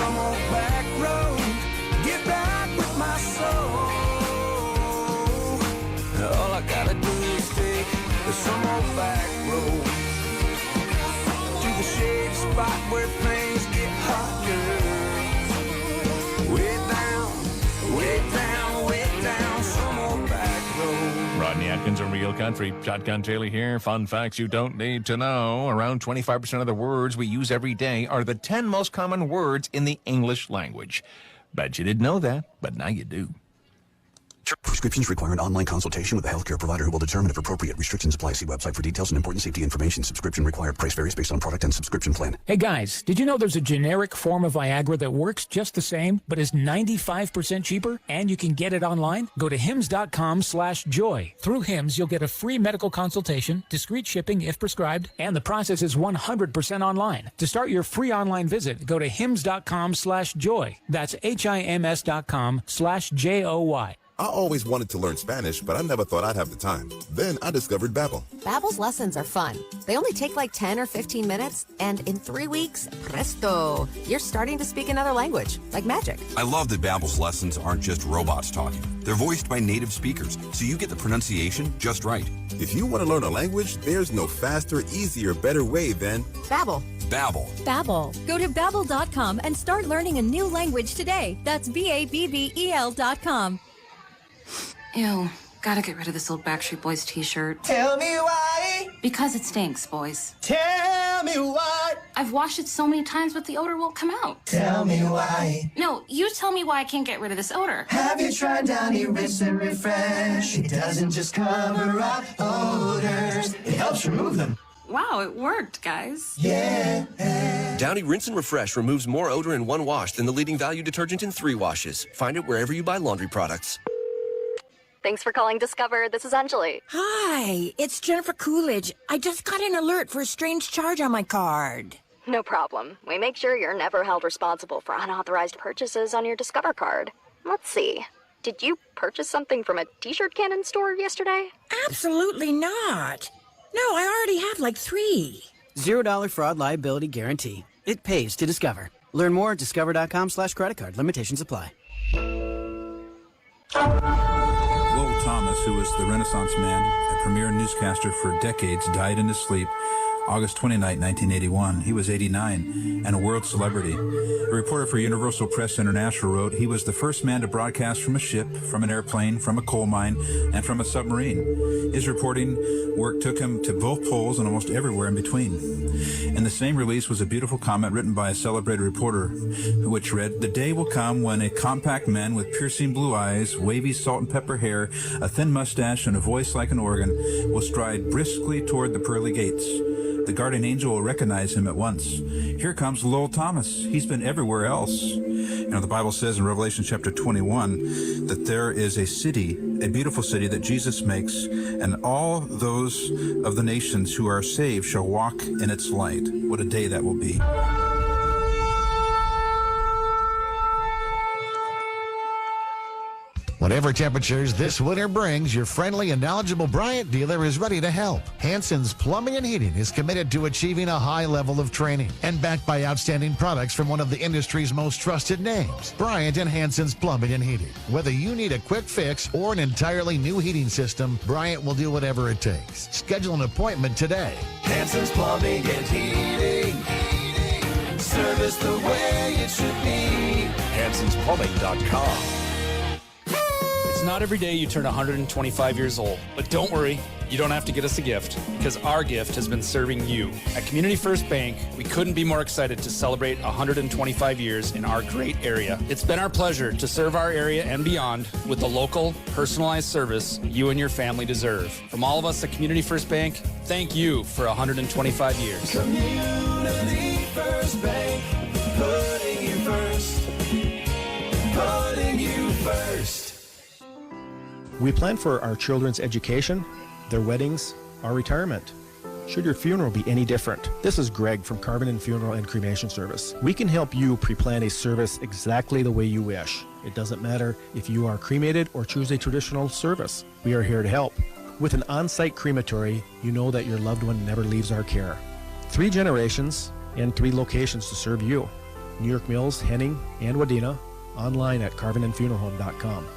some old back road. Get back with my soul. All I gotta do is take some old back road to the shady spot where things get hotter. Way down, some old back road. Rodney Atkins of Real Country. Shotgun Taylor here. Fun facts you don't need to know. Around 25% of the words we use every day are the 10 most common words in the English language. Bet you didn't know that, but now you do. Prescriptions require an online consultation with a healthcare provider who will determine if appropriate. Restrictions apply. See website for details and important safety information. Subscription required. Price varies based on product and subscription plan. Hey guys, did you know there's a generic form of Viagra that works just the same, but is 95% cheaper, and you can get it online? Go to hims.com/joy. Through Hims, you'll get a free medical consultation, discreet shipping if prescribed, and the process is 100% online. To start your free online visit, go to hims.com/joy. That's HIMS.com/JOY. I always wanted to learn Spanish, but I never thought I'd have the time. Then I discovered Babbel. Babbel's lessons are fun. They only take like 10 or 15 minutes, and in 3 weeks, presto, you're starting to speak another language, like magic. I love that Babbel's lessons aren't just robots talking. They're voiced by native speakers, so you get the pronunciation just right. If you want to learn a language, there's no faster, easier, better way than Babbel. Babbel. Babbel. Go to Babbel.com and start learning a new language today. That's BABBEL.com. Ew, gotta get rid of this old Backstreet Boys t-shirt. Tell me why. Because it stinks, boys. Tell me why. I've washed it so many times, but the odor won't come out. Tell me why. No, you tell me why I can't get rid of this odor. Have you tried Downy Rinse and Refresh? It doesn't just cover up odors, it helps remove them. Wow, it worked, guys. Yeah. Downy Rinse and Refresh removes more odor in 1 wash than the leading value detergent in 3 washes. Find it wherever you buy laundry products. Thanks for calling Discover. This is Anjali. Hi, it's Jennifer Coolidge. I just got an alert for a strange charge on my card. No problem. We make sure you're never held responsible for unauthorized purchases on your Discover card. Let's see. Did you purchase something from a t-shirt cannon store yesterday? Absolutely not. No, I already have like 3. $0 fraud liability guarantee. It pays to Discover. Learn more at discover.com/credit card. Limitations apply. Lowell Thomas, who was the Renaissance man, a premier newscaster for decades, died in his sleep August 29, 1981. He was 89 and a world celebrity. A reporter for Universal Press International wrote, he was the first man to broadcast from a ship, from an airplane, from a coal mine, and from a submarine. His reporting work took him to both poles and almost everywhere in between. In the same release was a beautiful comment written by a celebrated reporter, which read, the day will come when a compact man with piercing blue eyes, wavy salt and pepper hair, a thin mustache, and a voice like an organ will stride briskly toward the pearly gates. The guardian angel will recognize him at once. Here comes Lowell Thomas. He's been everywhere else. You know, the Bible says in Revelation chapter 21 that there is a city, a beautiful city that Jesus makes, and all those of the nations who are saved shall walk in its light. What a day that will be. Whatever temperatures this winter brings, your friendly and knowledgeable Bryant dealer is ready to help. Hanson's Plumbing and Heating is committed to achieving a high level of training and backed by outstanding products from one of the industry's most trusted names, Bryant and Hanson's Plumbing and Heating. Whether you need a quick fix or an entirely new heating system, Bryant will do whatever it takes. Schedule an appointment today. Hanson's Plumbing and Heating. Service the way it should be. Hanson'sPlumbing.com. It's not every day you turn 125 years old, but don't worry, you don't have to get us a gift, because our gift has been serving you. At Community First Bank, we couldn't be more excited to celebrate 125 years in our great area. It's been our pleasure to serve our area and beyond with the local, personalized service you and your family deserve. From all of us at Community First Bank, thank you for 125 years. Community First Bank, putting you first. Putting you first. We plan for our children's education, their weddings, our retirement. Should your funeral be any different? This is Greg from Carbon & Funeral and Cremation Service. We can help you pre-plan a service exactly the way you wish. It doesn't matter if you are cremated or choose a traditional service. We are here to help. With an on-site crematory, you know that your loved one never leaves our care. 3 generations and 3 locations to serve you. New York Mills, Henning, and Wadena, online at carvinandfuneralhome.com.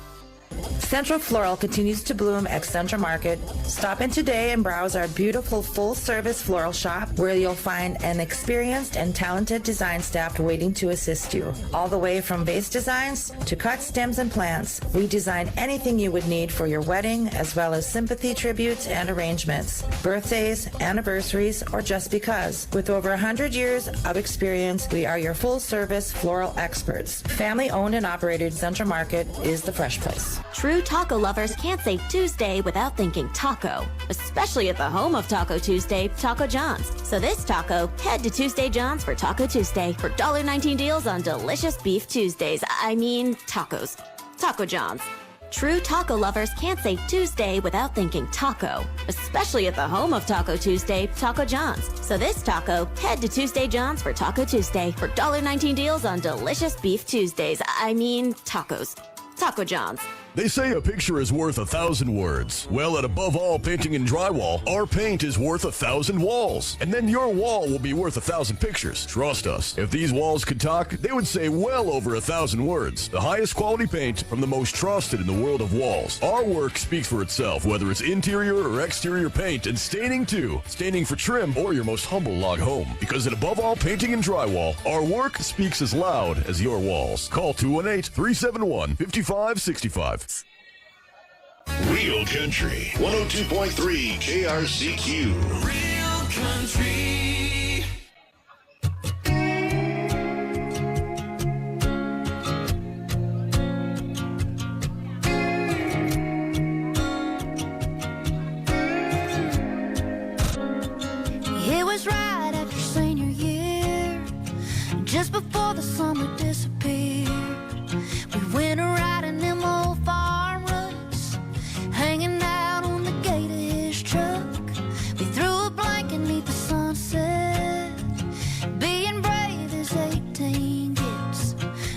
Central Floral continues to bloom at Central Market. Stop in today and browse our beautiful full-service floral shop where you'll find an experienced and talented design staff waiting to assist you. All the way from vase designs to cut stems and plants, we design anything you would need for your wedding as well as sympathy tributes and arrangements, birthdays, anniversaries, or just because. With over 100 years of experience, we are your full-service floral experts. Family-owned and operated Central Market is the fresh place. True taco lovers can't say Tuesday without thinking taco, especially at the home of Taco Tuesday, Taco John's. So this taco, head to Tuesday John's for Taco Tuesday for $1.19 deals on delicious beef Tuesdays. Tacos. Taco John's. True taco lovers can't say Tuesday without thinking taco, especially at the home of Taco Tuesday, Taco John's. So this taco, head to Tuesday John's for Taco Tuesday for $1.19 deals on delicious beef Tuesdays. Tacos. Taco John's. They say a picture is worth 1,000 words. Well, at Above All Painting and Drywall, our paint is worth 1,000 walls. And then your wall will be worth 1,000 pictures. Trust us. If these walls could talk, they would say well over 1,000 words. The highest quality paint from the most trusted in the world of walls. Our work speaks for itself, whether it's interior or exterior paint, and staining too. Staining for trim or your most humble log home. Because at Above All Painting and Drywall, our work speaks as loud as your walls. Call 218-371-5565. Real Country 102.3 KRCQ. Real Country. It was right after senior year, just before the summer disappeared. We went a riding them old farm ruts, hanging out on the gate of his truck. We threw a blanket neath the sunset, being brave as 18 gets.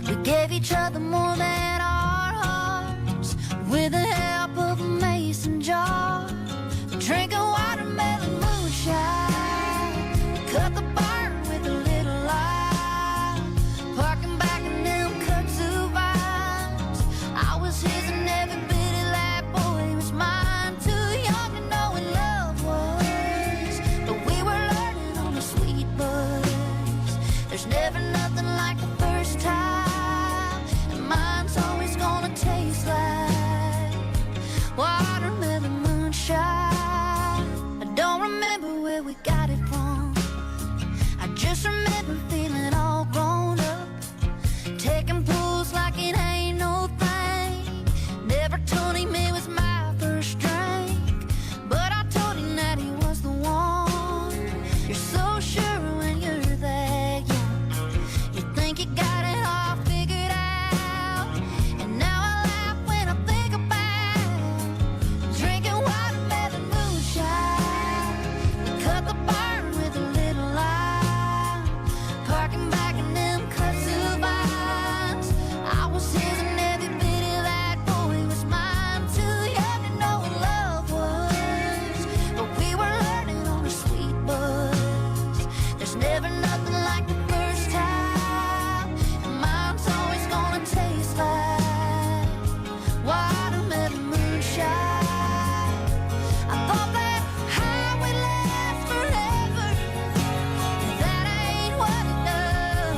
We gave each other more than our hearts, with the help of a mason jar. Drinking watermelon moonshine, cut the barn with a little light, parking back in them kudzu vines. I was his and every bit of that boy was mine. Too young to know what love was, but we were learning on the sweet buzz. There's never nothing like the first time, and mine's always gonna taste like watermelon moonshine. I don't remember where we got it from, I just remember feeling all grown up, taking pulls like it ain't no thing. Never told him it was my first drink, but I told him that he was the one. You're so sure when you're that young, you think you got it all figured out. And now I laugh when I think about drinking watermelon moonshine. We cut the barn with a little light, parking back in them kudzu vines. I was his and every bit of that boy was mine. Too young to know what love was, but we were learning on a sweet buzz. There's never nothing like the first time, and mine's always gonna taste like watermelon moonshine. I thought that high would last forever, that ain't what it does.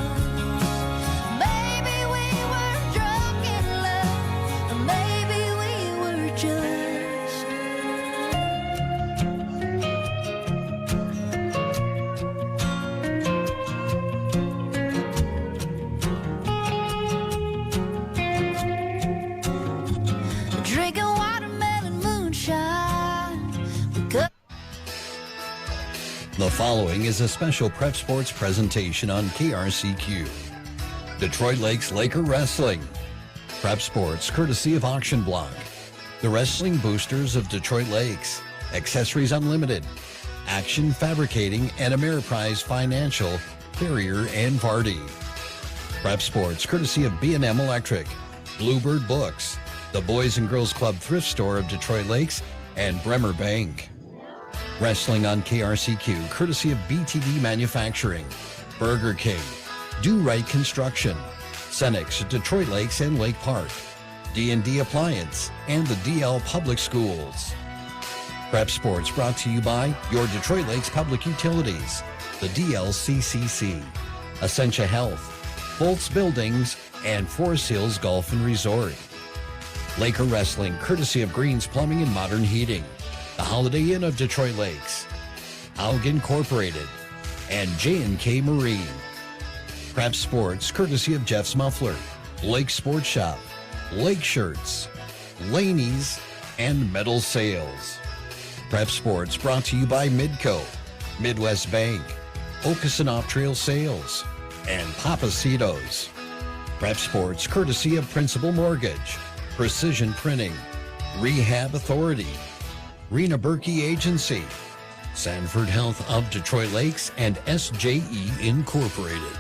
Maybe we were drunk in love, or maybe we were just drinking watermelon moonshine. We cut The following is a special Prep Sports presentation on KRCQ. Detroit Lakes Laker Wrestling. Prep Sports, courtesy of Auction Block. The Wrestling Boosters of Detroit Lakes. Accessories Unlimited. Action Fabricating and Ameriprise Financial, Carrier and Vardy. Prep Sports, courtesy of B&M Electric. Bluebird Books. The Boys and Girls Club Thrift Store of Detroit Lakes, and Bremer Bank. Wrestling on KRCQ, courtesy of BTD Manufacturing, Burger King, Do Right Construction, Cenex at Detroit Lakes and Lake Park, D&D Appliance, and the DL Public Schools. Prep Sports brought to you by your Detroit Lakes Public Utilities, the DLCCC, Essentia Health, Bolts Buildings, and Forest Hills Golf and Resort. Laker Wrestling, courtesy of Greens Plumbing and Modern Heating, the Holiday Inn of Detroit Lakes, Haug Incorporated, and J&K Marine. Prep Sports, courtesy of Jeff's Muffler, Lake Sports Shop, Lake Shirts, Laney's, and Metal Sales. Prep Sports brought to you by Midco, Midwest Bank, Okeson Off-Trail Sales, and Papacitos. Prep Sports, courtesy of Principal Mortgage, Precision Printing, Rehab Authority, Rena Berkey Agency, Sanford Health of Detroit Lakes, and SJE Incorporated.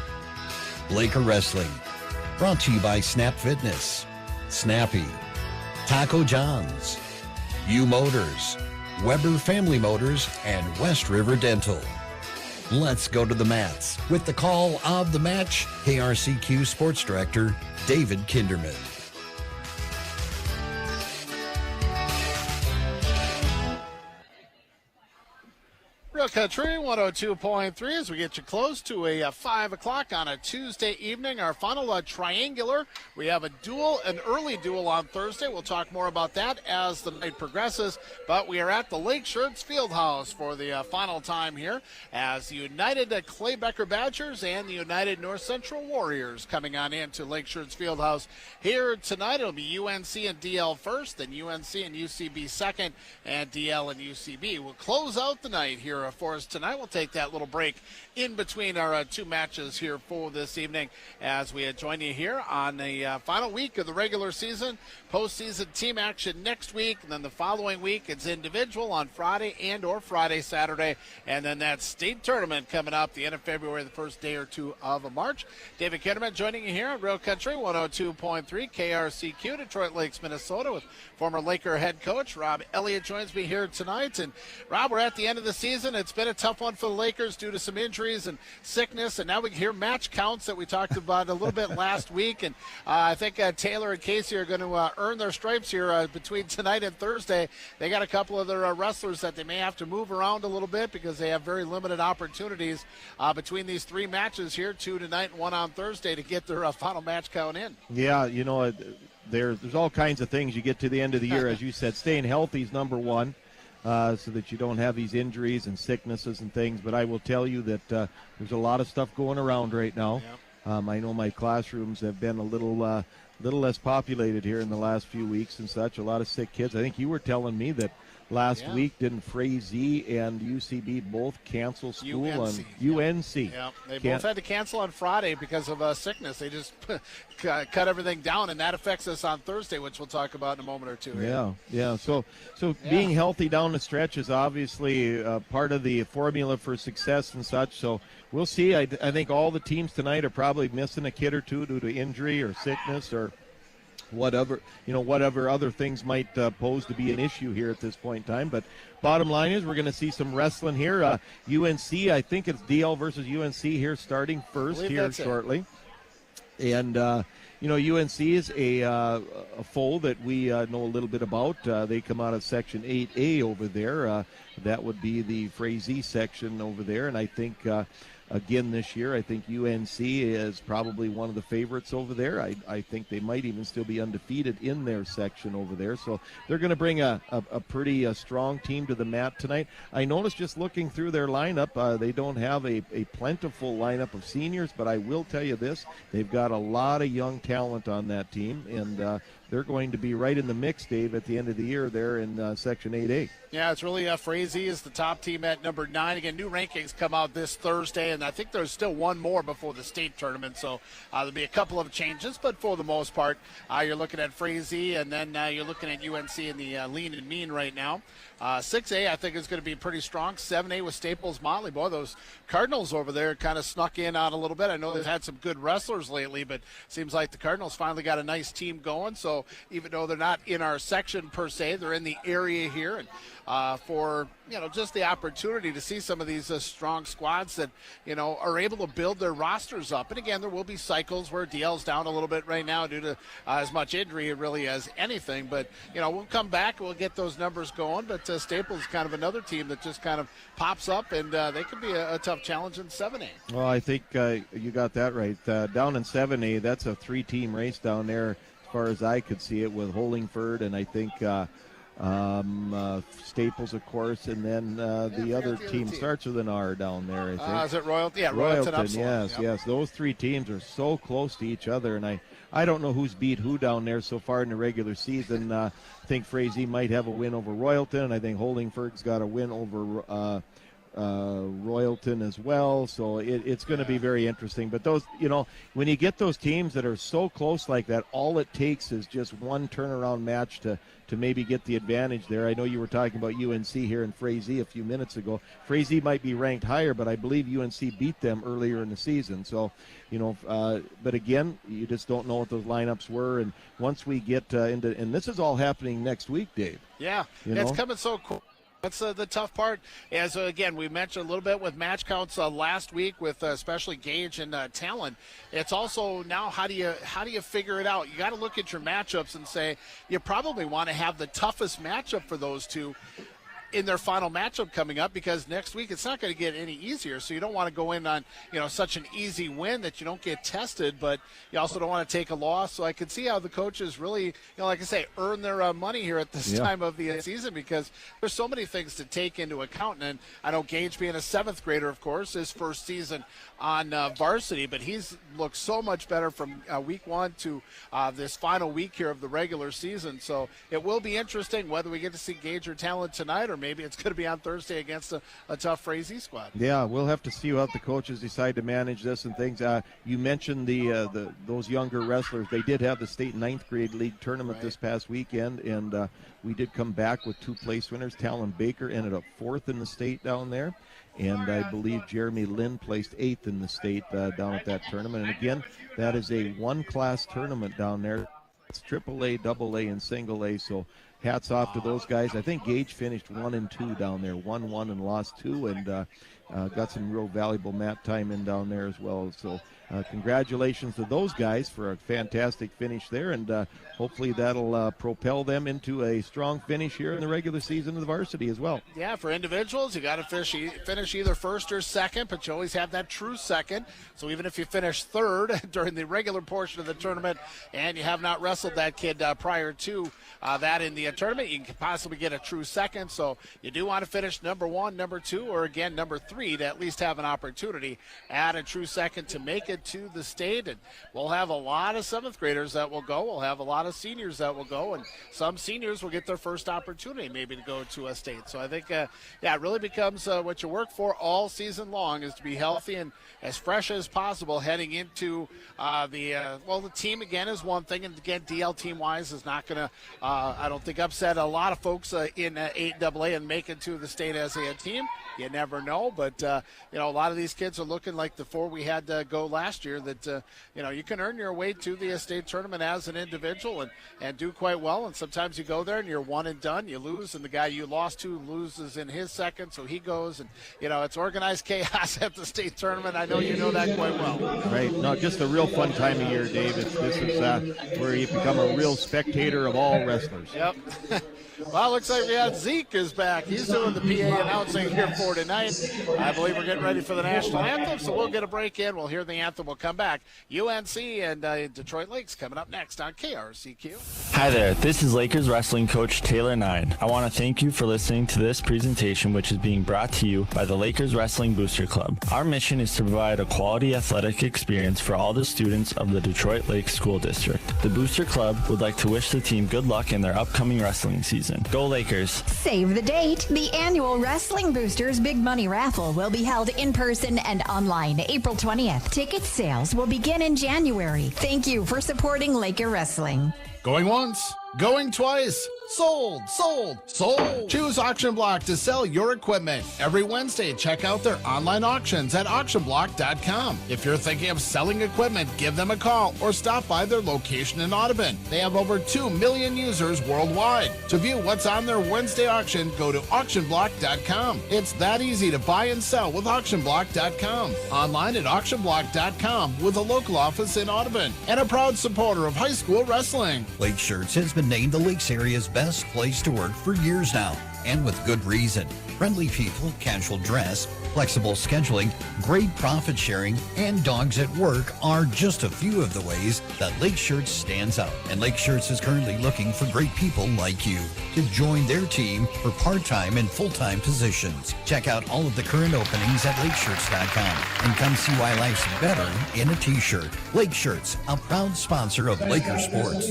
Laker Wrestling, brought to you by Snap Fitness, Snappy, Taco John's, U Motors, Weber Family Motors, and West River Dental. Let's go to the mats with the call of the match, KRCQ Sports Director David Kinderman. Real Country 102.3 as we get you close to a 5 o'clock on a Tuesday evening. Our final triangular. We have an early duel on Thursday. We'll talk more about that as the night progresses. But we are at the Lake Shirts Fieldhouse for the final time here as the United Claybecker Badgers and the United North Central Warriors coming on into Lake Shirts Fieldhouse here tonight. It'll be UNC and DL first, then UNC and UCB second, and DL and UCB. We'll close out the night here for us tonight. We'll take that little break in between our two matches here for this evening as we join you here on the final week of the regular season. Postseason team action next week, and then the following week it's individual on Friday and or Friday, Saturday, and then that state tournament coming up the end of February, the first day or two of March. David Kinderman joining you here on Real Country 102.3 KRCQ, Detroit Lakes, Minnesota, with former Laker head coach Rob Elliott joins me here tonight. And Rob, we're at the end of the season. It's been a tough one for the Lakers due to some injuries and sickness, and now we can hear match counts that we talked about a little bit last week. And I think Taylor and Casey are going to earn their stripes here between tonight and Thursday. They got a couple of their wrestlers that they may have to move around a little bit because they have very limited opportunities between these three matches here, 2 tonight and 1 on Thursday, to get their final match count in. Yeah, you know, there's all kinds of things you get to the end of the year. As you said, staying healthy is number one. So that you don't have these injuries and sicknesses and things. But I will tell you that there's a lot of stuff going around right now. Yep. I know my classrooms have been a little less populated here in the last few weeks and such. A lot of sick kids. I think you were telling me that last week didn't Frazee and UCB both cancel school on UNC? Yeah, they both had to cancel on Friday because of sickness. They just cut everything down, and that affects us on Thursday, which we'll talk about in a moment or two. Yeah. So being healthy down the stretch is obviously part of the formula for success and such. So we'll see. I think all the teams tonight are probably missing a kid or two due to injury or sickness or whatever other things might pose to be an issue here at this point in time. But bottom line is we're going to see some wrestling here. UNC, I think it's DL versus UNC here starting first here shortly. And, UNC is a foe that we know a little bit about. They come out of Section 8A over there. That would be the Frazee section over there. And I think again this year, I think UNC is probably one of the favorites over there. I think they might even still be undefeated in their section over there. So they're going to bring a pretty strong team to the mat tonight. I noticed just looking through their lineup, they don't have a plentiful lineup of seniors, but I will tell you this, they've got a lot of young talent on that team, and they're going to be right in the mix, Dave, at the end of the year there in Section 8A. Yeah, it's really Frazee is the top team at number 9. Again, new rankings come out this Thursday, and I think there's still one more before the state tournament, so there'll be a couple of changes, but for the most part, you're looking at Frazee, and then you're looking at UNC in the lean and mean right now. 6A, I think, is going to be pretty strong. 7A with Staples Motley. Boy, those Cardinals over there kind of snuck in on a little bit. I know they've had some good wrestlers lately, but seems like the Cardinals finally got a nice team going. So So even though they're not in our section per se, they're in the area here, and for just the opportunity to see some of these strong squads that are able to build their rosters up. And again, there will be cycles where DL's down a little bit right now due to as much injury really as anything. But we'll come back, we'll get those numbers going. But Staples is kind of another team that just kind of pops up, and they could be a tough challenge in 7A. Well, I think you got that right. Down in 7A, that's a 3-team race down there, as far as I could see it, with Hollingford and I think Staples, of course, and then the other team starts with an R down there, I think. Is it Royalton? Yeah, Royalton, yes. Those 3 teams are so close to each other, and I don't know who's beat who down there so far in the regular season. I think Frazee might have a win over Royalton, and I think Hollingford's got a win over Royalton as well, so it's going to be very interesting. But those, when you get those teams that are so close like that, all it takes is just one turnaround match to maybe get the advantage there. I know you were talking about UNC here in Frazee a few minutes ago. Frazee might be ranked higher, but I believe UNC beat them earlier in the season. So, but again, you just don't know what those lineups were. And once we get into, and this is all happening next week, Dave. Yeah, it's coming so cool. That's the tough part. As again, we mentioned a little bit with match counts last week, with especially Gage and Talon. It's also now how do you figure it out? You got to look at your matchups and say you probably want to have the toughest matchup for those two in their final matchup coming up, because next week it's not going to get any easier. So you don't want to go in on such an easy win that you don't get tested, but you also don't want to take a loss. So I can see how the coaches really, like I say, earn their money here at this time of the season, because there's so many things to take into account. And I know Gage, being a 7th grader, of course, his first season on varsity, but he's looked so much better from week 1 to this final week here of the regular season. So it will be interesting whether we get to see Gage or Talent tonight, or maybe it's going to be on Thursday against a tough Frazee squad. Yeah, we'll have to see how the coaches decide to manage this and things. You mentioned those younger wrestlers. They did have the state 9th grade league tournament this past weekend, and we did come back with 2 place winners. Talon Baker ended up 4th in the state down there, and I believe Jeremy Lynn placed 8th in the state down at that tournament. And again, that is a 1-class tournament down there. It's AAA, AA, and Single A, so hats off to those guys. I think Gage finished 1 and 2 down there, 1-1 and lost 2, and got some real valuable mat time in down there as well. So congratulations to those guys for a fantastic finish there, and hopefully that'll propel them into a strong finish here in the regular season of the varsity as well. Yeah, for individuals, you got to finish either 1st or 2nd, but you always have that true 2nd. So even if you finish 3rd during the regular portion of the tournament and you have not wrestled that kid prior to that in the tournament, you can possibly get a true 2nd. So you do want to finish number 1, number 2, or again number 3 to at least have an opportunity at a true 2nd to make it to the state. And we'll have a lot of 7th graders that will go. We'll have a lot of seniors that will go, and some seniors will get their first opportunity maybe to go to a state. So I think it really becomes what you work for all season long, is to be healthy and as fresh as possible heading into the team again is one thing, and again DL team wise is not going to I don't think upset a lot of folks in 8AA and make it to the state as a team. You never know, but a lot of these kids are looking like the 4 we had to go last year, that you can earn your way to the state tournament as an individual and do quite well. And sometimes you go there and you're one and done, you lose, and the guy you lost to loses in his 2nd, so he goes, and it's organized chaos at the state tournament. I know you know that quite well. Right. No, just a real fun time of year, Dave. This is where you become a real spectator of all wrestlers. Yep. Well, looks like we have Zeke is back. He's doing the PA announcing here for tonight. I believe we're getting ready for the national anthem, so we'll get a break in. We'll hear the anthem. We'll come back. UNC and Detroit Lakes coming up next on KRCQ. Hi there. This is Lakers wrestling coach Taylor Nine. I want to thank you for listening to this presentation, which is being brought to you by the Lakers Wrestling Booster Club. Our mission is to provide a quality athletic experience for all the students of the Detroit Lakes School District. The Booster Club would like to wish the team good luck in their upcoming wrestling season. Go Lakers! Save the date. The annual Wrestling Boosters Big Money Raffle will be held in person and online April 20th. Ticket sales will begin in January. Thank you for supporting Laker Wrestling. Going once, Going twice. Sold, sold, sold. Choose Auction Block to sell your equipment. Every Wednesday, check out their online auctions at auctionblock.com. If you're thinking of selling equipment, give them a call or stop by their location in Audubon. They have over 2 million users worldwide. To view what's on their Wednesday auction, go to auctionblock.com. It's that easy to buy and sell with auctionblock.com. Online at auctionblock.com with a local office in Audubon and a proud supporter of high school wrestling. Lake Shirts has been named the Lakes area's best place to work for years now, and with good reason. Friendly people, casual dress, flexible scheduling, great profit sharing, and dogs at work are just a few of the ways that Lake Shirts stands out. And Lake Shirts is currently looking for great people like you to join their team for part-time and full-time positions. Check out all of the current openings at lakeshirts.com and come see why life's better in a t-shirt. Lake Shirts, a proud sponsor of Laker sports.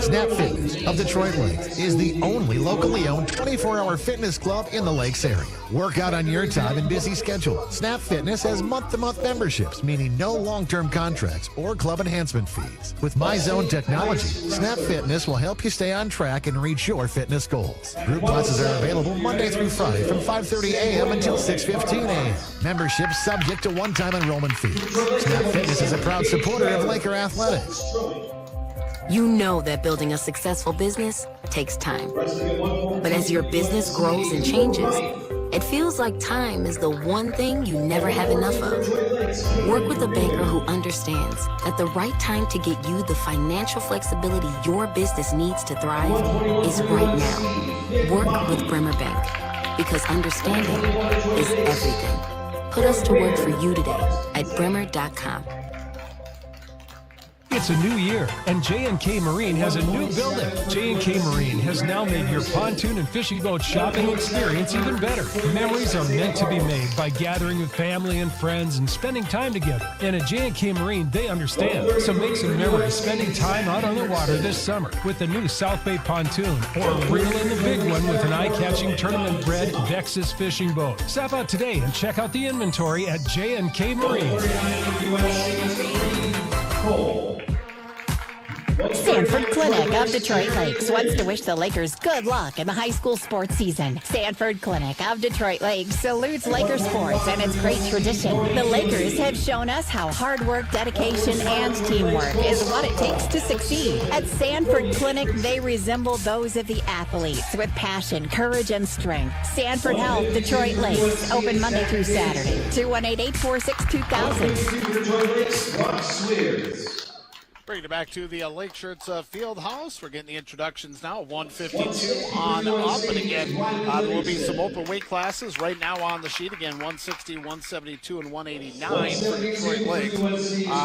Snap Fitness of Detroit Lakes is the only locally owned 24-hour fitness club in the Lakes area. Work out on your time and busy schedule. Snap Fitness has month-to-month memberships, meaning no long-term contracts or club enhancement fees. With MyZone technology, Snap Fitness will help you stay on track and reach your fitness goals. Group classes are available Monday through Friday from 5:30 a.m. until 6:15 a.m. Memberships subject to one-time enrollment fees. Snap Fitness is a proud supporter of Laker athletics. You know that building a successful business takes time. But as your business grows and changes, it feels like time is the one thing you never have enough of. Work with a banker who understands that the right time to get you the financial flexibility your business needs to thrive is right now. Work with Bremer Bank, because understanding is everything. Put us to work for you today at bremer.com. It's a new year, and J&K Marine has a new building. J&K Marine has now made your pontoon and fishing boat shopping experience even better. Memories are meant to be made by gathering with family and friends and spending time together. And at J&K Marine, they understand. So make some memories spending time out on the water this summer with the new South Bay pontoon, or wriggle in the big one with an eye-catching tournament-bred Vexus fishing boat. Stop out today and check out the inventory at J&K Marine. Sanford Clinic of Detroit Lakes wants to wish the Lakers good luck in the high school sports season. Sanford Clinic of Detroit Lakes salutes Laker sports and its great tradition. The Lakers have shown us how hard work, dedication, and teamwork is what it takes to succeed. At Sanford Clinic, they resemble those of the athletes with passion, courage, and strength. Sanford Health, Detroit Lakes, open Monday through Saturday. 218-446-2000. Bringing it back to the Lake Shirts Field House. We're getting the introductions now. 152 on up. And again, there will be some open weight classes right now on the sheet. Again, 160, 172, and 189 for Detroit Lakes.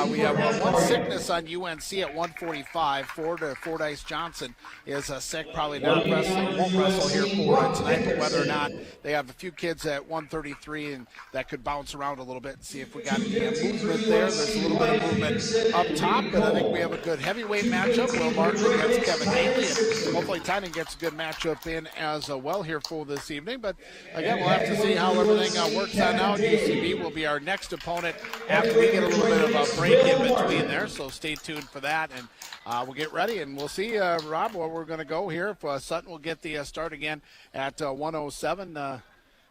We have one sickness on UNC at 145. Fordyce Johnson is sick, probably not wrestling. Won't wrestle here for tonight, but whether or not they have a few kids at 133 and that could bounce around a little bit and see if we got any movement there. There's a little bit of movement up top, but I think we have a good heavyweight matchup. Will Martin against Kevin Haley, and hopefully Tynan gets a good matchup in as well here for this evening. But again, we'll have to see how everything works out now. UCB will be our next opponent after we get a little bit of a break in between there, so stay tuned for that. And we'll get ready, and we'll see, Rob, where we're going to go here. If Sutton will get the start again at 107.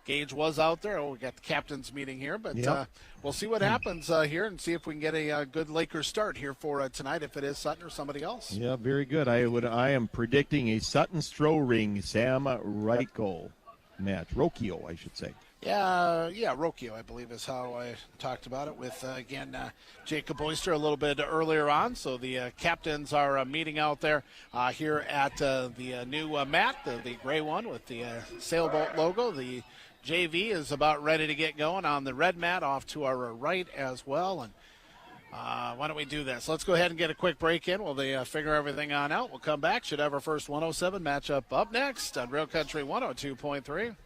Gage was out there. We got the captain's meeting here, but we'll see what happens here and see if we can get a good Lakers start here for tonight, if it is Sutton or somebody else. Yeah, very good. I am predicting a Sutton Stroh-Ring Sam Reichel match. Rocchio, I should say. Yeah, Rocchio, I believe, is how I talked about it with, again, Jacob Oyster a little bit earlier on. So the captains are meeting out there here at the new mat, the gray one with the sailboat logo. The JV is about ready to get going on the red mat off to our right as well. And why don't we do this? Let's go ahead and get a quick break in while they figure everything on out. We'll come back. Should have our first 107 matchup up next on Real Country 102.3.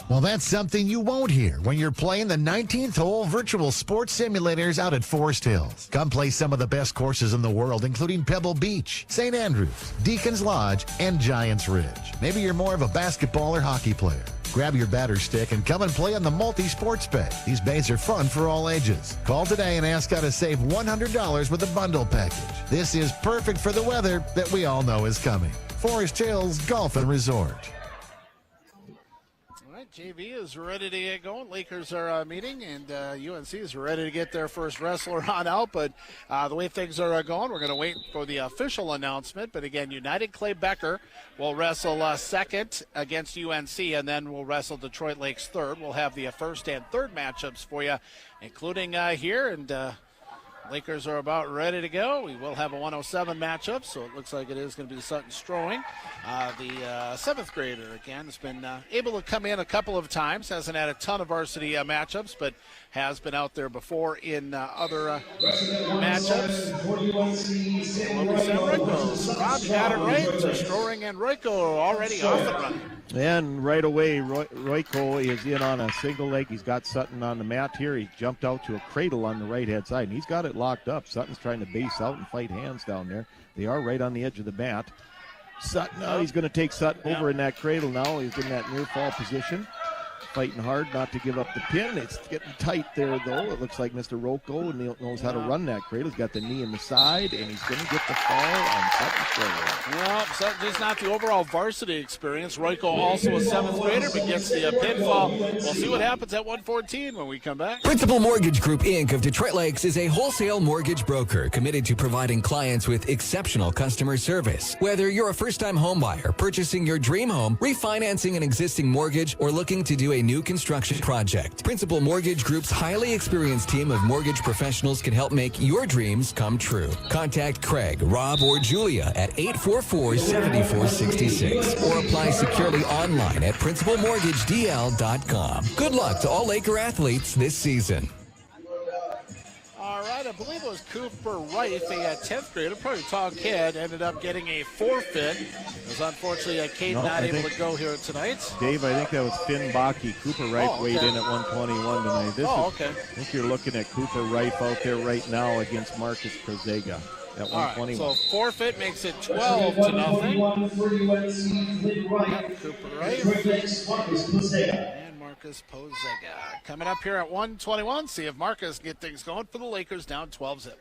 Well, that's something you won't hear when you're playing the 19th hole virtual sports simulators out at Forest Hills. Come play some of the best courses in the world, including Pebble Beach, St. Andrews, Deacon's Lodge, and Giants Ridge. Maybe you're more of a basketball or hockey player. Grab your batter stick and come and play on the multi-sports bay. These bays are fun for all ages. Call today and ask how to save $100 with a bundle package. This is perfect for the weather that we all know is coming. Forest Hills Golf and Resort. JV is ready to get going. Lakers are meeting, and UNC is ready to get their first wrestler on out. But the way things are going, we're going to wait for the official announcement. But again, United Clay Becker will wrestle second against UNC, and then we'll wrestle Detroit Lakes third. We'll have the first and third matchups for you, including here. And Lakers are about ready to go. We will have a 107 matchup, so it looks like it is going to be Sutton Strowing. The seventh grader, again, has been able to come in a couple of times. Hasn't had a ton of varsity matchups, but has been out there before in other matchups. Rob got it right. So Strowing and Royko already off and running. And right away, Royko is in on a single leg. He's got Sutton on the mat here. He jumped out to a cradle on the right-hand side, and he's got it locked up. Sutton's trying to base out and fight hands down there. They are right on the edge of the mat. Sutton, he's going to take Sutton over in that cradle now. He's in that near fall position. Fighting hard not to give up the pin. It's getting tight there, though. It looks like Mr. Rocco knows how to run that cradle. He's got the knee in the side, and he's going to get the fall on Sutton's shoulder. Well, Sutton just not the overall varsity experience. Royko also a seventh grader, but gets the pinfall. We'll see what happens at 114 when we come back. Principal Mortgage Group, Inc. of Detroit Lakes is a wholesale mortgage broker committed to providing clients with exceptional customer service. Whether you're a first-time homebuyer, purchasing your dream home, refinancing an existing mortgage, or looking to do a new construction project, Principal Mortgage Group's highly experienced team of mortgage professionals can help make your dreams come true. Contact Craig, Rob, or Julia at 844-7466 or apply securely online at principalmortgagedl.com. Good luck to all Laker athletes this season. All right, I believe it was Cooper Wright, a 10th grader, probably a tall kid, ended up getting a forfeit. It was unfortunately Kate not able to go here tonight. Dave, I think that was Finn Bakke. Cooper Wright weighed in at 121 tonight. I think you're looking at Cooper Wright out there right now against Marcus Prozega at 121. Right, so forfeit makes it 12-0. Cooper Wright and Marcus Prozega coming up here at 121. See if Marcus get things going for the Lakers, down 12-0.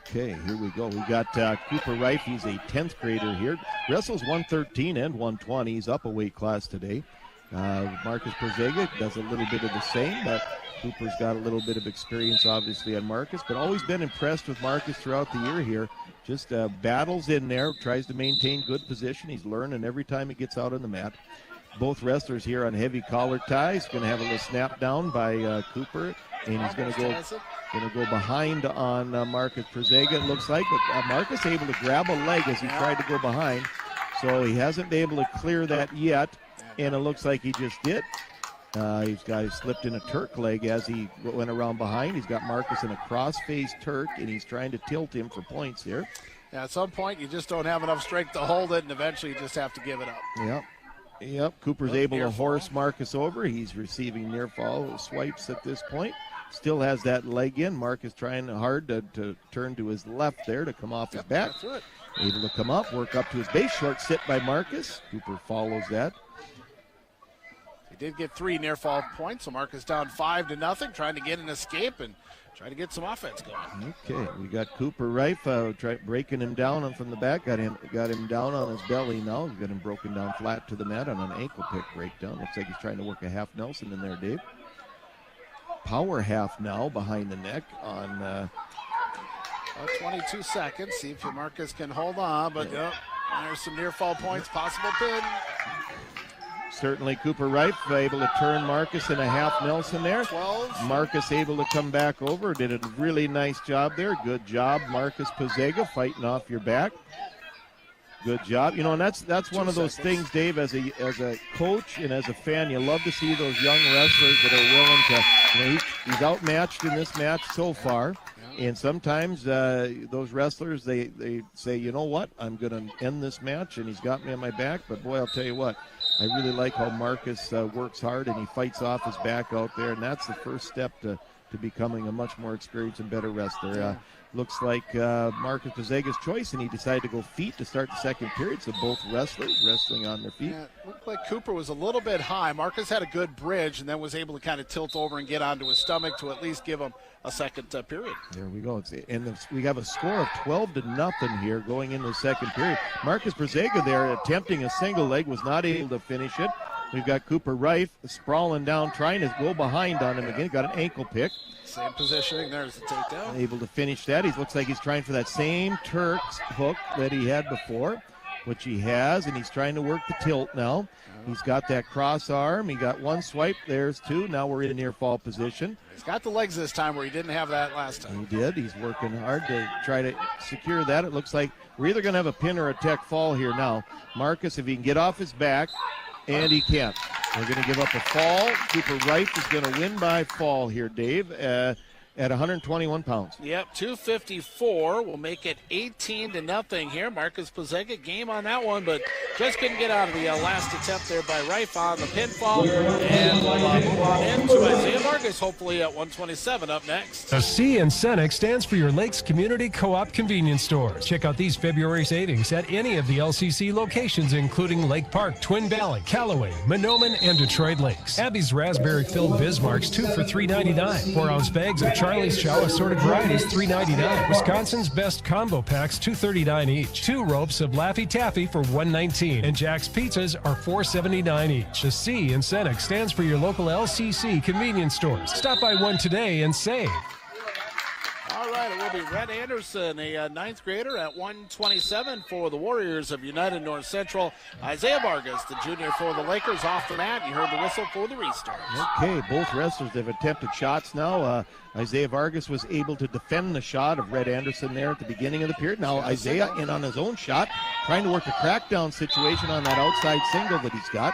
Okay, here we go. We got Cooper Wright. He's a 10th grader here. Wrestles 113 and 120. He's up a weight class today. Marcus Prozega does a little bit of the same, but Cooper's got a little bit of experience, obviously, on Marcus, but always been impressed with Marcus throughout the year here. Just battles in there, tries to maintain good position. He's learning every time he gets out on the mat. Both wrestlers here on heavy collar ties. Going to have a little snap down by Cooper, and he's going to go behind on Marcus Prozega, it looks like. But Marcus able to grab a leg as he tried to go behind, so he hasn't been able to clear that yet, and it looks like he just did. He's slipped in a Turk leg as he went around behind. He's got Marcus in a cross-face Turk, and he's trying to tilt him for points here. Yeah, at some point, you just don't have enough strength to hold it, and eventually you just have to give it up. Yep. Cooper's able to horse Marcus over. He's receiving near fall swipes at this point. Still has that leg in. Marcus trying hard to turn to his left there to come off his back. Able to come up, work up to his base. Short sit by Marcus. Cooper follows that. He did get 3 near fall points, so Marcus down 5-0, trying to get an escape and try to get some offense going. Okay, we got Cooper Rife breaking him down from the back. Got him down on his belly now. He's got him broken down flat to the mat on an ankle pick breakdown. Looks like he's trying to work a half Nelson in there, Dave. Power half now behind the neck on 22 seconds. See if Marcus can hold on, but there's some near fall points, possible pin. Certainly Cooper Wright able to turn Marcus in a half Nelson there. 12. Marcus able to come back over. Did a really nice job there. Good job, Marcus Prozega, fighting off your back. Good job. And that's one of those things, Dave, as a coach and as a fan, you love to see those young wrestlers that are willing to, he's outmatched in this match so far. And sometimes those wrestlers, they say, you know what, I'm going to end this match, and he's got me on my back. But, boy, I'll tell you what, I really like how Marcus works hard, and he fights off his back out there. And that's the first step to to becoming a much more experienced and better wrestler. Looks like Marcus Pazega's choice, and he decided to go feet to start the second period, so both wrestlers wrestling on their feet. Yeah, it looked like Cooper was a little bit high. Marcus had a good bridge and then was able to kind of tilt over and get onto his stomach to at least give him a second period. There we go. We have a score of 12-0 here going into the second period. Marcus Pazega there attempting a single leg, was not able to finish it. We've got Cooper Reif sprawling down, trying to go behind on him again. Got an ankle pick. Same positioning. There's the takedown. Able to finish that. He looks like he's trying for that same Turks hook that he had before, which he has, and he's trying to work the tilt now. He's got that cross arm. He got one swipe. There's two. Now we're in near fall position. He's got the legs this time where he didn't have that last time. He did. He's working hard to try to secure that. It looks like we're either going to have a pin or a tech fall here now. Marcus, if he can get off his back, and he can't. We're going to give up a fall. Cooper Wright is going to win by fall here, Dave, at 121 pounds. Yep, 254 will make it 18-0 here. Marcus Pazega game on that one, but just couldn't get out of the last attempt there by Reif on the pinfall. And we'll move on into Isaiah Vargas, hopefully at 127 up next. A C in Cenex stands for your Lakes Community Co-op convenience stores. Check out these February savings at any of the LCC locations, including Lake Park, Twin Valley, Callaway, Monoman, and Detroit Lakes. Abby's raspberry-filled Bismarcks, 2 for $3.99. 4-ounce bags of Charlie's Chow assorted varieties, $3.99. Wisconsin's best combo packs, $2.39 each. 2 ropes of Laffy Taffy for $1.19. And Jack's pizzas are $4.79 each. The C in Cenex stands for your local LCC convenience stores. Stop by one today and save. All right, it will be Rhett Anderson, a ninth grader at 127 for the Warriors of United North Central. Isaiah Vargas, the junior for the Lakers, off the mat. You heard the whistle for the restart. Okay, both wrestlers have attempted shots now. Isaiah Vargas was able to defend the shot of Rhett Anderson there at the beginning of the period. Now Isaiah in on his own shot, trying to work a crackdown situation on that outside single that he's got.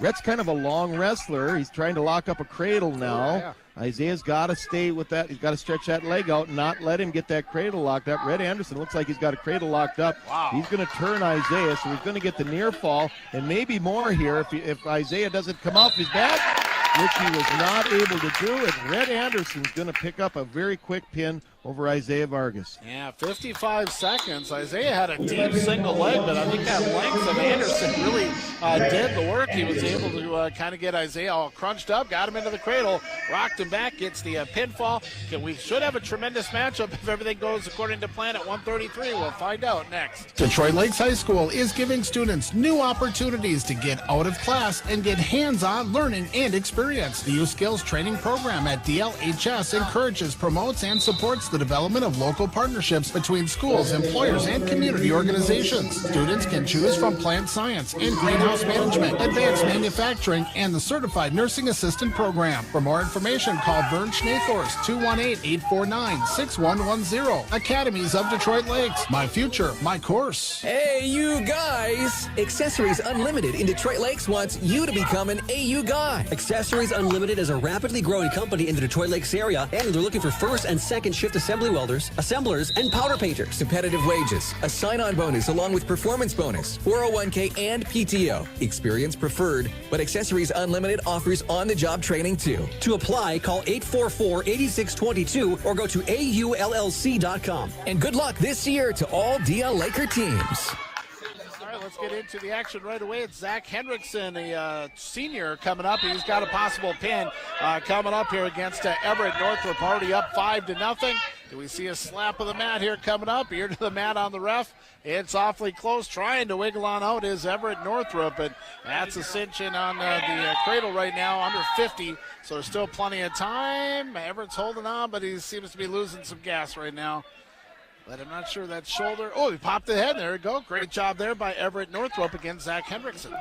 Rhett's kind of a long wrestler. He's trying to lock up a cradle now. Yeah. Isaiah's got to stay with that. He's got to stretch that leg out and not let him get that cradle locked up. Rhett Anderson looks like he's got a cradle locked up. Wow. He's going to turn Isaiah, so he's going to get the near fall and maybe more here if Isaiah doesn't come off his back, which he was not able to do. And Rhett Anderson's going to pick up a very quick pin over Isaiah Vargas. Yeah, 55 seconds. Isaiah had a deep single leg, but I think that length of Anderson really did the work. He was able to kind of get Isaiah all crunched up, got him into the cradle, rocked him back, gets the pinfall. We should have a tremendous matchup if everything goes according to plan at 133. We'll find out next. Detroit Lakes High School is giving students new opportunities to get out of class and get hands-on learning and experience. The Youth Skills Training Program at DLHS encourages, promotes, and supports the development of local partnerships between schools, employers, and community organizations. Students can choose from plant science and greenhouse management, advanced manufacturing, and the Certified Nursing Assistant Program. For more information, call Vern Schnathorst, 218-849-6110. Academies of Detroit Lakes. My future, my course. Hey, you guys! Accessories Unlimited in Detroit Lakes wants you to become an AU guy. Accessories Unlimited is a rapidly growing company in the Detroit Lakes area, and they're looking for first and second shift assembly welders, assemblers, and powder painters. Competitive wages, a sign-on bonus along with performance bonus, 401k, and PTO. Experience preferred, but Accessories Unlimited offers on-the-job training too. To apply, call 844-8622 or go to AULLC.com. And good luck this year to all DL Laker teams. Let's get into the action right away. It's Zach Hendrickson, a senior, coming up. He's got a possible pin coming up here against Everett Northrop, already up 5-0. Do we see a slap of the mat here coming up? Ear to the mat on the ref. It's awfully close. Trying to wiggle on out is Everett Northrop, but that's a cinch in on the cradle right now, under 50, so there's still plenty of time. Everett's holding on, but he seems to be losing some gas right now. But I'm not sure that shoulder. Oh, he popped the head. There we go. Great job there by Everett Northrop against Zach Hendrickson.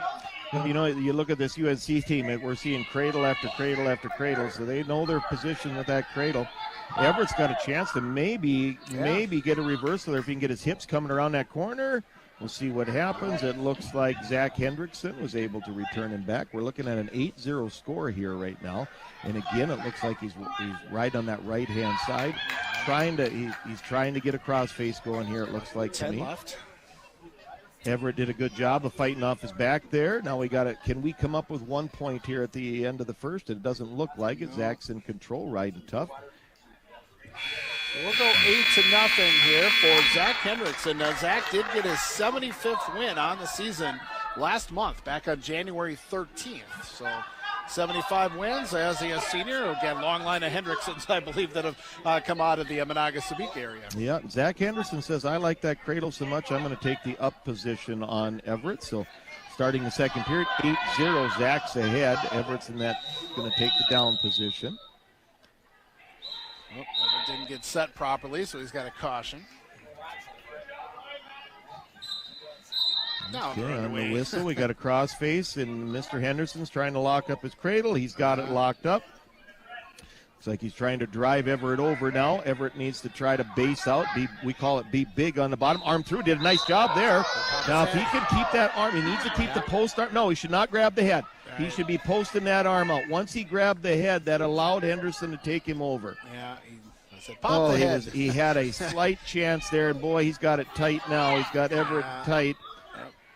You know, you look at this UNC team, we're seeing cradle after cradle after cradle, so they know their position with that cradle. Everett's got a chance to maybe get a reversal there if he can get his hips coming around that corner. We'll see what happens. It looks like Zach Hendrickson was able to return him back. We're looking at an 8-0 score here right now. And again, it looks like he's right on that right-hand side. He's trying to get a crossface going here, it looks like to me. 10 left. Everett did a good job of fighting off his back there. Now we got it. Can we come up with 1 point here at the end of the first? It doesn't look like it. Zach's in control, riding tough. We'll go 8-0 here for Zach Hendrickson. Now, Zach did get his 75th win on the season last month, back on January 13th. So 75 wins as a senior. Again, long line of Hendricksons, I believe, that have come out of the Monaga-Sabik area. Yeah, Zach Henderson says, I like that cradle so much, I'm going to take the up position on Everett. So starting the second period, 8-0, Zach's ahead. Everett's in that, going to take the down position. Oh, Everett didn't get set properly, so he's got a caution. Okay, on the whistle, we got a crossface, and Mr. Henderson's trying to lock up his cradle. He's got it locked up. Looks like he's trying to drive Everett over now. Everett needs to try to base out. We call it be big on the bottom. Arm through, did a nice job there. Now, if he can keep that arm, he needs to keep the post arm. No, he should not grab the head. He should be posting that arm out. Once he grabbed the head, that allowed Henderson to take him over. Yeah, I said, pop the head. He had a slight chance there, and boy, he's got it tight now. He's got Everett tight.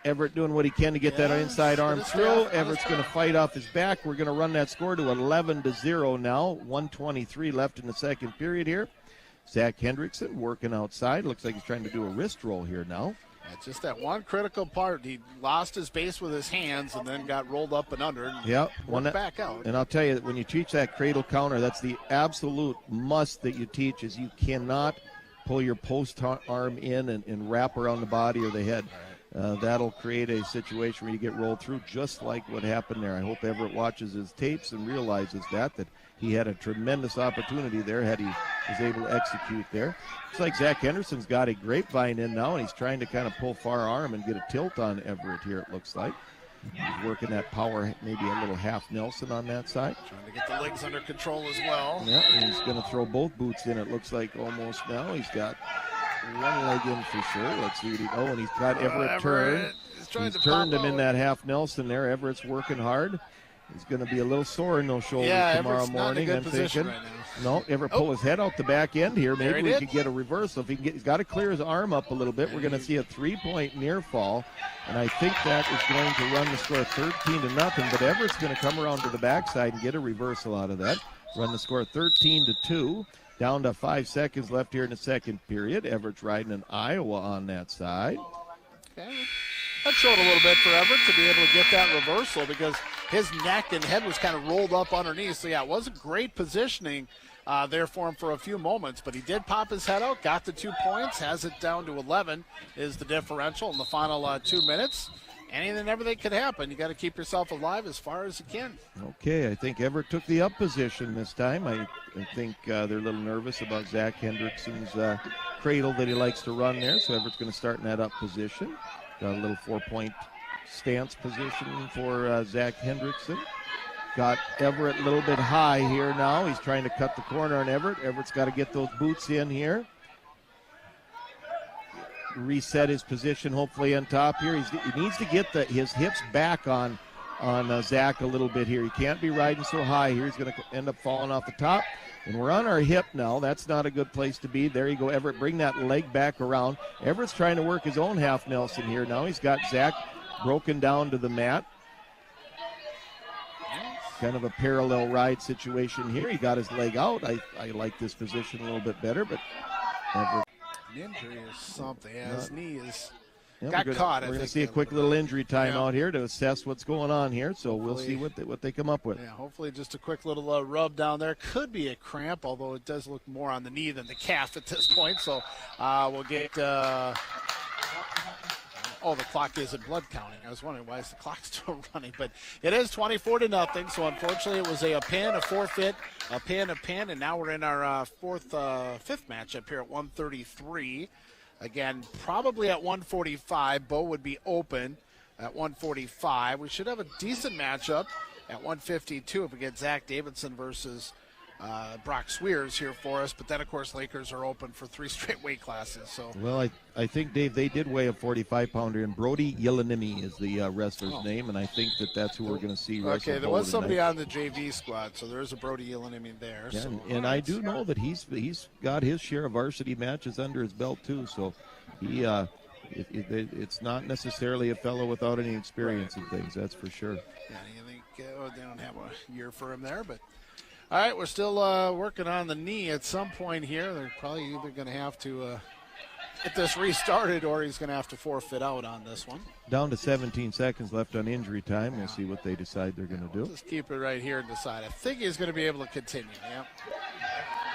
Everett doing what he can to get that inside arm through. Everett's going to fight off his back. We're going to run that score to 11-0 now. 1:23 left in the second period here. Zach Hendrickson working outside. Looks like he's trying to do a wrist roll here now. It's just that one critical part. He lost his base with his hands and then got rolled up and under. And went back out. And I'll tell you, when you teach that cradle counter, that's the absolute must that you teach, is you cannot pull your post arm in and wrap around the body or the head. That'll create a situation where you get rolled through, just like what happened there. I hope Everett watches his tapes and realizes that he had a tremendous opportunity there had he was able to execute there. Looks like Zach Henderson's got a grapevine in now, and he's trying to kind of pull far arm and get a tilt on Everett here, it looks like. He's working that power, maybe a little half Nelson on that side. Trying to get the legs under control as well. Yeah, and he's going to throw both boots in, it looks like almost now. He's got one leg in for sure. Let's see what he. Oh, and he's got Everett turned. He's turned him in that half Nelson there. Everett's working hard. He's going to be a little sore in those shoulders tomorrow morning. I'm thinking. Right no, Everett pull his head out the back end here. Maybe we could get a reversal. If he can he's got to clear his arm up a little bit. We're going to see a 3-point near fall, and I think that is going to run the score 13-0. But Everett's going to come around to the backside and get a reversal out of that. Run the score 13-2. Down to 5 seconds left here in the second period. Everett's riding an Iowa on that side. Okay. That showed a little bit for Everett to be able to get that reversal because his neck and head was kind of rolled up underneath. So, yeah, it wasn't great positioning there for him for a few moments. But he did pop his head out, got the 2 points, has it down to 11 is the differential in the final 2 minutes. Anything and everything could happen. You got to keep yourself alive as far as you can. Okay, I think Everett took the up position this time. I think they're a little nervous about Zach Hendrickson's cradle that he likes to run there. So Everett's going to start in that up position. Got a little 4-point stance position for Zach Hendrickson. Got Everett a little bit high here now. He's trying to cut the corner on Everett. Everett's got to get those boots in here. Reset his position hopefully on top here. He needs to get his hips back on Zach a little bit here. He can't be riding so high here. He's going to end up falling off the top. And we're on our hip now. That's not a good place to be. There you go, Everett. Bring that leg back around. Everett's trying to work his own half Nelson here. Now he's got Zach broken down to the mat. Kind of a parallel ride situation here. He got his leg out. I like this position a little bit better, but Everett. Injury or something. Yeah, his knee is got caught. We're going to see a quick little injury timeout here to assess what's going on here. So we'll see what they come up with. Yeah, hopefully just a quick little rub down there. Could be a cramp, although it does look more on the knee than the calf at this point. So we'll get. The clock isn't blood counting. I was wondering why is the clock still running, but it is 24-0. So unfortunately, it was a pin, a forfeit, a pin, and now we're in our fifth matchup here at 1:33. Again, probably at 1:45, Bo would be open at 1:45. We should have a decent matchup at 1:52 if we get Zach Davidson versus Brock Swiers here for us. But then, of course, Lakers are open for 3 straight weight classes. So, well, I think, Dave, they did weigh a 45-pounder, and Brody Yelanimi is the wrestler's name, and I think that's who we're going to see wrestle. Okay, there was somebody on the JV squad, so there is a Brody Yelanimi there. Yeah, so. and I do know that he's got his share of varsity matches under his belt, too. So he It's not necessarily a fellow without any experience and things, that's for sure. Yeah, I think they don't have a year for him there, but all right, we're still working on the knee at some point here. They're probably either going to have to get this restarted or he's going to have to forfeit out on this one. Down to 17 seconds left on injury time. We'll see what they decide they're going to do. Just keep it right here and decide. I think he's going to be able to continue. Yep.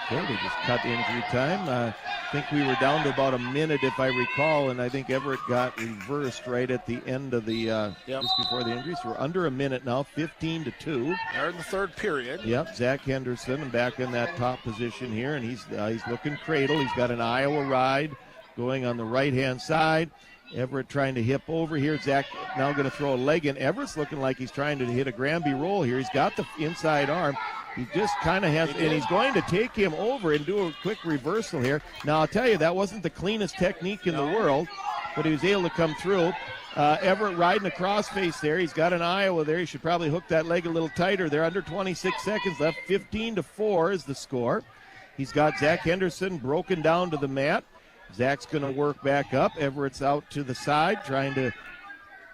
Okay, they just cut injury time. I think we were down to about a minute, if I recall, and I think Everett got reversed right at the end of the just before the injury. So we're under a minute now, 15-2. They're in the third period. Yep, Zach Henderson back in that top position here, and he's looking cradle. He's got an Iowa ride going on the right-hand side. Everett trying to hip over here. Zach now going to throw a leg in. Everett's looking like he's trying to hit a Granby roll here. He's got the inside arm. He just kind of has, and he's going to take him over and do a quick reversal here. Now, I'll tell you, that wasn't the cleanest technique in the world, but he was able to come through. Everett riding a crossface there. He's got an Iowa there. He should probably hook that leg a little tighter. They're under 26 seconds left. 15-4 is the score. He's got Zach Henderson broken down to the mat. Zach's going to work back up. Everett's out to the side trying to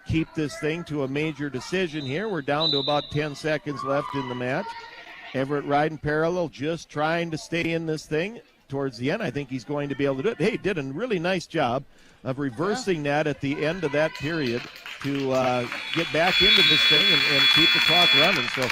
keep this thing to a major decision here. We're down to about 10 seconds left in the match. Everett riding parallel, just trying to stay in this thing towards the end. I think he's going to be able to do it. Hey, did a really nice job of reversing that at the end of that period to get back into this thing and keep the clock running. So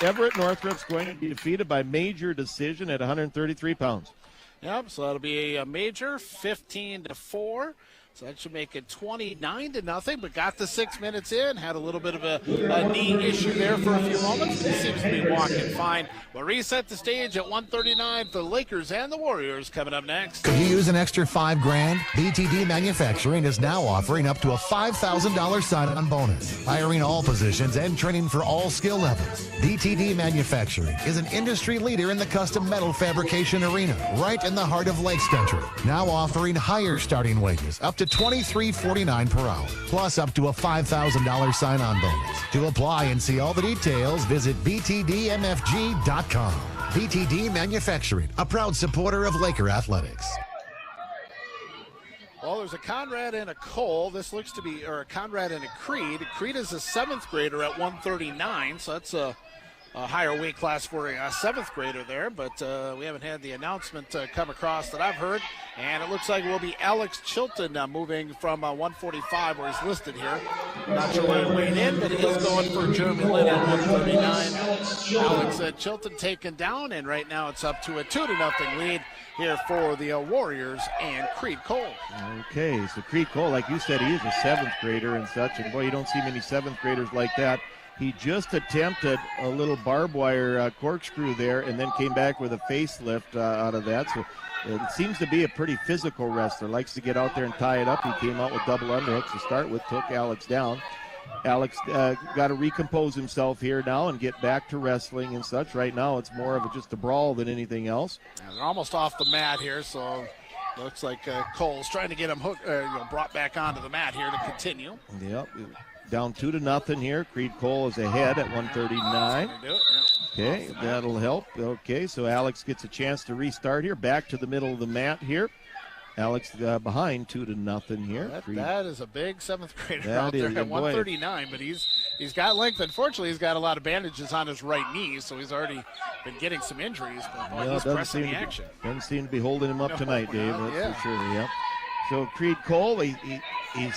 Everett Northrop's going to be defeated by major decision at 133 pounds. Yep, so that'll be a major, 15-4. So that should make it 29-0, but got the 6 minutes in. Had a little bit of a knee issue there for a few moments. He seems to be walking fine. We'll reset the stage at 1:39 for the Lakers and the Warriors coming up next. Could you use an extra $5,000? BTD Manufacturing is now offering up to a $5,000 sign-on bonus. Hiring all positions and training for all skill levels. BTD Manufacturing is an industry leader in the custom metal fabrication arena, right in the heart of Lakes Country. Now offering higher starting wages, up to $23.49 per hour, plus up to a $5,000 sign-on bonus. To apply and see all the details, visit btdmfg.com. BTD Manufacturing, a proud supporter of Laker Athletics. Well, there's a Conrad and a Cole. This looks to be, or a Conrad and a Creed. Creed is a 7th grader at 139, so that's a higher weight class for a 7th grader there, but we haven't had the announcement come across that I've heard, and it looks like it will be Alex Chilton moving from 145 where he's listed here. Not sure where he weighed in, but he is going for Jeremy Lynn at 139. Alex Chilton taken down, and right now it's up to a 2-0 lead here for the Warriors and Creed Cole. Okay, so Creed Cole, like you said, he is a 7th grader and such, and boy, you don't see many 7th graders like that. He just attempted a little barbed wire corkscrew there and then came back with a facelift out of that. So it seems to be a pretty physical wrestler. Likes to get out there and tie it up. He came out with double underhooks to start with, took Alex down. Alex got to recompose himself here now and get back to wrestling and such. Right now it's more of just a brawl than anything else. Yeah, they're almost off the mat here, so looks like Cole's trying to get him brought back onto the mat here to continue. Yep. Down 2-0 here. Creed Cole is ahead at 139. Okay, that'll help. Okay, so Alex gets a chance to restart here. Back to the middle of the mat here. Alex behind 2-0 here. That is a big 7th grader out there at 139, but he's got length. Unfortunately, he's got a lot of bandages on his right knee, so he's already been getting some injuries. But boy, he's pressing the action. Doesn't seem to be holding him up tonight, Dave. That's for sure. Yep. So Creed Cole, he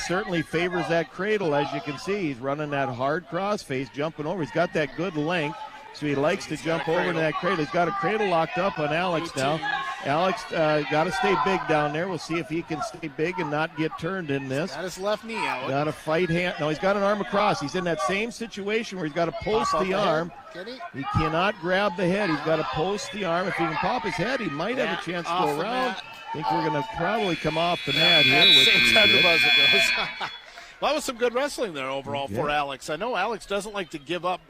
certainly favors that cradle, as you can see. He's running that hard crossface, jumping over. He's got that good length, so he likes to jump over to that cradle. He's got a cradle locked up on Alex now. Alex got to stay big down there. We'll see if he can stay big and not get turned in this. Got his left knee out. Got a fight hand. No, he's got an arm across. He's in that same situation where he's got to post the arm. He cannot grab the head. He's got to post the arm. If he can pop his head, he might have a chance to go around. I think we're going to probably come off the mat here. Same time the buzzer goes. Well, that was some good wrestling there overall for Alex. I know Alex doesn't like to give up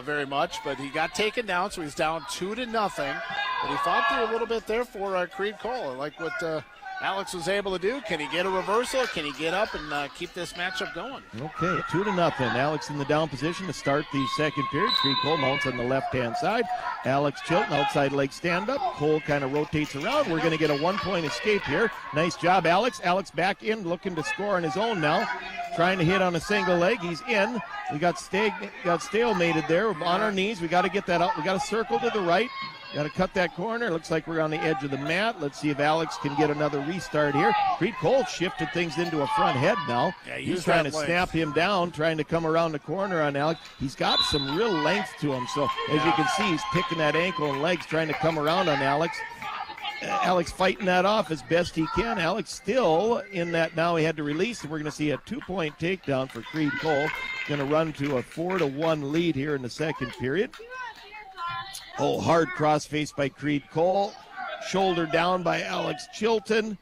very much, but he got taken down, so he's down 2-0. But he fought through a little bit there for Creed Cole. I like what Alex was able to do. Can he get a reversal? Can he get up and keep this matchup going? Okay, 2-0. Alex in the down position to start the second period. Creed Cole mounts on the left-hand side. Alex Chilton, outside leg stand-up. Cole kind of rotates around. We're going to get a 1-point escape here. Nice job, Alex. Alex back in, looking to score on his own now. Trying to hit on a single leg. He's in. We got stalemated there. We're on our knees. We got to get that out. We got to circle to the right. Got to cut that corner. Looks like we're on the edge of the mat. Let's see if Alex can get another restart here. Creed Cole shifted things into a front head now. Yeah, he's trying to snap him down, trying to come around the corner on Alex. He's got some real length to him. So as you can see, he's picking that ankle and legs, trying to come around on Alex. Alex fighting that off as best he can. Alex still in that now. He had to release, and we're going to see a 2-point takedown for Creed Cole. Going to run to a 4-1 lead here in the second period. Oh, hard cross-face by Creed Cole. Shoulder down by Alex Chilton.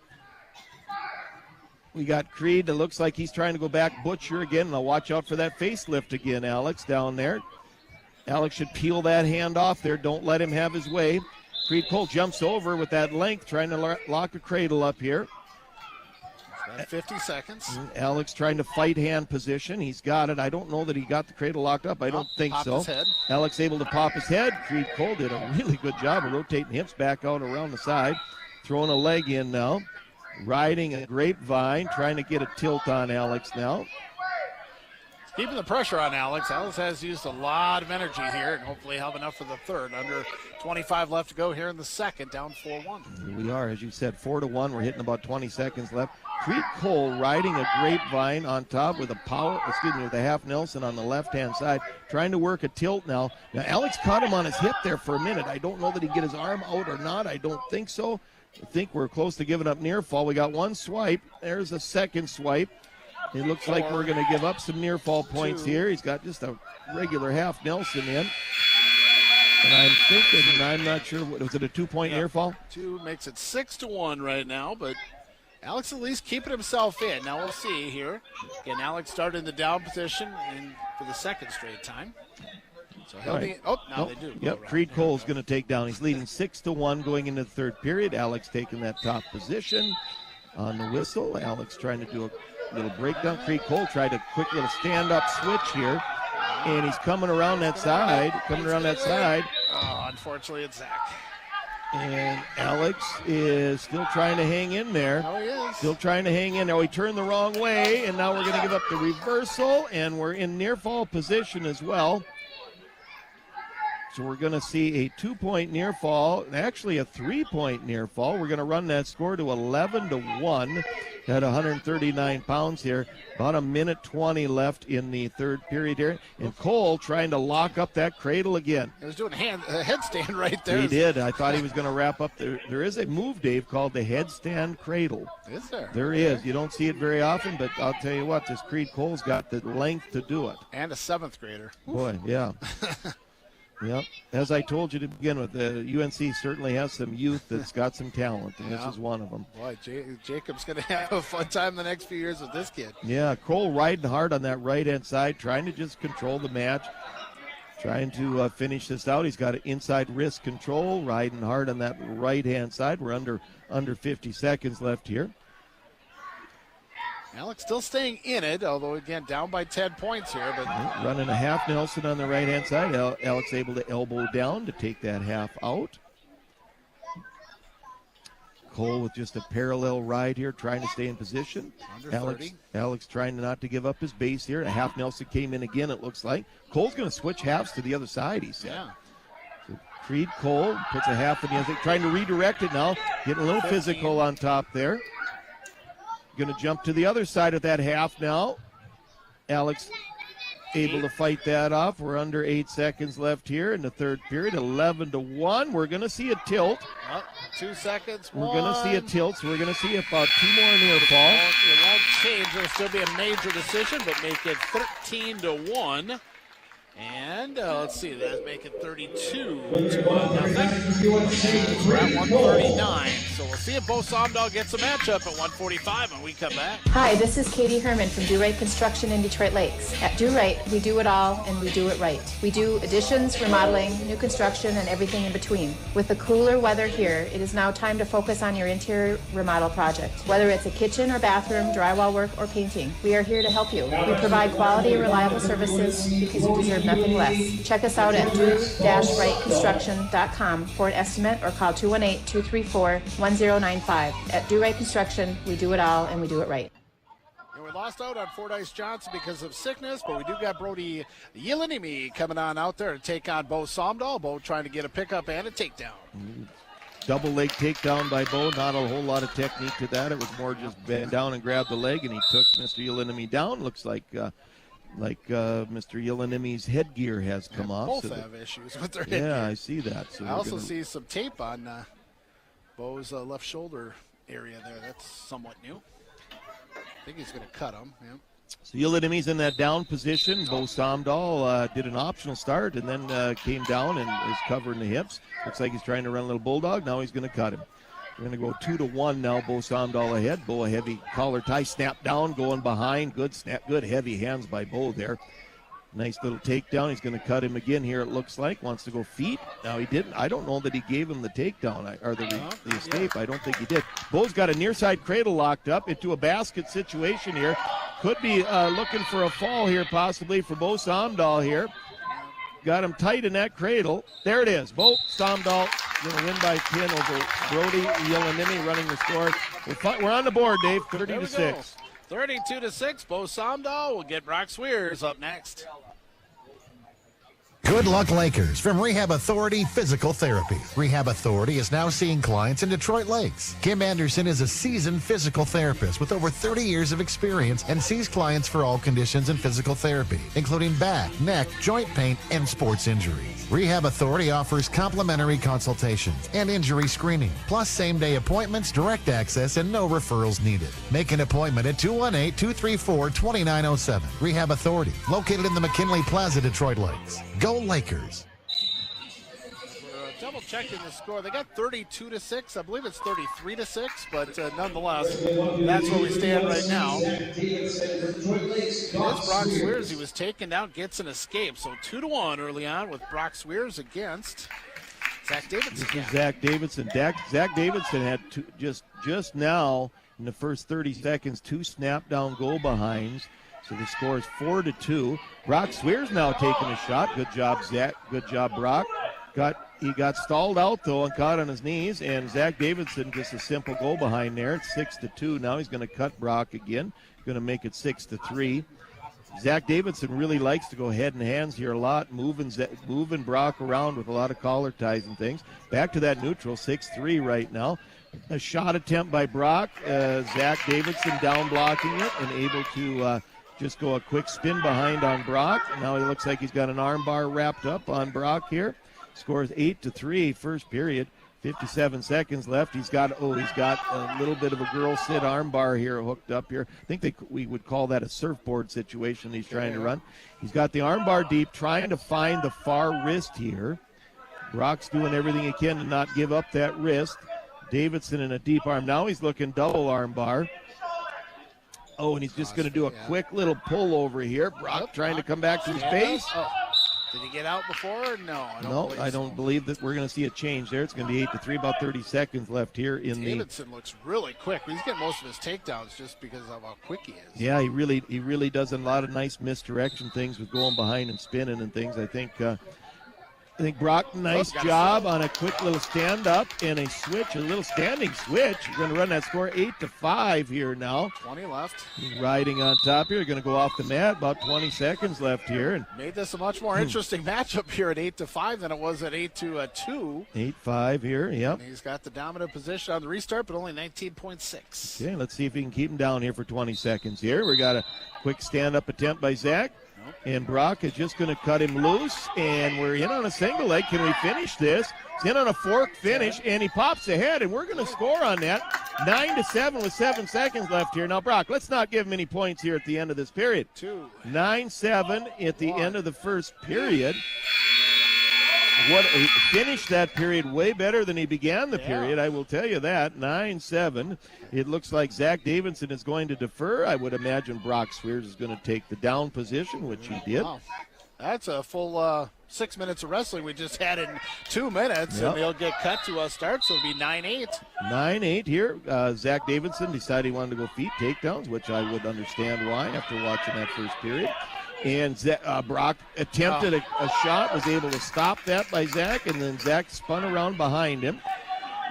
We got Creed. It looks like he's trying to go back butcher again. Now watch out for that facelift again, Alex, down there. Alex should peel that hand off there. Don't let him have his way. Creed Cole jumps over with that length, trying to lock a cradle up here. 50 seconds. Alex trying to fight hand position. He's got it. I don't know that he got the cradle locked up. I don't think so. His head. Alex able to pop his head. Creed Cole did a really good job of rotating hips back out around the side. Throwing a leg in now. Riding a grapevine. Trying to get a tilt on Alex now. Keeping the pressure on Alex. Alex has used a lot of energy here and hopefully have enough for the third. Under 25 left to go here in the second, down 4-1. We are, as you said, 4-1. We're hitting about 20 seconds left. Creed Cole riding a grapevine on top with a half Nelson on the left-hand side, trying to work a tilt now. Now, Alex caught him on his hip there for a minute. I don't know that he get his arm out or not. I don't think so. I think we're close to giving up near fall. We got one swipe. There's a second swipe. It looks like we're going to give up some near fall points here. He's got just a regular half Nelson in. And I'm thinking, I'm not sure, was it a 2-point near fall? 2 makes it 6-1 right now, but Alex at least keeping himself in. Now we'll see here. Again, Alex started in the down position and for the second straight time. So he'll be, they do. Yep, Creed Cole's going to take down. He's leading 6-1 going into the third period. Alex taking that top position on the whistle. Alex trying to do a little breakdown. Creed Cole tried a quick little stand-up switch here, and he's coming around that side. Oh, unfortunately, it's Zach. And Alex is still trying to hang in there. Oh, he is. Still trying to hang in. Now he turned the wrong way, and now we're going to give up the reversal, and we're in near fall position as well. So we're going to see a 2-point near fall, and actually a 3-point near fall. We're going to run that score to 11-1 at 139 pounds here. About 1:20 left in the third period here. And Cole trying to lock up that cradle again. He was doing a headstand right there. He did. I thought he was going to wrap up. There is a move, Dave, called the headstand cradle. Is there? There is. You don't see it very often, but I'll tell you what, this Creed Cole's got the length to do it. And a 7th grader. Boy, yeah. Yep. As I told you to begin with, UNC certainly has some youth that's got some talent, and this is one of them. Boy, Jacob's going to have a fun time the next few years with this kid. Yeah, Cole riding hard on that right-hand side, trying to just control the match, trying to finish this out. He's got an inside wrist control, riding hard on that right-hand side. We're under 50 seconds left here. Alex still staying in it, although, again, down by 10 points here. But running a half Nelson on the right-hand side. Alex able to elbow down to take that half out. Cole with just a parallel ride here, trying to stay in position. Alex trying not to give up his base here. A half Nelson came in again, it looks like. Cole's going to switch halves to the other side, he said. Yeah. So Creed Cole puts a half in the other, trying to redirect it now. Getting a little physical on top there. Going to jump to the other side of that half now. Alex able to fight that off. We're under 8 seconds left here in the third period. 11-1. We're going to see a tilt. 2 seconds. We're going to see a tilt, so we're going to see about 2 more near fall. It won't change. It'll still be a major decision, but make it 13-1. And let's see, that's making 32 to nothing. We're at 139, so we'll see if Bo Somdahl gets a matchup at 145 when we come back. Hi, this is Katie Herman from Do Right Construction in Detroit Lakes. At Do Right, we do it all and we do it right. We do additions, remodeling, new construction, and everything in between. With the cooler weather here, it is now time to focus on your interior remodel project. Whether it's a kitchen or bathroom, drywall work, or painting, we are here to help you. We provide quality, reliable services because you deserve nothing less. Check us out at do-rightconstruction.com for an estimate or call 218-234-1095. At Do Right Construction, we do it all and we do it right. And we lost out on Fordyce Johnson because of sickness, but we do got Brody Yelenimi coming on out there to take on Bo Somdahl. Bo trying to get a pickup and a takedown. Double leg takedown by Bo. Not a whole lot of technique to that. It was more just bend down and grab the leg, and he took Mr. Yelenimi down. Looks like Mr. Yelenimi's headgear has come off. Both have issues with their headgear. Yeah, I see that. So I also see some tape on Bo's left shoulder area there. That's somewhat new. I think he's going to cut him. Yeah. So Yelenimi's in that down position. Bo Somdahl did an optional start and then came down and is covering the hips. Looks like he's trying to run a little bulldog. Now he's going to cut him. We're going to go 2-1 now. Bo Somdahl ahead. Bo a heavy collar tie, snap down, going behind. Good snap, good heavy hands by Bo there. Nice little takedown. He's going to cut him again here, it looks like. Wants to go feet. Now he didn't. I don't know that he gave him the takedown or the escape. I don't think he did. Bo's got a near side cradle locked up into a basket situation here. Could be looking for a fall here possibly for Bo Somdahl here. Got him tight in that cradle. There it is. Bo Somdahl going to win by 10 over Brody Yelenimi running the score. We're on the board, Dave. 30-6. 32-6. Bo Somdahl will get Brock Swiers up next. Good luck, Lakers, from Rehab Authority Physical Therapy. Rehab Authority is now seeing clients in Detroit Lakes. Kim Anderson is a seasoned physical therapist with over 30 years of experience and sees clients for all conditions in physical therapy, including back, neck, joint pain, and sports injuries. Rehab Authority offers complimentary consultations and injury screening, plus same-day appointments, direct access, and no referrals needed. Make an appointment at 218-234-2907. Rehab Authority, located in the McKinley Plaza, Detroit Lakes. Go Lakers. We're double checking the score. They got 32-6. I believe it's 33-6, but nonetheless, that's where we stand right now. There's Brock Swiers. He was taken down, gets an escape. So 2-1 early on with Brock Swiers against Zach Davidson. This is Zach Davidson. Zach Davidson had just now in the first 30 seconds 2 snap down goal behinds. So the score is 4-2. Brock Swiers now taking a shot. Good job, Zach. Good job, Brock. He got stalled out, though, and caught on his knees. And Zach Davidson just a simple goal behind there. It's 6-2. Now he's going to cut Brock again. Going to make it 6-3. Zach Davidson really likes to go head and hands here a lot, moving Brock around with a lot of collar ties and things. Back to that neutral, 6-3 right now. A shot attempt by Brock. Zach Davidson down blocking it and able to just go a quick spin behind on Brock. Now he looks like he's got an arm bar wrapped up on Brock here. Scores 8-3 first period. 57 seconds left. He's got a little bit of a girl sit arm bar here hooked up here. I think we would call that a surfboard situation he's trying to run. He's got the arm bar deep, trying to find the far wrist here. Brock's doing everything he can to not give up that wrist. Davidson in a deep arm. Now he's looking double arm bar. Oh, and he's just going to do a quick little pull over here. Brock trying to come back to his base. Oh. Did he get out before? No, I don't believe that we're going to see a change there. It's going to be 8-3, about 30 seconds left here in Davidson looks really quick. He's getting most of his takedowns just because of how quick he is. Yeah, he really does a lot of nice misdirection things with going behind and spinning and things. I think Brock, nice job on a quick little stand-up and a switch, a little standing switch. You're going to run that score 8-5 here now. 20 left. He's riding on top here. Going to go off the mat. About 20 seconds left here. And made this a much more interesting matchup here at 8-5 than it was at 8-2. 8-5 here, yep. And he's got the dominant position on the restart, but only 19.6. Okay, let's see if we can keep him down here for 20 seconds here. We got a quick stand-up attempt by Zach. And Brock is just going to cut him loose, and we're in on a single leg. Can we finish this? He's in on a fork finish, and he pops ahead, and we're going to score on that. 9-7 with 7 seconds left here. Now, Brock, let's not give him any points here at the end of this period. 9-7 at the end of the first period. He finished that period way better than he began the period, I will tell you that. 9-7. It looks like Zach Davidson is going to defer. I would imagine Brock Swiers is going to take the down position, which he did. Wow. That's a full 6 minutes of wrestling we just had in 2 minutes, and they'll get cut to a start, so it'll be 9-8. 9-8 here. Zach Davidson decided he wanted to go feet takedowns, which I would understand why after watching that first period. And Brock attempted a shot, was able to stop that by Zach, and then Zach spun around behind him.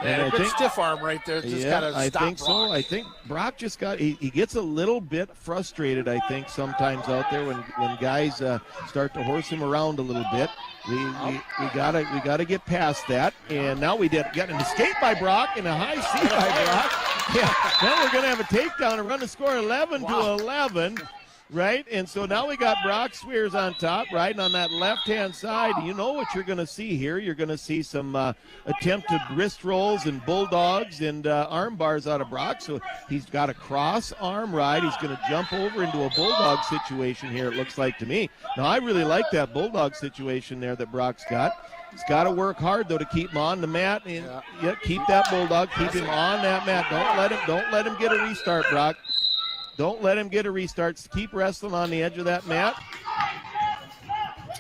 And a good stiff arm right there. Just kind of I stop think Brock. so. I think Brock just he gets a little bit frustrated, I think, sometimes out there when guys start to horse him around a little bit. We gotta get past that. And now we got an escape by Brock and a high C by Brock. Yeah. Now we're gonna have a takedown and run the score 11-11. Right, and so now we got Brock Swiers on top, right, on that left-hand side. You know what you're going to see here. You're going to see some attempted wrist rolls and bulldogs and arm bars out of Brock. So he's got a cross arm ride. He's going to jump over into a bulldog situation here, it looks like to me. Now, I really like that bulldog situation there that Brock's got. He's got to work hard, though, to keep him on the mat. And, keep that bulldog. Keep him on that mat. Don't let him get a restart, Brock. Don't let him get a restart. Keep wrestling on the edge of that mat.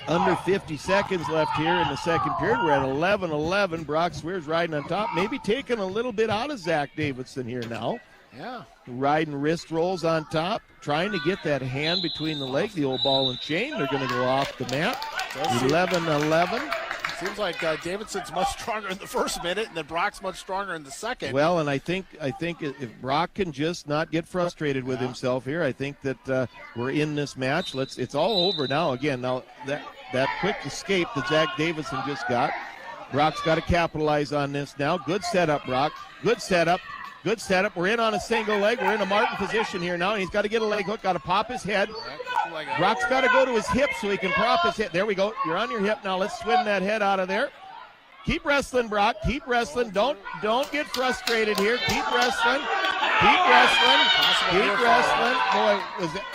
Under 50 seconds left here in the second period. We're at 11-11. Brock Swiers riding on top. Maybe taking a little bit out of Zach Davidson here now. Yeah. Riding wrist rolls on top. Trying to get that hand between the legs. The old ball and chain. They're going to go off the mat. 11-11. Seems like Davidson's much stronger in the first minute, and then Brock's much stronger in the second. Well, and I think if Brock can just not get frustrated with himself here, I think that we're in this match. It's all over now. Again, now that quick escape that Zach Davidson just got, Brock's got to capitalize on this now. Good setup, Brock. Good setup. Good setup. We're in on a single leg. We're in a Martin position here now. He's got to get a leg hook, got to pop his head. Brock's got to go to his hip so he can prop his head. There we go. You're on your hip now. Let's swim that head out of there. Keep wrestling, Brock. Keep wrestling. Don't get frustrated here. Keep wrestling. Keep wrestling. Keep wrestling. Boy,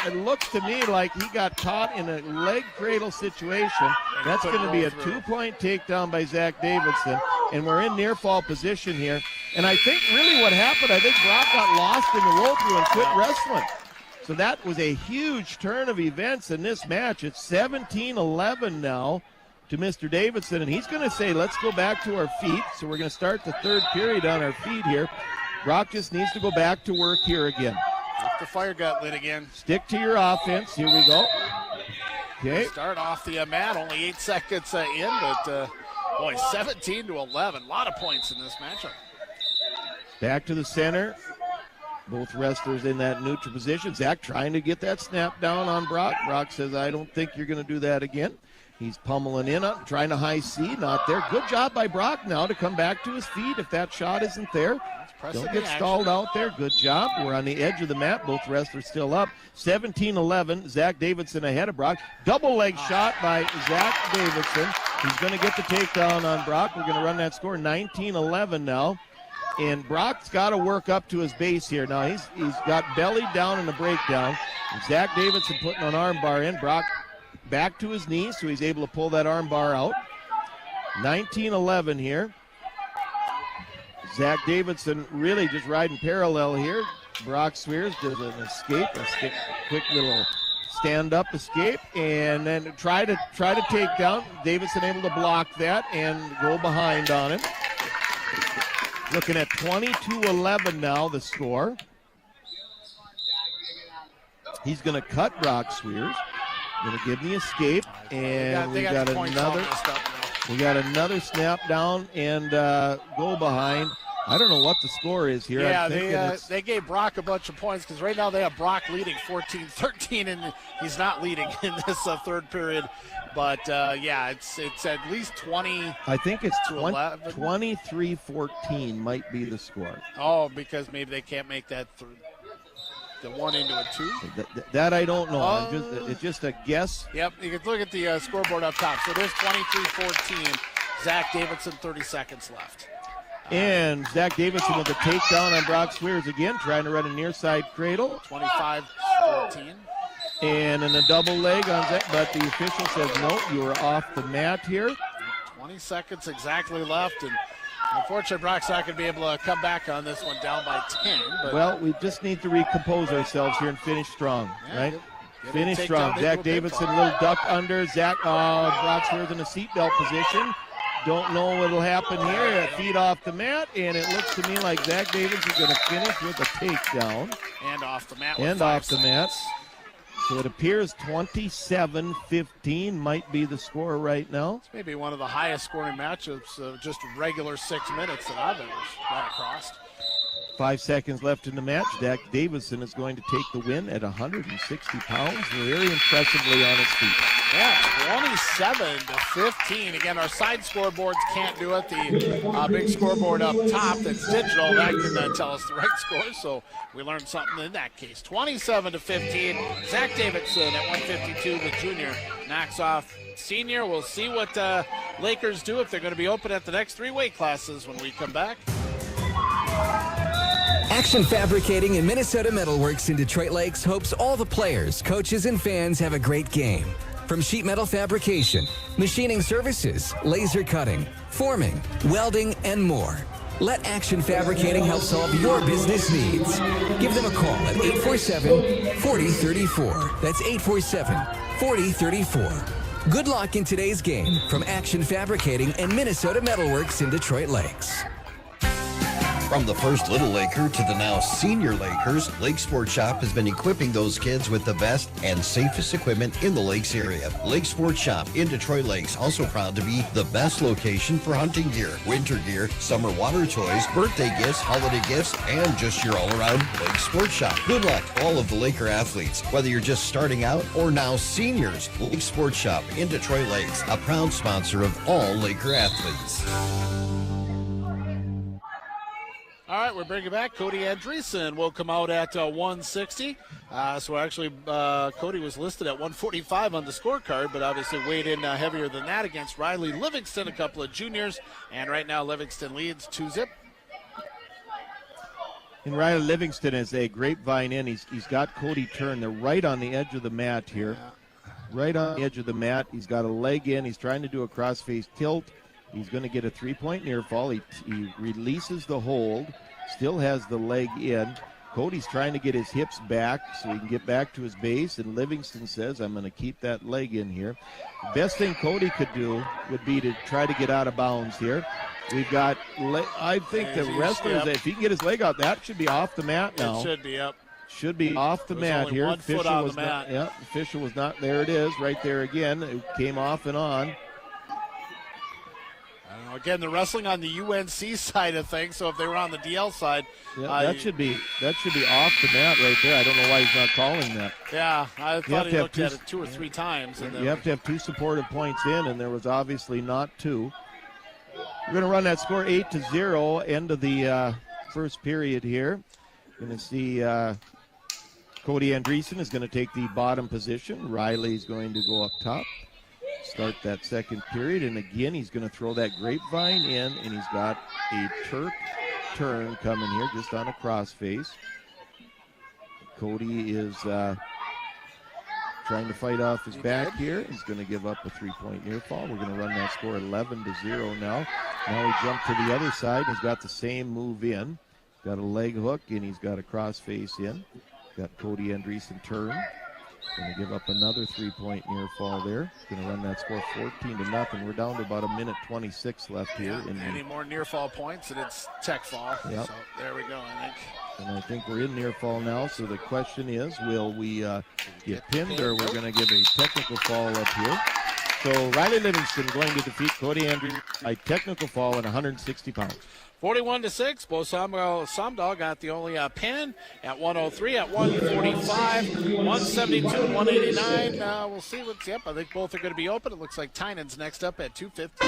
it looks to me like he got caught in a leg cradle situation. That's going to be a 2-point takedown by Zach Davidson. And we're in near fall position here. And I think really what happened, I think Brock got lost in the roll through and quit wrestling. So that was a huge turn of events in this match. It's 17-11 now to Mr. Davidson, and he's going to say, let's go back to our feet. So we're going to start the third period on our feet here. Brock just needs to go back to work here again. If the fire got lit again. Stick to your offense. Here we go. Okay. Start off the mat, only 8 seconds in, but boy, 17-11. A lot of points in this matchup. Back to the center. Both wrestlers in that neutral position. Zach trying to get that snap down on Brock. Brock says, I don't think you're going to do that again. He's pummeling in, trying to high C, not there. Good job by Brock now to come back to his feet if that shot isn't there. Don't get stalled out there. Good job. We're on the edge of the mat. Both wrestlers still up. 17-11. Zach Davidson ahead of Brock. Double leg shot by Zach Davidson. He's going to get the takedown on Brock. We're going to run that score 19-11 now. And Brock's got to work up to his base here. Now he's got belly down in the breakdown. And Zach Davidson putting an arm bar in. Brock back to his knees, so he's able to pull that arm bar out. 19-11 here. Zach Davidson really just riding parallel here. Brock Swiers does an escape, a quick little stand-up escape, and then try to take down. Davidson able to block that and go behind on him. Looking at 22-11 now, the score. He's going to cut Brock Swiers. Going to give the escape, and we got another snap down and go behind. I don't know what the score is here. Yeah, they gave Brock a bunch of points because right now they have Brock leading 14-13, and he's not leading in this third period. But, it's at least 20. I think it's 23-14 might be the score. Oh, because maybe they can't make that through. the 1 into a 2. That I don't know. It's just a guess. Yep, you can look at the scoreboard up top. So it is 23-14. Zach Davidson, 30 seconds left. And Zach Davidson with a takedown on Brock Swiers again, trying to run a near side cradle. 25-14. And in a double leg on Zach, but the official says no, you are off the mat here. 20 seconds exactly left, and unfortunately Brock's not going to be able to come back on this one, down by 10. But well, we just need to recompose ourselves here and finish strong, right? Finish strong. Zach Davidson, little duck under. Brock Swiers in a seatbelt position. Don't know what'll happen here. Feet off the mat, and it looks to me like Zach Davidson's going to finish with a takedown. And off the mat. And off the mat. So it appears 27-15 might be the score right now. It's maybe one of the highest scoring matchups of just regular 6 minutes that I've ever run across. 5 seconds left in the match. Zach Davidson is going to take the win at 160 pounds. Very impressively on his feet. Yeah, 27-15. Again, our side scoreboards can't do it. The big scoreboard up top that's digital, that can tell us the right score, so we learned something in that case. 27-15. Zach Davidson at 152, the junior, knocks off senior. We'll see what Lakers do, if they're going to be open at the next 3 weight classes when we come back. Action Fabricating and Minnesota Metalworks in Detroit Lakes hopes all the players, coaches, and fans have a great game. From sheet metal fabrication, machining services, laser cutting, forming, welding, and more. Let Action Fabricating help solve your business needs. Give them a call at 847-4034. That's 847-4034. Good luck in today's game from Action Fabricating and Minnesota Metalworks in Detroit Lakes. From the first Little Laker to the now senior Lakers, Lake Sports Shop has been equipping those kids with the best and safest equipment in the Lakes area. Lake Sports Shop in Detroit Lakes, also proud to be the best location for hunting gear, winter gear, summer water toys, birthday gifts, holiday gifts, and just your all-around Lake Sports Shop. Good luck to all of the Laker athletes, whether you're just starting out or now seniors. Lake Sports Shop in Detroit Lakes, a proud sponsor of all Laker athletes. All right, we're bringing back Cody Andreson. Will come out at 160. So actually, Cody was listed at 145 on the scorecard, but obviously weighed in heavier than that against Riley Livingston, a couple of juniors. And right now, Livingston leads 2-0. And Riley Livingston is a grapevine in. He's got Cody turned. They're right on the edge of the mat here. Right on the edge of the mat. He's got a leg in. He's trying to do a crossface tilt. He's going to get a 3-point near fall. He releases the hold, still has the leg in. Cody's trying to get his hips back so he can get back to his base, and Livingston says, I'm going to keep that leg in here. The best thing Cody could do would be to try to get out of bounds here. We've got, I think the wrestlers, if he can get his leg out, that should be off the mat now. It should be up. Should be off the mat here. 1 foot on the mat. Fisher was not, there it is, right there again. It came off and on. Again, the wrestling on the UNC side of things, so if they were on the DL side. That should be off the mat right there. I don't know why he's not calling that. Yeah, I thought he looked at it 2 or 3 times. And you have to have 2 supportive points in, and there was obviously not 2. We're going to run that score 8-0, end of the first period here. Going to see Cody Andreson is going to take the bottom position. Riley's going to go up top. Start that second period, and again he's going to throw that grapevine in, and he's got a Turk turn coming here just on a crossface. Cody is trying to fight off his back here. He's going to give up a 3-point near fall. We're going to run that score 11-0 now. Now he jumped to the other side. He's got the same move in. He's got a leg hook, and he's got a crossface in. Got Cody Andreson turn. Going to give up another 3-point near fall there. Going to run that score 14-0. We're down to about 1:26 left here. Any more near fall points, and it's tech fall. Yep. So there we go, I think. And I think we're in near fall now. So the question is, will we get pinned, or we're going to give a technical fall up here? So Riley Livingston going to defeat Cody Andrews by technical fall at 160 pounds. 41-6. Bo Somdahl got the only pin at 103, at 145, 172, 189. We'll see what's up. I think both are going to be open. It looks like Tynan's next up at 250.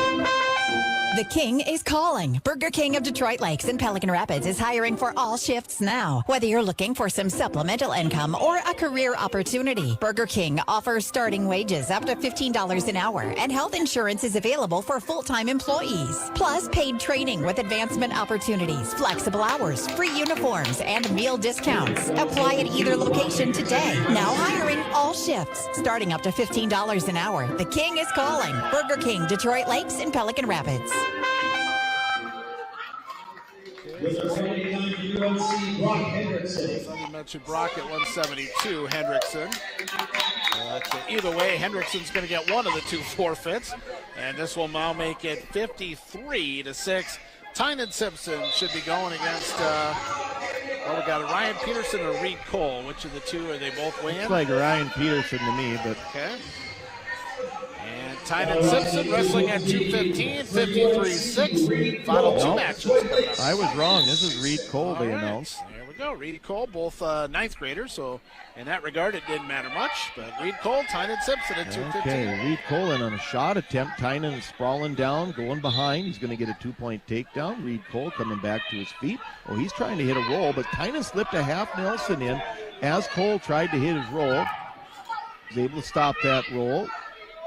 The King is calling. Burger King of Detroit Lakes and Pelican Rapids is hiring for all shifts now. Whether you're looking for some supplemental income or a career opportunity, Burger King offers starting wages up to $15 an hour, and health insurance is available for full-time employees. Plus, paid training with advancement opportunities, flexible hours, free uniforms, and meal discounts. Apply at either location today. Now hiring all shifts, starting up to $15 an hour. The King is calling. Burger King, Detroit Lakes and Pelican Rapids. Somebody mentioned Brock at 172, Hendrickson. Either way, Hendrickson's going to get one of the two forfeits, and this will now make it 53-6. Tynan Simpson should be going against, we got a Ryan Peterson or Reed Cole. Which of the two are they both weighing? Looks like Ryan Peterson to me, but... Okay. And Tynan Simpson wrestling at 215, 53-6. Final two matches. I was wrong. This is Reed Cole, they announced. There we go. Reed Cole, both ninth graders, so in that regard it didn't matter much. But Reed Cole, Tynan Simpson at 215. Okay, Reed Cole in on a shot attempt. Tynan is sprawling down, going behind. He's going to get a 2-point takedown. Reed Cole coming back to his feet. Oh, he's trying to hit a roll, but Tynan slipped a half Nelson in as Cole tried to hit his roll. He's able to stop that roll.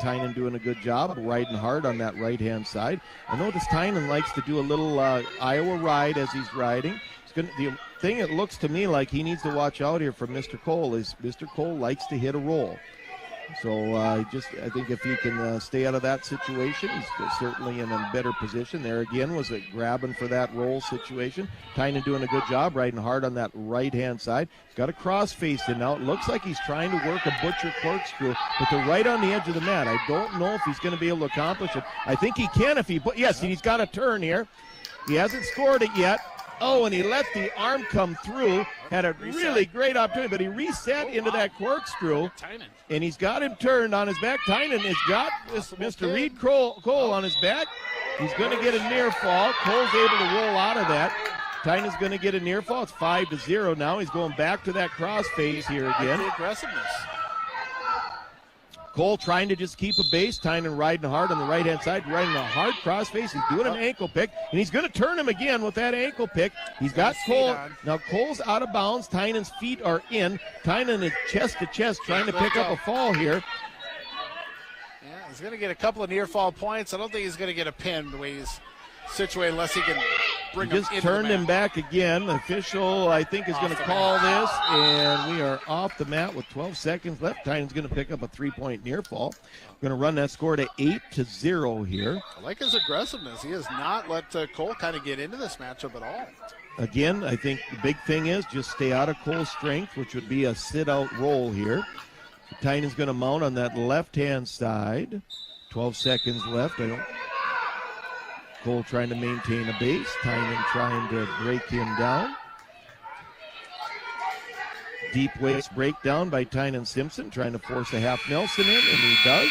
Tynan doing a good job, riding hard on that right-hand side. I notice Tynan likes to do a little Iowa ride as he's riding. The thing it looks to me like he needs to watch out here from Mr. Cole is Mr. Cole likes to hit a roll. So I think if he can stay out of that situation, he's certainly in a better position. There again was a grabbing for that roll situation. Tynan doing a good job, riding hard on that right-hand side. He's got a cross-face in now. It looks like he's trying to work a butcher corkscrew, but they're right on the edge of the mat. I don't know if he's going to be able to accomplish it. I think he can if he, yes, he's got a turn here. He hasn't scored it yet. Oh, and he let the arm come through. Had a really great opportunity, but he reset into that corkscrew. And he's got him turned on his back. Tynan has got Mr. Reed Cole on his back. He's going to get a near fall. Cole's able to roll out of that. Tynan's going to get a near fall. It's 5-0 now. He's going back to that cross phase here again. The aggressiveness. Cole trying to just keep a base. Tynan riding hard on the right-hand side, riding a hard crossface. He's doing an ankle pick, and he's going to turn him again with that ankle pick. He's got Cole. Now Cole's out of bounds. Tynan's feet are in. Tynan is chest to chest trying to pick up a fall here. Yeah, he's going to get a couple of near-fall points. I don't think he's going to get a pin the way he's situated unless he can bring him into the mat. Just turned him back again. The official, I think, is going to call this, and we are off the mat with 12 seconds left. Tynan's going to pick up a 3-point near fall. Going to run that score to 8-0 here. I like his aggressiveness. He has not let Cole kind of get into this matchup at all. Again, I think the big thing is just stay out of Cole's strength, which would be a sit-out roll here. So Tynan's going to mount on that left-hand side. 12 seconds left. Cole trying to maintain a base. Tynan trying to break him down. Deep waist breakdown by Tynan Simpson, trying to force a half Nelson in, and he does.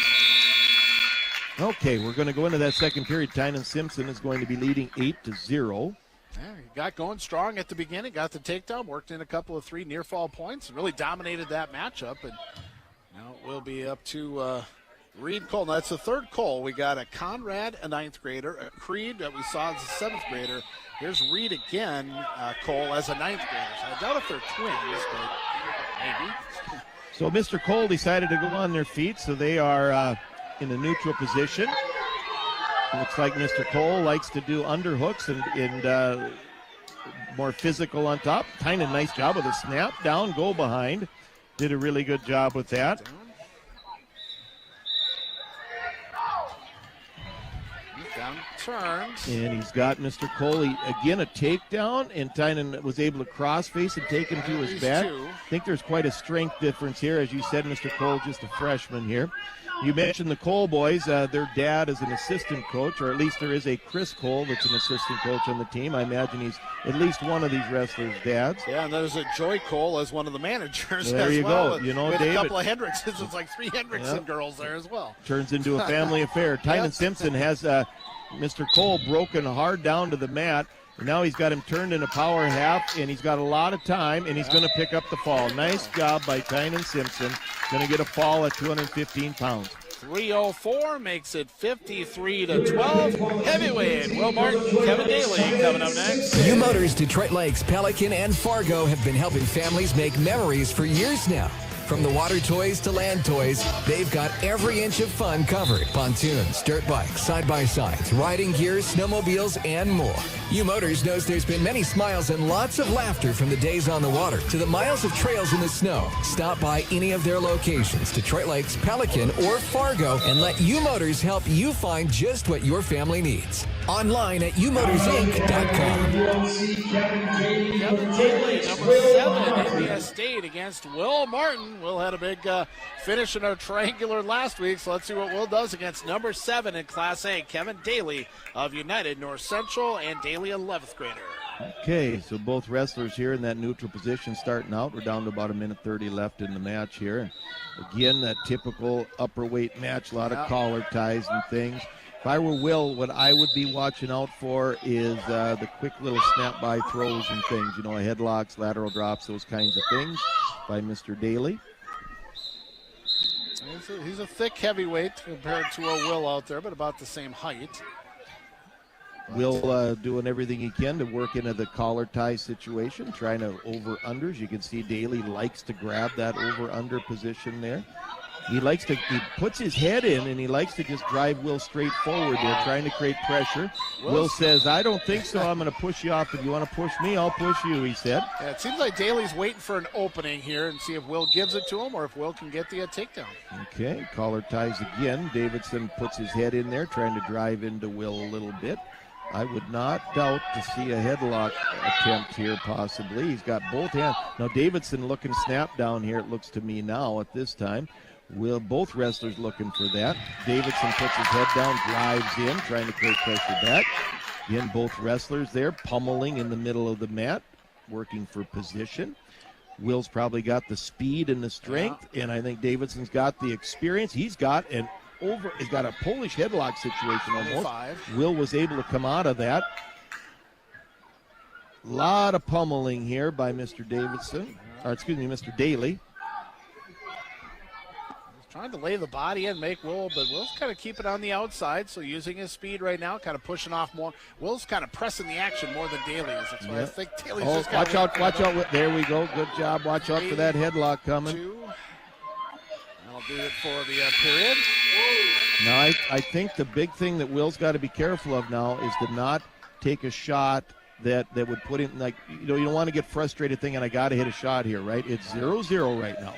Okay, we're going to go into that second period. Tynan Simpson is going to be leading 8-0. Yeah, he got going strong at the beginning, got the takedown, worked in a couple of 3 near-fall points, and really dominated that matchup. And now it will be up to Reed Cole. Now, that's the third Cole. We got a Conrad, a 9th grader, a Creed that we saw as a 7th grader. Here's Reed again, Cole, as a 9th grader. So I doubt if they're twins, but maybe. So Mr. Cole decided to go on their feet, so they are in a neutral position. It looks like Mr. Cole likes to do underhooks and more physical on top. Tynan, nice job with a snap down, go behind. Did a really good job with that. Down turns. And he's got Mr. Coley again a takedown, and Tynan was able to cross face and take him to his back. I think there's quite a strength difference here. As you said, Mr. Cole, just a freshman here. You mentioned the Cole boys. Their dad is an assistant coach, or at least there is a Chris Cole that's an assistant coach on the team. I imagine he's at least one of these wrestlers' dads. Yeah, and there's a Joy Cole as one of the managers there as you well. Go. You know, with David, a couple of Hendricksons. It's like 3 Hendrickson girls there as well. Turns into a family affair. Tynan Simpson has Mr. Cole broken hard down to the mat. And now he's got him turned in a power half, and he's got a lot of time, and he's going to pick up the fall. Nice job by Tynan Simpson. Going to get a fall at 215 pounds. 3:04 makes it 53-12. Heavyweight Will Martin, Kevin Daly coming up next. U Motors Detroit Lakes, Pelican, and Fargo have been helping families make memories for years now. From the water toys to land toys, they've got every inch of fun covered. Pontoons, dirt bikes, side-by-sides, riding gear, snowmobiles, and more. U Motors knows there's been many smiles and lots of laughter from the days on the water to the miles of trails in the snow. Stop by any of their locations, Detroit Lakes, Pelican, or Fargo, and let U Motors help you find just what your family needs. Online at umotorsinc.com. Kevin Daly, number 7, Indiana State against Will Martin. Will had a big finish in our triangular last week, so let's see what Will does against number 7 in Class A, Kevin Daly of United North Central, and Daly, 11th grader. Okay, so both wrestlers here in that neutral position starting out. We're down to about 1:30 left in the match here. And again, that typical upper weight match, a lot of collar ties and things. If I were Will, what I would be watching out for is the quick little snap-by throws and things. You know, headlocks, lateral drops, those kinds of things by Mr. Daly. He's a thick heavyweight compared to a Will out there, but about the same height. Will doing everything he can to work into the collar tie situation, trying to over-unders. You can see Daly likes to grab that over-under position there. He puts his head in, and he likes to just drive Will straight forward there, trying to create pressure. Will says, I don't think so. I'm going to push you off. If you want to push me, I'll push you, he said. Yeah, it seems like Daly's waiting for an opening here and see if Will gives it to him or if Will can get the takedown. Okay, collar ties again. Davidson puts his head in there, trying to drive into Will a little bit. I would not doubt to see a headlock attempt here possibly. He's got both hands. Now Davidson looking snap down here, it looks to me now at this time. Both wrestlers looking for that. Davidson puts his head down, drives in, trying to create pressure back. Again, both wrestlers there pummeling in the middle of the mat, working for position. Will's probably got the speed and the strength, and I think Davidson's got the experience. He's got a Polish headlock situation almost. Will was able to come out of that. A lot of pummeling here by Mr. Mr. Daly. Trying to lay the body in, make Will, but Will's kind of keep it on the outside, so using his speed right now, kind of pushing off more. Will's kind of pressing the action more than Daly is. That's why I think Daly's just got watch out. There we go. Good job. Watch out for that headlock coming. That'll do it for the period. Now, I think the big thing that Will's got to be careful of now is to not take a shot that would put him, you don't want to get frustrated thinking, I got to hit a shot here, right? It's 0-0 right now.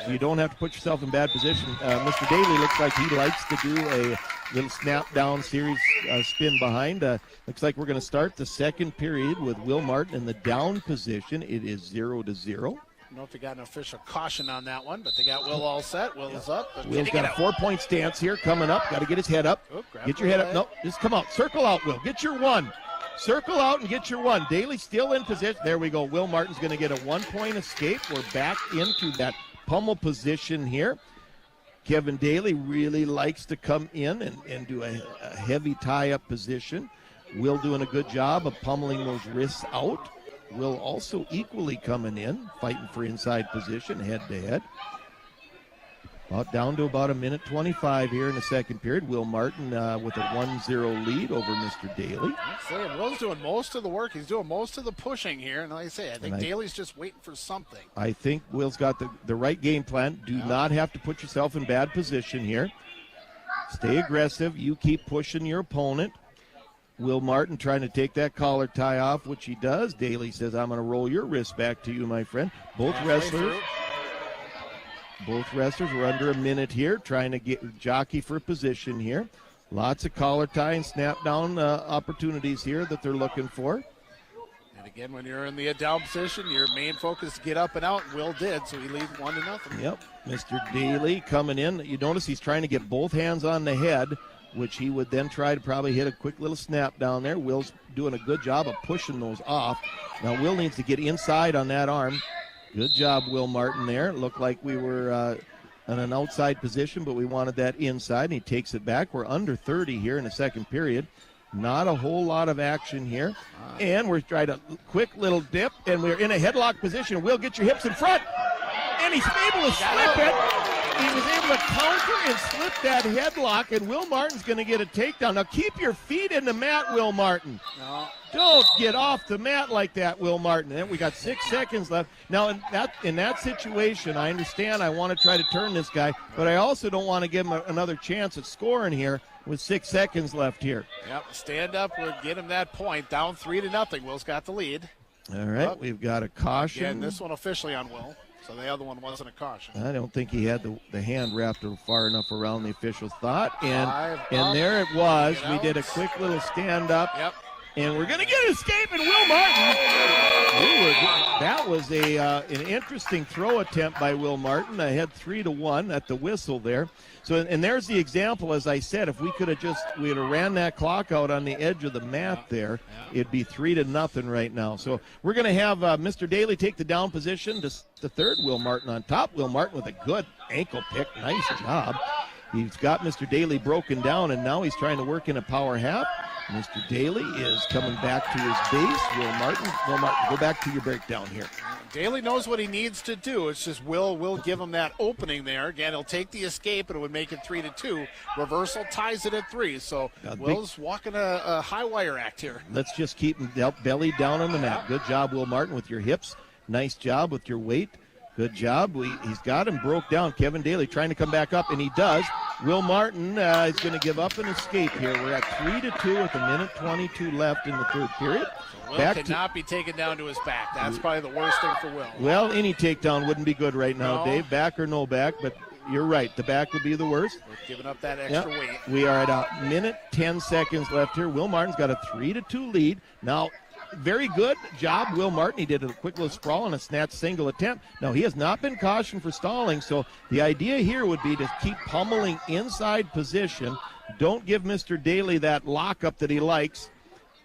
So you don't have to put yourself in bad position. Mr. Daly looks like he likes to do a little snap-down series spin behind. Looks like we're going to start the second period with Will Martin in the down position. It is 0-0. I don't know if they got an official caution on that one, but they got Will all set. Will is up. Will's got a 4-point stance here coming up. Got to get his head up. Get your head up. No, just come out. Circle out, Will. Get your one. Circle out and get your one. Daly still in position. There we go. Will Martin's going to get a 1-point escape. We're back into that pummel position here. Kevin Daly really likes to come in and do a heavy tie-up position. Will doing a good job of pummeling those wrists out. Will also equally coming in, fighting for inside position, head-to-head. Down to about 1:25 here in the second period. Will Martin with a 1-0 lead over Mr. Daly. Will's doing most of the work. He's doing most of the pushing here. And like I say, I think Daly's just waiting for something. I think Will's got the right game plan. Do not have to put yourself in bad position here. Stay aggressive. You keep pushing your opponent. Will Martin trying to take that collar tie off, which he does. Daly says, I'm going to roll your wrist back to you, my friend. Both wrestlers were under a minute here, trying to get jockey for position here. Lots of collar tie and snap down opportunities here that they're looking for. And again, when you're in the down position, your main focus is to get up and out. Will did, so he leads 1-0. Yep, Mr. Daly coming in. You notice he's trying to get both hands on the head, which he would then try to probably hit a quick little snap down there. Will's doing a good job of pushing those off. Now Will needs to get inside on that arm. Good job, Will Martin there. It looked like we were in an outside position, but we wanted that inside, and he takes it back. We're under 30 here in the second period. Not a whole lot of action here. And we're trying a quick little dip, and we're in a headlock position. Will, get your hips in front. and he's able to slip it. He was able to counter and slip that headlock, and Will Martin's going to get a takedown. Now keep your feet in the mat, Will Martin. No. Don't get off the mat like that, Will Martin. And we got 6 seconds left. Now, in that situation, I understand I want to try to turn this guy, but I also don't want to give him another chance at scoring here with 6 seconds left here. Yep, stand up. We'll get him that point. Down 3-0. Will's got the lead. All right, we've got a caution. Again, this one officially on Will. So the other one wasn't a caution. I don't think he had the hand wrapped far enough around the official's thought. And there it was. We did a quick little stand-up. Yep. And we're going to get an escape, and Will Martin. That was an interesting throw attempt by Will Martin. I had 3-1 at the whistle there. So, and there's the example, as I said, if we could have ran that clock out on the edge of the mat there, it'd be 3-0 right now. So we're going to have Mr. Daly take the down position to the third. Will Martin on top. Will Martin with a good ankle pick. Nice job. He's got Mr. Daly broken down, and now he's trying to work in a power half. Mr. Daly is coming back to his base. Will Martin, go back to your breakdown here. Daly knows what he needs to do. It's just Will give him that opening there. Again, he'll take the escape, and it would make it 3-2. Reversal ties it at 3. So Will's walking a high wire act here. Let's just keep him belly down on the mat. Good job, Will Martin, with your hips. Nice job with your weight. Good job. He's got him broke down. Kevin Daly trying to come back up, and he does. Will Martin is going to give up an escape here. We're at 3-2 with 1:22 left in the third period. So Will cannot be taken down to his back. That's probably the worst thing for Will. Well, any takedown wouldn't be good right now, Dave. Back or no back, but you're right. The back would be the worst. We're giving up that extra weight. We are at 1:10 seconds left here. Will Martin's got a 3-2 lead. Now, very good job, Will Martin. He did a quick little sprawl and a snatch single attempt. Now, he has not been cautioned for stalling, so the idea here would be to keep pummeling inside position. Don't give Mr. Daly that lockup that he likes.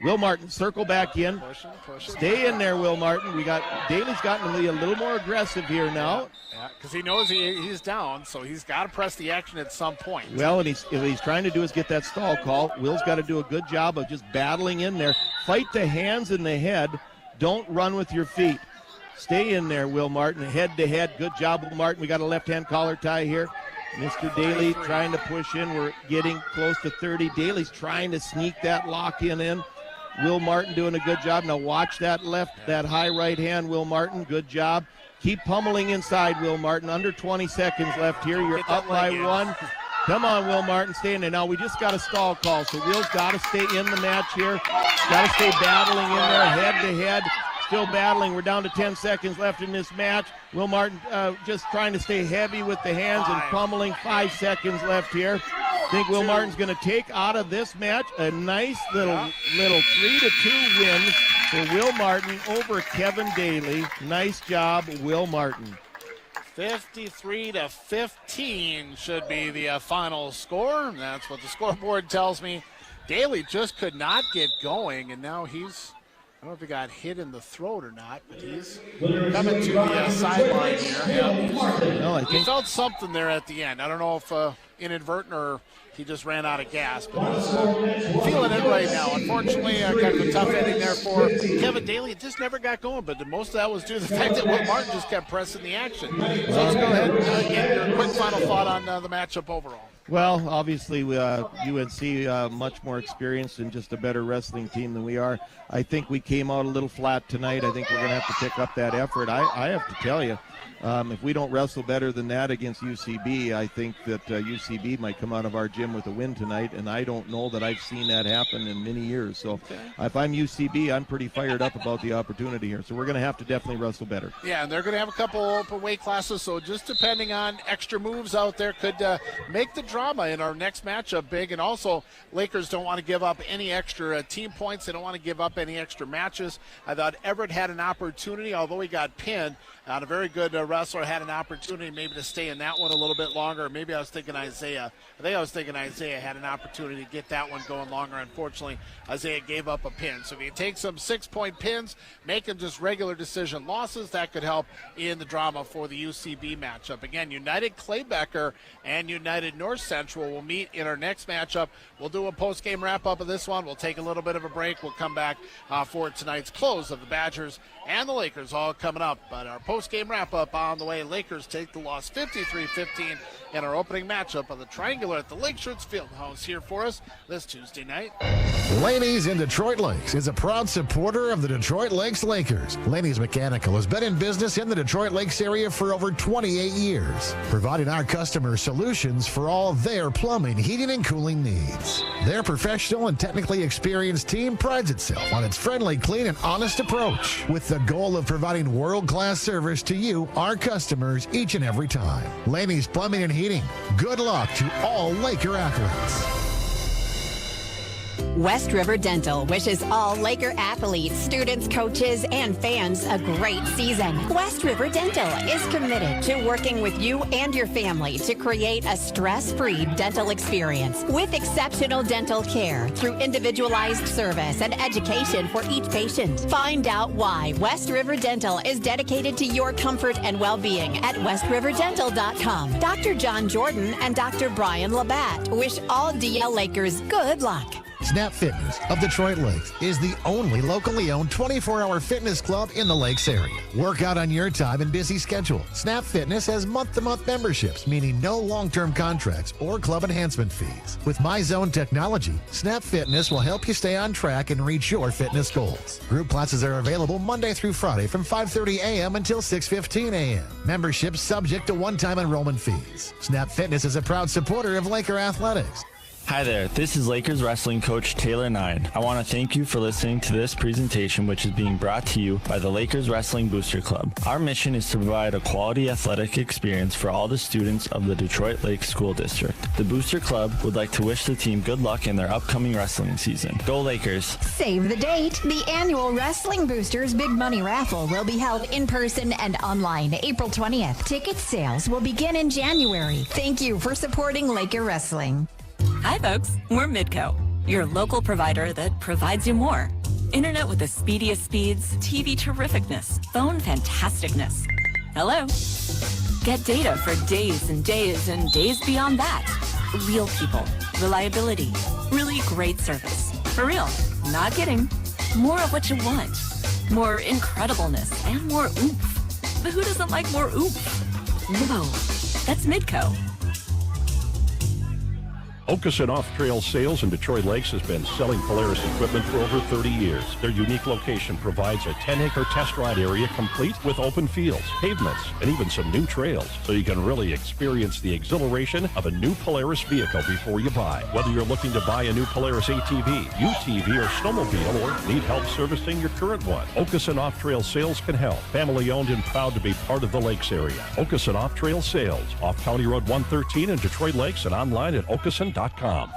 Will Martin, circle back in. Push it. Stay in there, Will Martin. Daly's gotten to be a little more aggressive here now. Yeah, because he knows he's down, so he's got to press the action at some point. Well, and what he's trying to do is get that stall call. Will's got to do a good job of just battling in there. Fight the hands and the head. Don't run with your feet. Stay in there, Will Martin, head to head. Good job, Will Martin. We got a left-hand collar tie here. Mr. Daly trying to push in. We're getting close to 30. Daly's trying to sneak that lock in. Will Martin doing a good job. Now watch that that high right hand, Will Martin. Good job. Keep pummeling inside, Will Martin. Under 20 seconds left here. You're up by 1. Come on, Will Martin, stay in there. Now we just got a stall call, so Will's got to stay in the match here. Got to stay battling in there, head to head. Still battling. We're down to 10 seconds left in this match. Will Martin just trying to stay heavy with the hands and pummeling. 5 seconds left here. I think Will Martin's going to take out of this match a nice little 3-2 win for Will Martin over Kevin Daly. Nice job, Will Martin. 53-15 should be the final score. That's what the scoreboard tells me. Daly just could not get going, and now he's, I don't know if he got hit in the throat or not, but he's coming to the sideline here. He felt something there at the end. I don't know if inadvertent or he just ran out of gas, but he's feeling it right now. Unfortunately, kind of a tough ending there for Kevin Daly. It just never got going, but most of that was due to the fact that Will Martin just kept pressing the action. So let's go ahead and get your quick final thought on the matchup overall. Well, obviously, UNC much more experienced and just a better wrestling team than we are. I think we came out a little flat tonight. I think we're going to have to pick up that effort. I have to tell you, if we don't wrestle better than that against UCB, I think that UCB might come out of our gym with a win tonight, and I don't know that I've seen that happen in many years. So if I'm UCB, I'm pretty fired up about the opportunity here. So we're going to have to definitely wrestle better. Yeah, and they're going to have a couple open weight classes, so just depending on extra moves out there could make the drama in our next matchup big. And also, Lakers don't want to give up any extra team points. They don't want to give up any extra matches. I thought Everett had an opportunity, although he got pinned. A very good wrestler had an opportunity maybe to stay in that one a little bit longer. Maybe I was thinking Isaiah. I think I was thinking Isaiah had an opportunity to get that one going longer. Unfortunately, Isaiah gave up a pin. So if you take some 6-point pins, make them just regular decision losses, that could help in the drama for the UCB matchup. Again, United Claybecker and United North Central will meet in our next matchup. We'll do a post-game wrap-up of this one. We'll take a little bit of a break. We'll come back for tonight's close of the Badgers and the Lakers all coming up. But our post-game wrap-up on the way. Lakers take the loss 53-15 in our opening matchup of the Triangular at the Lakeshoots Fieldhouse here for us this Tuesday night. Laney's in Detroit Lakes is a proud supporter of the Detroit Lakes Lakers. Laney's Mechanical has been in business in the Detroit Lakes area for over 28 years, providing our customers solutions for all their plumbing, heating, and cooling needs. Their professional and technically experienced team prides itself on its friendly, clean, and honest approach, with the goal of providing world-class service to you, our customers, each and every time. Laney's Plumbing and Heating. Good luck to all Laker athletes. West River Dental wishes all Laker athletes, students, coaches, and fans a great season. West River Dental is committed to working with you and your family to create a stress-free dental experience with exceptional dental care through individualized service and education for each patient. Find out why West River Dental is dedicated to your comfort and well-being at westriverdental.com. Dr. John Jordan and Dr. Brian Labatt wish all DL Lakers good luck. Snap Fitness of Detroit Lakes is the only locally owned 24-hour fitness club in the Lakes area. Work out on your time and busy schedule. Snap Fitness has month-to-month memberships, meaning no long-term contracts or club enhancement fees. With MyZone technology, Snap Fitness will help you stay on track and reach your fitness goals. Group classes are available Monday through Friday from 5:30 a.m. until 6:15 a.m. Memberships subject to one-time enrollment fees. Snap Fitness is a proud supporter of Laker athletics. Hi there, this is Lakers wrestling coach Taylor 9. I want to thank you for listening to this presentation, which is being brought to you by the Lakers Wrestling Booster Club. Our mission is to provide a quality athletic experience for all the students of the Detroit Lakes School District. The Booster Club would like to wish the team good luck in their upcoming wrestling season. Go Lakers! Save the date. The annual Wrestling Boosters Big Money Raffle will be held in person and online April 20th. Ticket sales will begin in January. Thank you for supporting Laker Wrestling. Hi folks, we're Midco, your local provider that provides you more. Internet with the speediest speeds, TV terrificness, phone fantasticness. Hello. Get data for days and days and days beyond that. Real people, reliability, really great service. For real, not kidding. More of what you want. More incredibleness and more oomph. But who doesn't like more oomph? Whoa, that's Midco. Okeson Off-Trail Sales in Detroit Lakes has been selling Polaris equipment for over 30 years. Their unique location provides a 10-acre test ride area complete with open fields, pavements, and even some new trails, so you can really experience the exhilaration of a new Polaris vehicle before you buy. Whether you're looking to buy a new Polaris ATV, UTV, or snowmobile, or need help servicing your current one, Okeson Off-Trail Sales can help. Family-owned and proud to be part of the Lakes area. Okeson Off-Trail Sales, off County Road 113 in Detroit Lakes, and online at okeson.com. Well,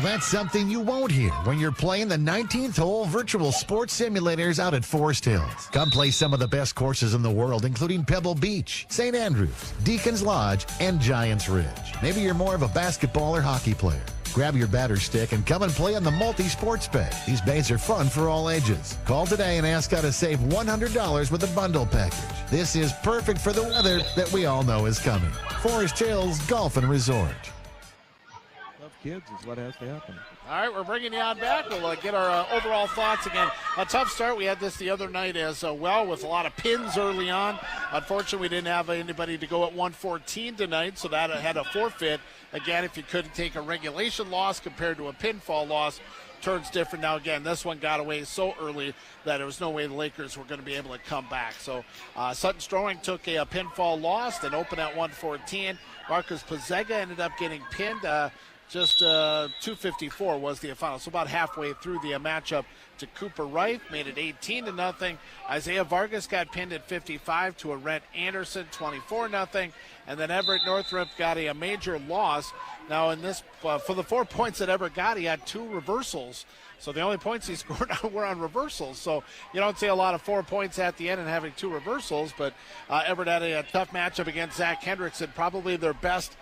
that's something you won't hear when you're playing the 19th hole virtual sports simulators out at Forest Hills. Come play some of the best courses in the world, including Pebble Beach, St. Andrews, Deacon's Lodge, and Giants Ridge. Maybe you're more of a basketball or hockey player. Grab your batter stick and come and play in the multi-sports bay. These bays are fun for all ages. Call today and ask how to save $100 with a bundle package. This is perfect for the weather that we all know is coming. Forest Hills Golf and Resort. Love kids is what has to happen. All right, we're bringing you on back. We'll get our overall thoughts again. A tough start. We had this the other night as well with a lot of pins early on. Unfortunately, we didn't have anybody to go at 114 tonight, so that had a forfeit. Again, if you couldn't take a regulation loss compared to a pinfall loss, turns different. Now, again, this one got away so early that there was no way the Lakers were going to be able to come back. So Sutton Strowing took a pinfall loss, then opened at 114. Marcus Pizzega ended up getting pinned. Just 254 was the final. So about halfway through the matchup to Cooper Wright, made it 18-0. Isaiah Vargas got pinned at 55 to Arent Anderson, 24-0. And then Everett Northrup got a major loss. Now in this, for the 4 points that Everett got, he had 2 reversals. So the only points he scored were on reversals. So you don't see a lot of 4 points at the end and having 2 reversals. But Everett had a tough matchup against Zach Hendrickson, probably their best,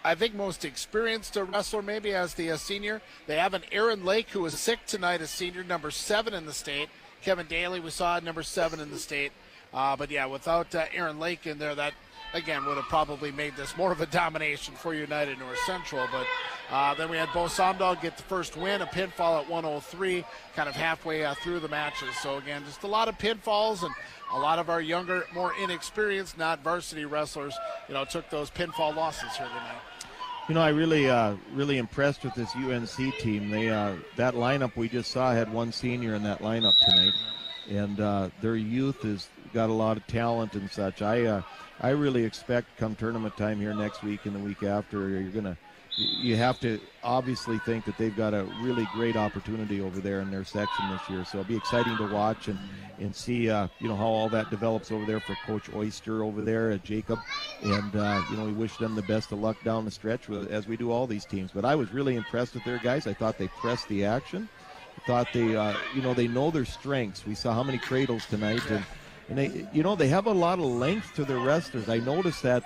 I think most experienced wrestler maybe as the senior. They have an Aaron Lake who is sick tonight, a senior, number 7 in the state. Kevin Daly we saw number 7 in the state. But yeah, without Aaron Lake in there, that again would have probably made this more of a domination for United North Central. But Then we had Bo Somdal get the first win, a pinfall at 103, kind of halfway through the matches. So again, just a lot of pinfalls, and a lot of our younger, more inexperienced, not varsity wrestlers, took those pinfall losses here tonight. I really impressed with this UNC team. They that lineup we just saw had one senior in that lineup tonight, and their youth has got a lot of talent and such. I really expect come tournament time here next week and the week after, you have to obviously think that they've got a really great opportunity over there in their section this year. So it'll be exciting to watch and see how all that develops over there for Coach Oyster over there at Jacob. And we wish them the best of luck down the stretch as we do all these teams. But I was really impressed with their guys. I thought they pressed the action. I thought they know their strengths. We saw how many cradles tonight, and they have a lot of length to their wrestlers. I noticed that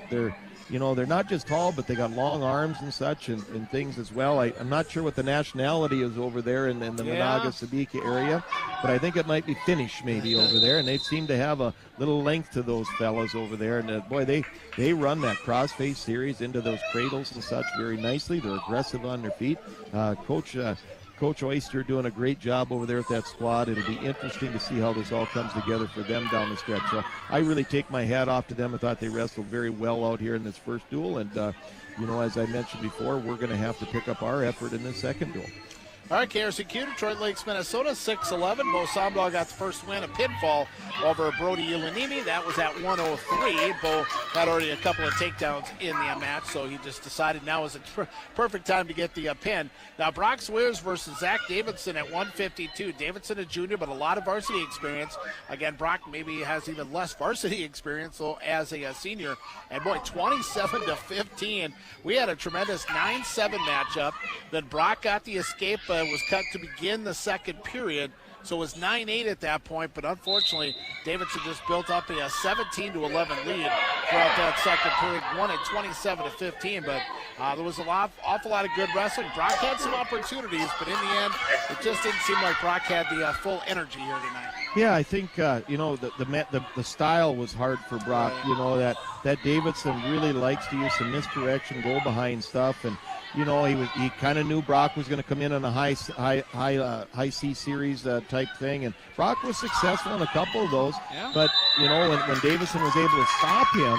they're they're not just tall, but they got long arms and such and things as well. I'm not sure what the nationality is over there in the Monaga-Sabika area, but I think it might be Finnish maybe over there, and they seem to have a little length to those fellas over there. And boy, they run that cross-face series into those cradles and such very nicely. They're aggressive on their feet. Coach Oyster doing a great job over there with that squad. It'll be interesting to see how this all comes together for them down the stretch. So I really take my hat off to them. I thought they wrestled very well out here in this first duel. And, as I mentioned before, we're going to have to pick up our effort in this second duel. All right, KRCQ, Detroit Lakes, Minnesota, 6-11. Bo Somdal got the first win, a pinfall over Brody Ulanimi. That was at 103. Bo had already a couple of takedowns in the match, so he just decided now is a perfect time to get the pin. Now, Brock Swiers versus Zach Davidson at 152. Davidson a junior, but a lot of varsity experience. Again, Brock maybe has even less varsity experience so as a senior. And, boy, 27-15. We had a tremendous 9-7 matchup. Then Brock got the escape. Was cut to begin the second period, so it was 9-8 at that point, but unfortunately Davidson just built up a 17-11 lead throughout that second period, won at 27-15, but there was an awful lot of good wrestling. Brock had some opportunities, but in the end it just didn't seem like Brock had the full energy here tonight. Yeah, I think the style was hard for Brock. That Davidson really likes to use some misdirection, go behind stuff, and he kind of knew Brock was going to come in on a high C series type thing, and Brock was successful in a couple of those. Yeah. But when Davidson was able to stop him,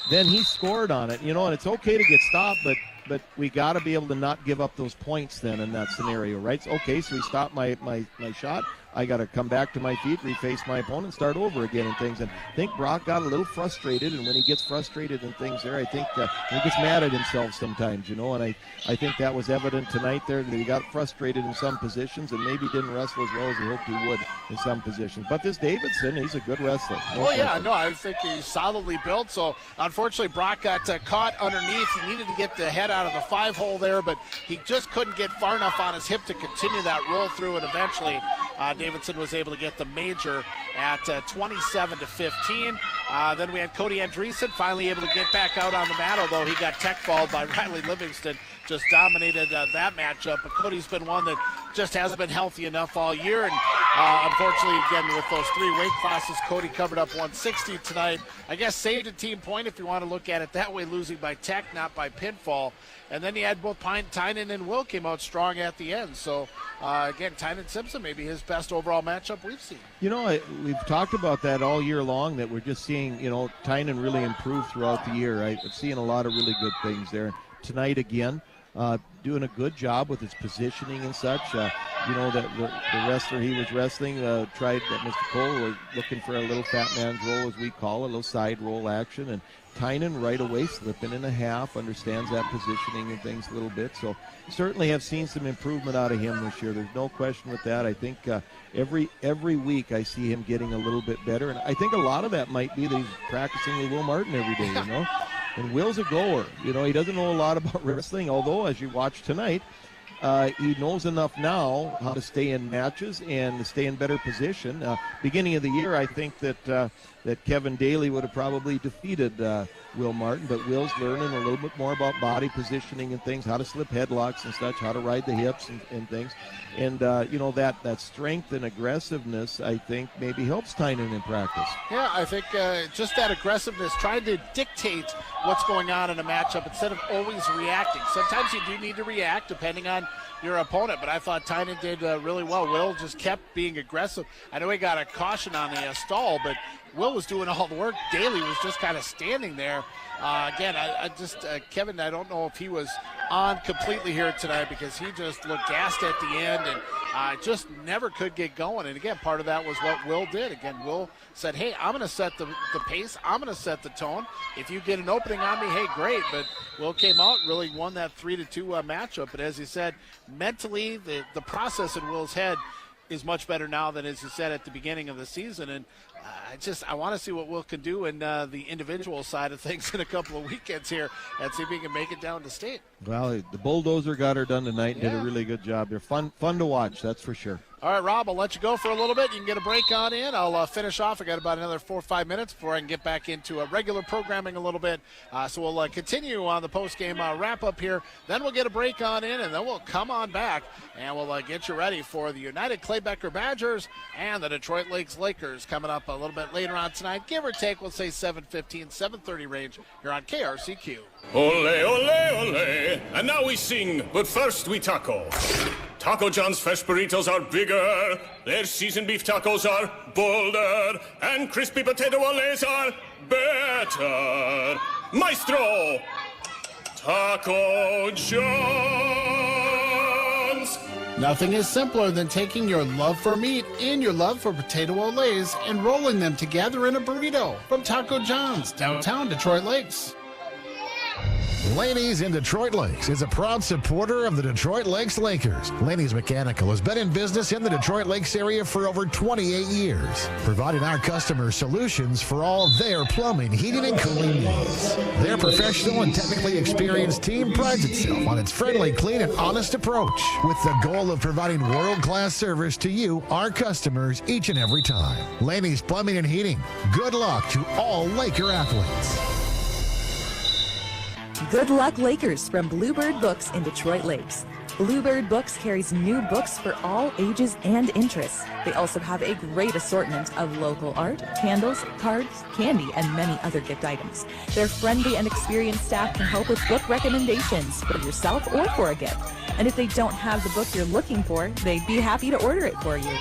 then he scored on it. And it's okay to get stopped, but we got to be able to not give up those points then in that scenario, right? So, okay, so he stopped my shot. I got to come back to my feet, reface my opponent, start over again and things. And I think Brock got a little frustrated, and when he gets frustrated and things there, I think he gets mad at himself sometimes, and I think that was evident tonight there that he got frustrated in some positions and maybe didn't wrestle as well as he hoped he would in some positions. But this Davidson, he's a good wrestler. I think he's solidly built. So unfortunately, Brock got caught underneath. He needed to get the head out of the 5-hole there, but he just couldn't get far enough on his hip to continue that roll through, and eventually Davidson was able to get the major at 27-15. Then we had Cody Hendrickson finally able to get back out on the mat, although he got tech-balled by Riley Livingston. Just dominated that matchup. But Cody's been one that just hasn't been healthy enough all year. And unfortunately, again, with those 3 weight classes, Cody covered up 160 tonight. I guess saved a team point if you want to look at it that way, losing by tech, not by pinfall. And then you had both Tynan and Will came out strong at the end. So, again, Tynan Simpson, maybe his best overall matchup we've seen. We've talked about that all year long, that we're just seeing, Tynan really improve throughout the year. I'm seeing a lot of really good things there. Tonight, again, doing a good job with his positioning and such. The wrestler he was wrestling tried, Mr. Cole was looking for a little fat man's roll, as we call it, a little side roll action, and Tynan right away slipping in a half, understands that positioning and things a little bit. So certainly have seen some improvement out of him this year. There's no question with that. I think every week I see him getting a little bit better, and I think a lot of that might be that he's practicing with Will Martin every day, And Will's a goer. He doesn't know a lot about wrestling, although as you watch tonight, he knows enough now how to stay in matches and to stay in better position. Beginning of the year, I think that Kevin Daly would have probably defeated Will Martin, but Will's learning a little bit more about body positioning and things, how to slip headlocks and such, how to ride the hips and things. And, that strength and aggressiveness, I think, maybe helps Tynan in practice. Yeah, I think just that aggressiveness, trying to dictate what's going on in a matchup instead of always reacting. Sometimes you do need to react depending on your opponent, but I thought Tynan did really well. Will just kept being aggressive. I know he got a caution on the stall, but Will was doing all the work. Daly was just kind of standing there. Again, Kevin, I don't know if he was on completely here tonight because he just looked gassed at the end and just never could get going. And again, part of that was what Will did. Again, Will said, hey, I'm going to set the pace. I'm going to set the tone. If you get an opening on me, hey, great. But Will came out, really won that 3-2 matchup. But as he said, mentally, the process in Will's head is much better now than, as you said, at the beginning of the season. And I want to see what Will can do in the individual side of things in a couple of weekends here and see if he can make it down to state. Well, the Bulldozer got her done tonight and did a really good job. They're fun to watch, that's for sure. All right, Rob, I'll let you go for a little bit. You can get a break on in. I'll finish off. I got about another 4 or 5 minutes before I can get back into regular programming a little bit. So we'll continue on the post-game wrap-up here. Then we'll get a break on in, and then we'll come on back, and we'll get you ready for the United Claybecker Badgers and the Detroit Lakes Lakers coming up a little bit later on tonight. Give or take, we'll say 7:15, 7:30 range here on KRCQ. Ole, ole, ole. And now we sing, but first we taco. Taco John's fresh burritos are bigger, their seasoned beef tacos are bolder, and crispy potato oles are better. Maestro, Taco John's. Nothing is simpler than taking your love for meat and your love for potato olays and rolling them together in a burrito from Taco John's, downtown Detroit Lakes. Laney's in Detroit Lakes is a proud supporter of the Detroit Lakes Lakers. Laney's Mechanical has been in business in the Detroit Lakes area for over 28 years, providing our customers solutions for all their plumbing, heating, and cooling needs. Their professional and technically experienced team prides itself on its friendly, clean, and honest approach, with the goal of providing world-class service to you, our customers, each and every time. Laney's Plumbing and Heating. Good luck to all Laker athletes. Good luck, Lakers, from Bluebird Books in Detroit Lakes. Bluebird Books carries new books for all ages and interests. They also have a great assortment of local art, candles, cards, candy, and many other gift items. Their friendly and experienced staff can help with book recommendations for yourself or for a gift. And if they don't have the book you're looking for, they'd be happy to order it for you.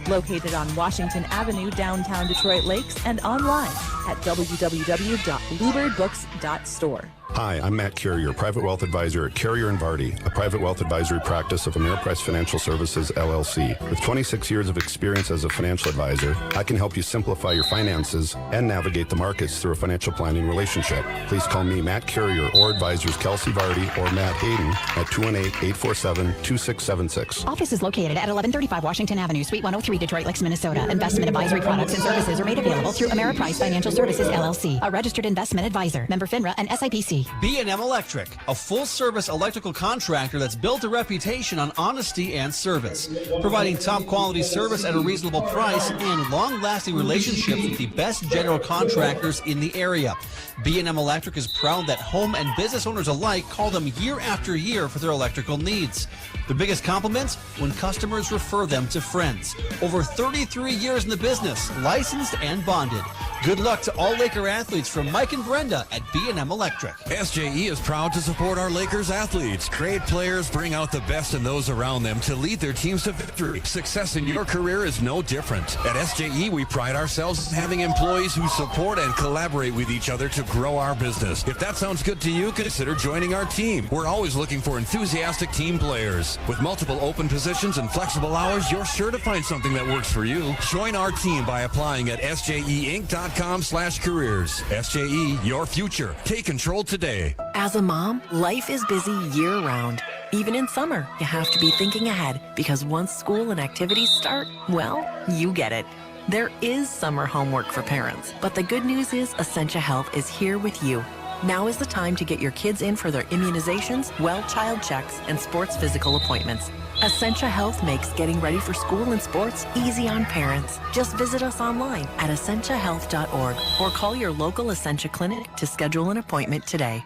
Located on Washington Avenue, downtown Detroit Lakes, and online at www.bluebirdbooks.store. Hi, I'm Matt Carrier, Private Wealth Advisor at Carrier & Vardy, a private wealth advisory practice of Ameriprise Financial Services, LLC. With 26 years of experience as a financial advisor, I can help you simplify your finances and navigate the markets through a financial planning relationship. Please call me, Matt Carrier, or advisors Kelsey Vardy or Matt Hayden at 218-847-2676. Office is located at 1135 Washington Avenue, Suite 103, Detroit Lakes, Minnesota. Investment advisory products and services are made available through Ameriprise Financial Services, LLC, a registered investment advisor. Member FINRA and SIPC. B&M Electric, a full-service electrical contractor that's built a reputation on honesty and service, providing top-quality service at a reasonable price and long-lasting relationships with the best general contractors in the area. B&M Electric is proud that home and business owners alike call them year after year for their electrical needs. The biggest compliments when customers refer them to friends. Over 33 years in the business, licensed and bonded. Good luck to all Laker athletes from Mike and Brenda at B&M Electric. SJE is proud to support our Lakers athletes. Great players bring out the best in those around them to lead their teams to victory. Success in your career is no different. At SJE, we pride ourselves in having employees who support and collaborate with each other to grow our business. If that sounds good to you, consider joining our team. We're always looking for enthusiastic team players. With multiple open positions and flexible hours, you're sure to find something that works for you. Join our team by applying at sjeinc.com/careers. SJE, your future. Take control today. As a mom, life is busy year-round. Even in summer, you have to be thinking ahead because once school and activities start, well, you get it. There is summer homework for parents, but the good news is Essentia Health is here with you. Now is the time to get your kids in for their immunizations, well-child checks, and sports physical appointments. Essentia Health makes getting ready for school and sports easy on parents. Just visit us online at essentiahealth.org or call your local Essentia clinic to schedule an appointment today.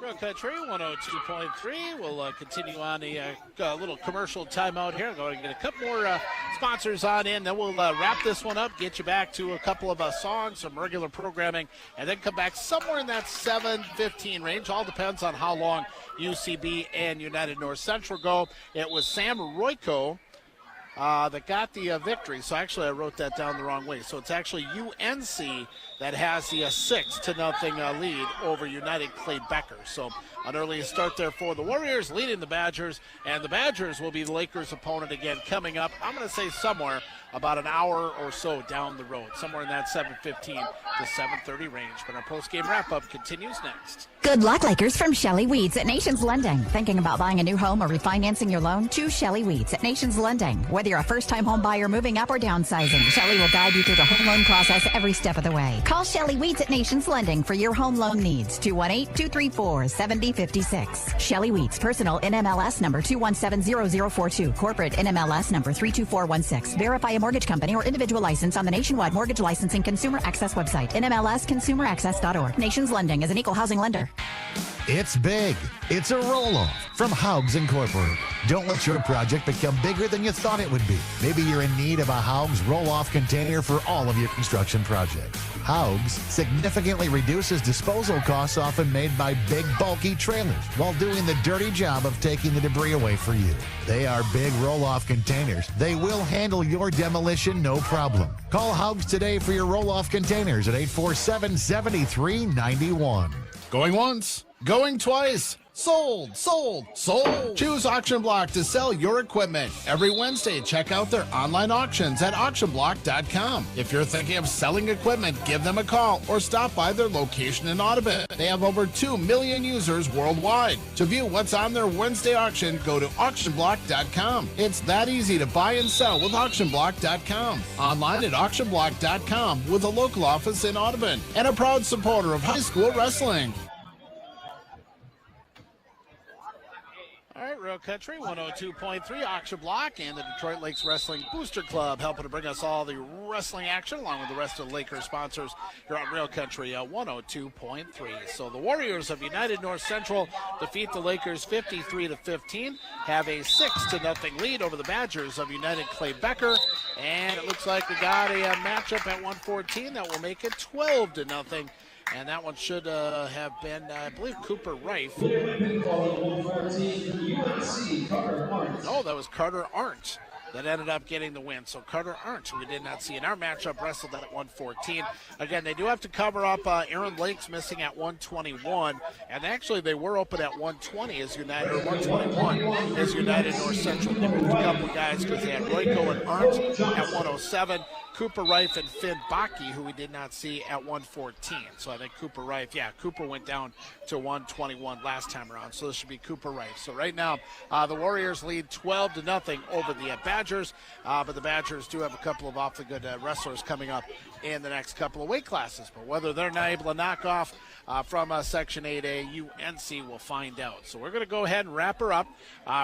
Real Country 102.3. We'll continue on a little commercial timeout here. Going to get a couple more sponsors on in. Then we'll wrap this one up, get you back to a couple of songs, some regular programming, and then come back somewhere in that 7:15 range. All depends on how long UCB and United North Central go. It was Sam Royko that got the victory. So actually I wrote that down the wrong way. So it's actually UNC that has the 6-0 lead over United Clay Becker. So an early start there for the Warriors, leading the Badgers, and the Badgers will be the Lakers' opponent again coming up, I'm going to say somewhere about an hour or so down the road, somewhere in that 7:15 to 7:30 range. But our post-game wrap-up continues next. Good luck, Lakers, from Shelley Weeds at Nations Lending. Thinking about buying a new home or refinancing your loan? Choose Shelley Weeds at Nations Lending. Whether you're a first-time home buyer moving up or downsizing, Shelley will guide you through the home loan process every step of the way. Call Shelley Weeds at Nations Lending for your home loan needs. 218-234-7056. Shelley Weeds, personal NMLS number 2170042. Corporate NMLS number 32416. Verify a mortgage company or individual license on the Nationwide Mortgage Licensing Consumer Access website, NMLSconsumeraccess.org. Nations Lending is an equal housing lender. It's big. It's a roll-off from Haugs Incorporated. Don't let your project become bigger than you thought it would be. Maybe you're in need of a Haugs roll-off container for all of your construction projects. Haugs significantly reduces disposal costs often made by big, bulky trailers while doing the dirty job of taking the debris away for you. They are big roll-off containers. They will handle your demolition no problem. Call Haugs today for your roll-off containers at 847-7391. Going once, going twice. Sold, sold, sold. Choose Auction Block to sell your equipment. Every Wednesday, check out their online auctions at auctionblock.com. If you're thinking of selling equipment, give them a call or stop by their location in Audubon. They have over 2 million users worldwide. To view what's on their Wednesday auction, go to auctionblock.com. It's that easy to buy and sell with auctionblock.com. Online at auctionblock.com with a local office in Audubon and a proud supporter of high school wrestling. All right, Real Country 102.3, Auction Block, and the Detroit Lakes Wrestling Booster Club helping to bring us all the wrestling action along with the rest of the Lakers sponsors here on Real Country 102.3. So the Warriors of United North Central defeat the Lakers 53-15, have a 6-0 lead over the Badgers of United Clay Becker, and it looks like we got a matchup at 114 that will make it 12-0. And that one should have been, I believe, Cooper Rife. No, that was Carter Arndt that ended up getting the win. So Carter Arndt, who we did not see in our matchup, wrestled at 114. Again, they do have to cover up Aaron Lake's missing at 121. And actually, they were open at 120 as United, or 121 as United North Central. They moved a couple guys because they had Royko and Arndt at 107. Cooper Rife and Finn Bakke, who we did not see at 114. So I think Cooper Rife, Cooper went down to 121 last time around. So this should be Cooper Rife. So right now, the Warriors lead 12-0 over the Badgers. But the Badgers do have a couple of awfully good wrestlers coming up in the next couple of weight classes. But whether they're not able to knock off from Section 8A, UNC will find out. So we're going to go ahead and wrap her up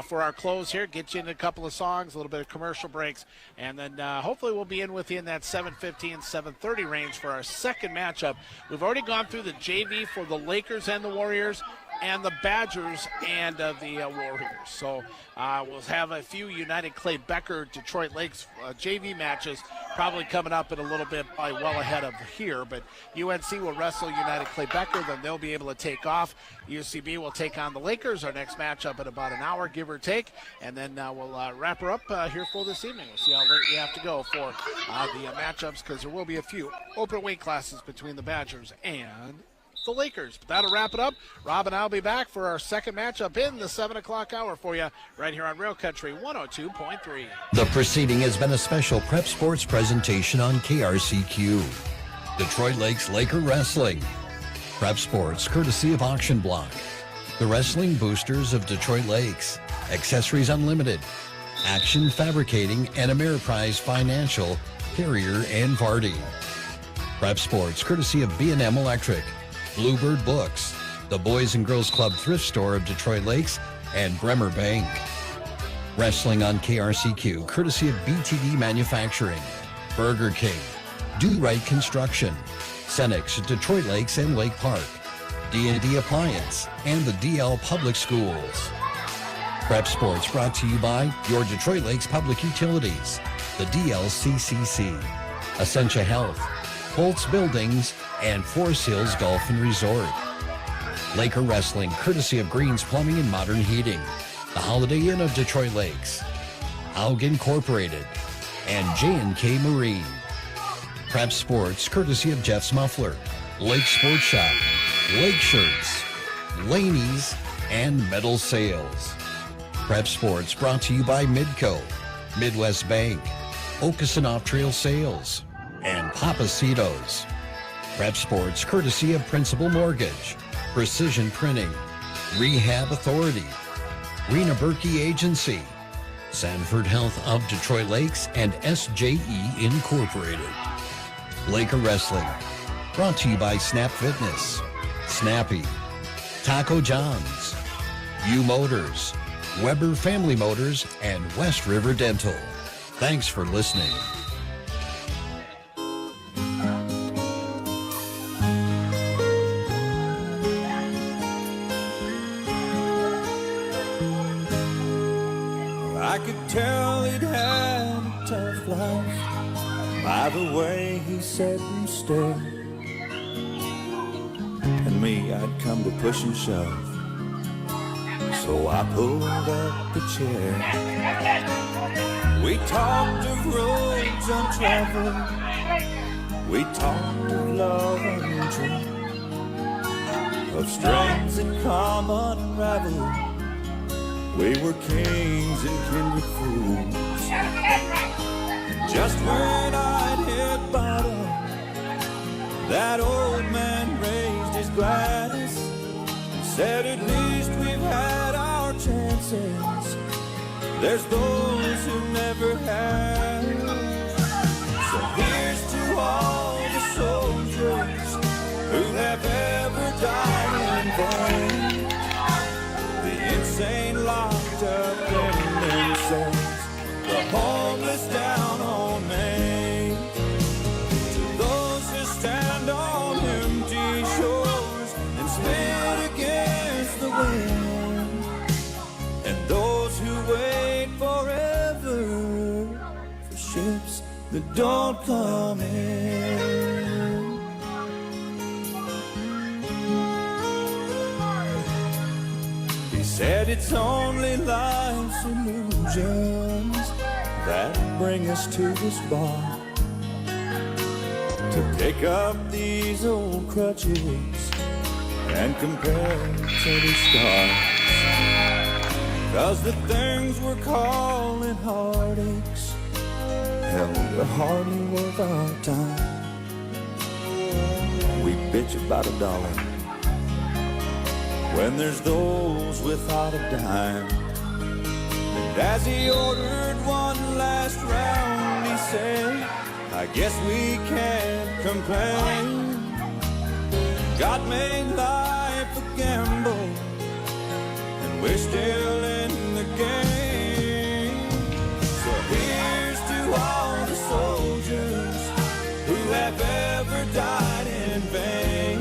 for our close here, get you in a couple of songs, a little bit of commercial breaks, and then hopefully we'll be in with you in that 7:15, 7:30 range for our second matchup. We've already gone through the JV for the Lakers and the Warriors, and the Badgers and the Warriors. So we'll have a few United Clay Becker Detroit Lakes JV matches probably coming up in a little bit, probably well ahead of here. But UNC will wrestle United Clay Becker, then they'll be able to take off. UCB will take on the Lakers, our next matchup in about an hour, give or take. And then we'll wrap her up here for this evening. We'll see how late we have to go for the matchups, because there will be a few open weight classes between the Badgers and the Lakers. But that'll wrap it up. Rob and I'll be back for our second matchup in the 7 o'clock hour for you right here on Real Country 102.3. The proceeding has been a special Prep Sports presentation on KRCQ. Detroit Lakes Laker Wrestling. Prep Sports, courtesy of Auction Block. The Wrestling Boosters of Detroit Lakes. Accessories Unlimited. Action Fabricating and Ameriprise Financial. Carrier and Vardy. Prep Sports, courtesy of B&M Electric, Bluebird Books, the Boys and Girls Club Thrift Store of Detroit Lakes, and Bremer Bank. Wrestling on KRCQ, courtesy of BTD Manufacturing, Burger King, Do Right Construction, Cenex at Detroit Lakes and Lake Park, D&D Appliance, and the DL Public Schools. Prep Sports brought to you by your Detroit Lakes Public Utilities, the DLCCC, Essentia Health, Holtz Buildings, and Forest Hills Golf and Resort. Laker Wrestling, courtesy of Greens Plumbing and Modern Heating, the Holiday Inn of Detroit Lakes, Aug Incorporated, and J&K Marine. Prep Sports, courtesy of Jeff's Muffler, Lake Sports Shop, Lake Shirts, Laney's, and Metal Sales. Prep Sports brought to you by Midco, Midwest Bank, Okeson Off Trail Sales, and Papacitos. Prep Sports, courtesy of Principal Mortgage, Precision Printing, Rehab Authority, Rena Berkey Agency, Sanford Health of Detroit Lakes, and SJE Incorporated. Laker Wrestling, brought to you by Snap Fitness, Snappy, Taco John's, U Motors, Weber Family Motors, and West River Dental. Thanks for listening. I could tell he'd had a tough life by the way he sat and stared. And me, I'd come to push and shove, so I pulled up the chair. We talked of roads untraveled, we talked of love undreamed, of strings that come unraveled. We were kings and kindred fools. Just when I'd hit bottom, that old man raised his glass and said, at least we've had our chances. There's those who never have. So here's to all the soldiers who have ever died in vain. The insane locked up in themselves, the homeless down on Main. To those who stand on empty shores and spit against the wind, and those who wait forever for ships that don't come in. Said it's only life's illusions that bring us to this bar, to pick up these old crutches and compare to the stars. 'Cause the things we're calling heartaches, hell, they're hardly worth our time. We bitch about $1 when there's those without a dime. And as he ordered one last round, he said, I guess we can't complain. God made life a gamble, and we're still in the game. So here's to all the soldiers who have ever died in vain.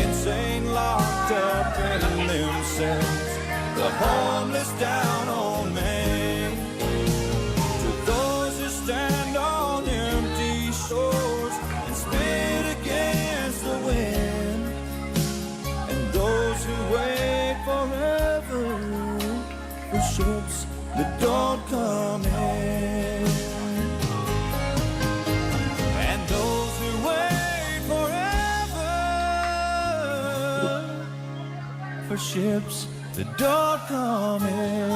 Insane locked up in themselves, the homeless down on Main. To those who stand on empty shores and spit against the wind, and those who wait forever for ships that don't come in. And those who wait forever for ships that don't come in.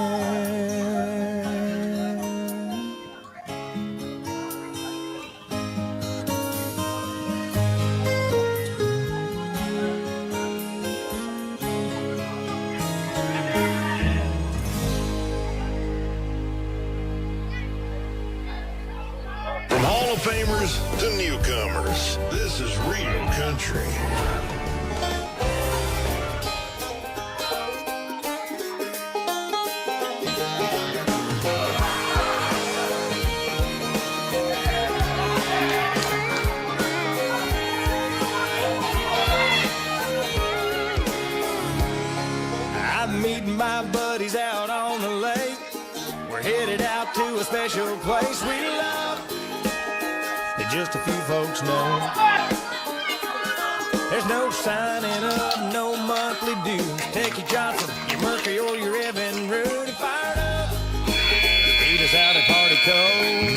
From all of Famers to newcomers, this is real country. I'm meeting my buddies out on the lake. We're headed out to a special place we love that just a few folks know. There's no signing up, no monthly dues. Take your Johnson, your Mercury, or your Evan Rudy. Fired up, meet us out at Party Cove.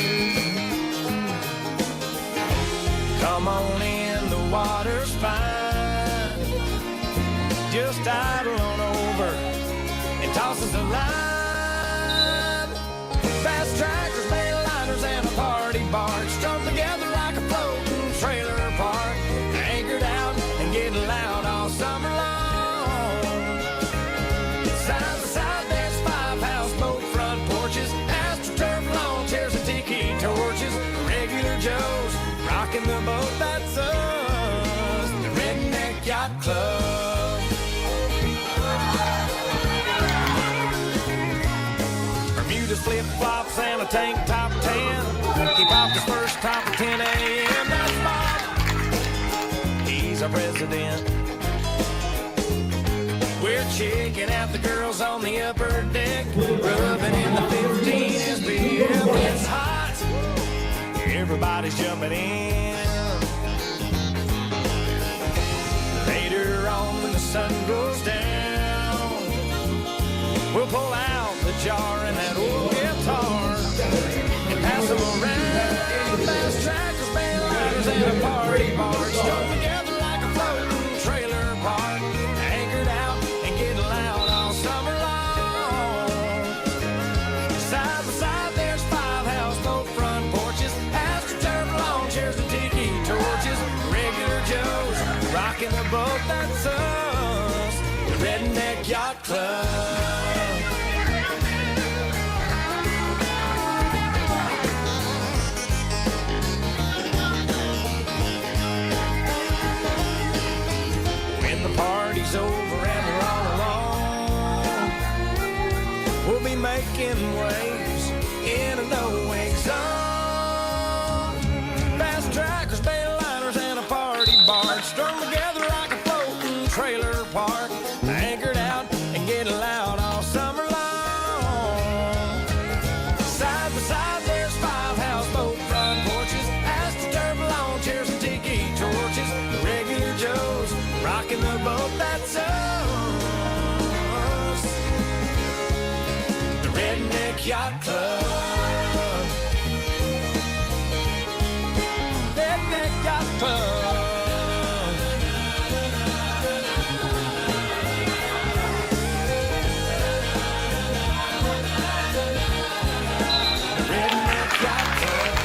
Come on in, the water's fine. Just idle on over and toss us a line. Fast tractors, mainliners, and a party barge strung together like a floating trailer park. Anchored out and getting loud all summer long. Side by side, there's 5 houseboat front porches, astroturf lawn chairs and tiki torches. Regular Joes rocking the boat, that's us, the Redneck Yacht Club. Bermuda's flip-flops and a tank top 10. He popped his first top at 10 a.m. That's Bob. He's our president. We're checking out the girls on the upper deck, rubbing in the 15 SPM. It's hot. Everybody's jumping in. Later on when the sun goes down, we'll pull out the jar and that old guitar and pass them around. Fast tractors, mainliners, and a party barge strung together like a floating trailer park. Anchored out and getting loud all summer long. Side by side, there's 5 houseboat front porches, astroturf lawn chairs and tiki torches. Regular Joes rocking the boat, that's us, the Redneck Yacht Club. Party's over and we're all alone. We'll be making waves in a no-wake zone. Fast trackers, mainliners, and a party barge strung together like a floating trailer park. Anchored out and getting loud all summer long. Side by side, there's 5 houseboat front porches, astroturf lawn chairs and tiki torches. The regular Joes rocking the boat, that's us, the Redneck Yacht Club. Redneck Yacht Club. The Redneck Yacht Club.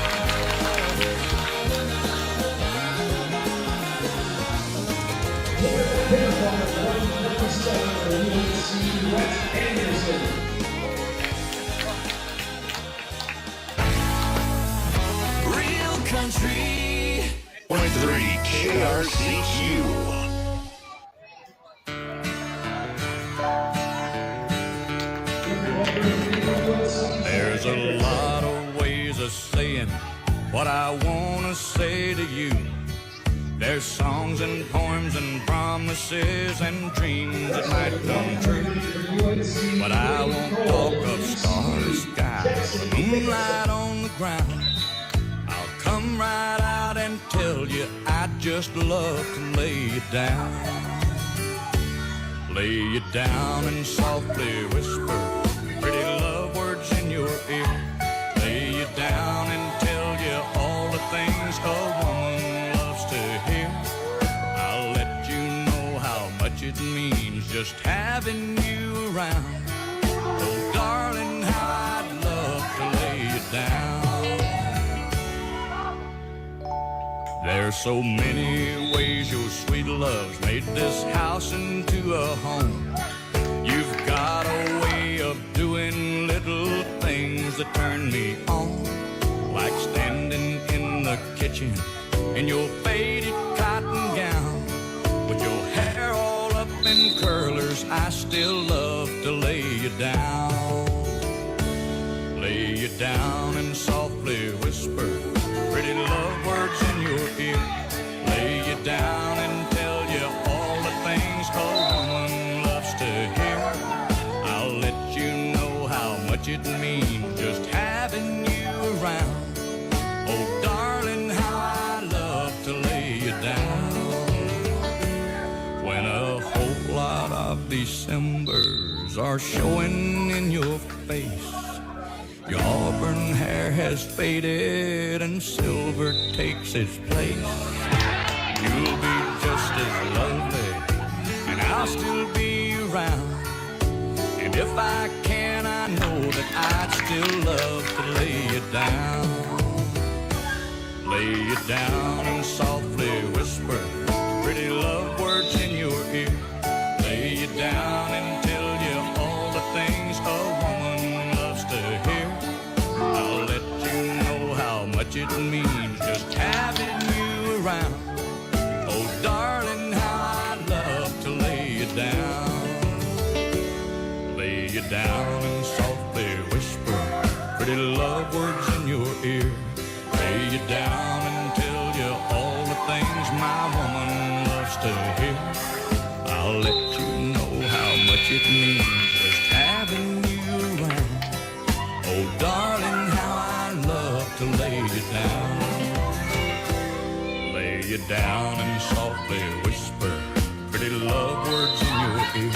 Real country. 1.3 KRCQ. There's a lot of ways of saying what I want to say to you. There's songs and poems and promises and dreams that might come true. But I won't talk of stars, skies, moonlight on the ground. I'll come right out and tell you I'd just love to lay you down. Lay you down and softly whisper pretty love words in your ear. Lay you down and tell you all the things a woman loves to hear. I'll let you know how much it means just having you around. Oh, darling, how I'd love to lay you down. There's so many ways your sweet love's made this house into a home. You've got a way of doing little things that turn me on, like standing in the kitchen in your faded cotton gown. With your hair all up in curlers, I still love to lay you down. Lay you down and softly whisper pretty love words in your ear. Lay you down and tell you all the things a woman loves to hear. I'll let you know how much it means just having you around. Oh, darling, how I love to lay you down. When a whole lot of Decembers are showing in your face, your auburn hair has faded and silver takes its place. You'll be just as lovely and I'll still be around. And if I can, I know that I'd still love to lay you down. Lay you down and softly whisper pretty love words in your ear. Lay you down and tell you all the things a woman loves to hear. I'll let you know how much it means just having you around. Oh, darling, how I'd love to lay you down. Lay you down and softly whisper pretty love words in your ear. Lay you down and tell you all the things my woman loves to hear. I'll let you know how much it means just having you around. Oh, darling, how I love to lay you down. Lay you down and softly whisper pretty love words in your ear.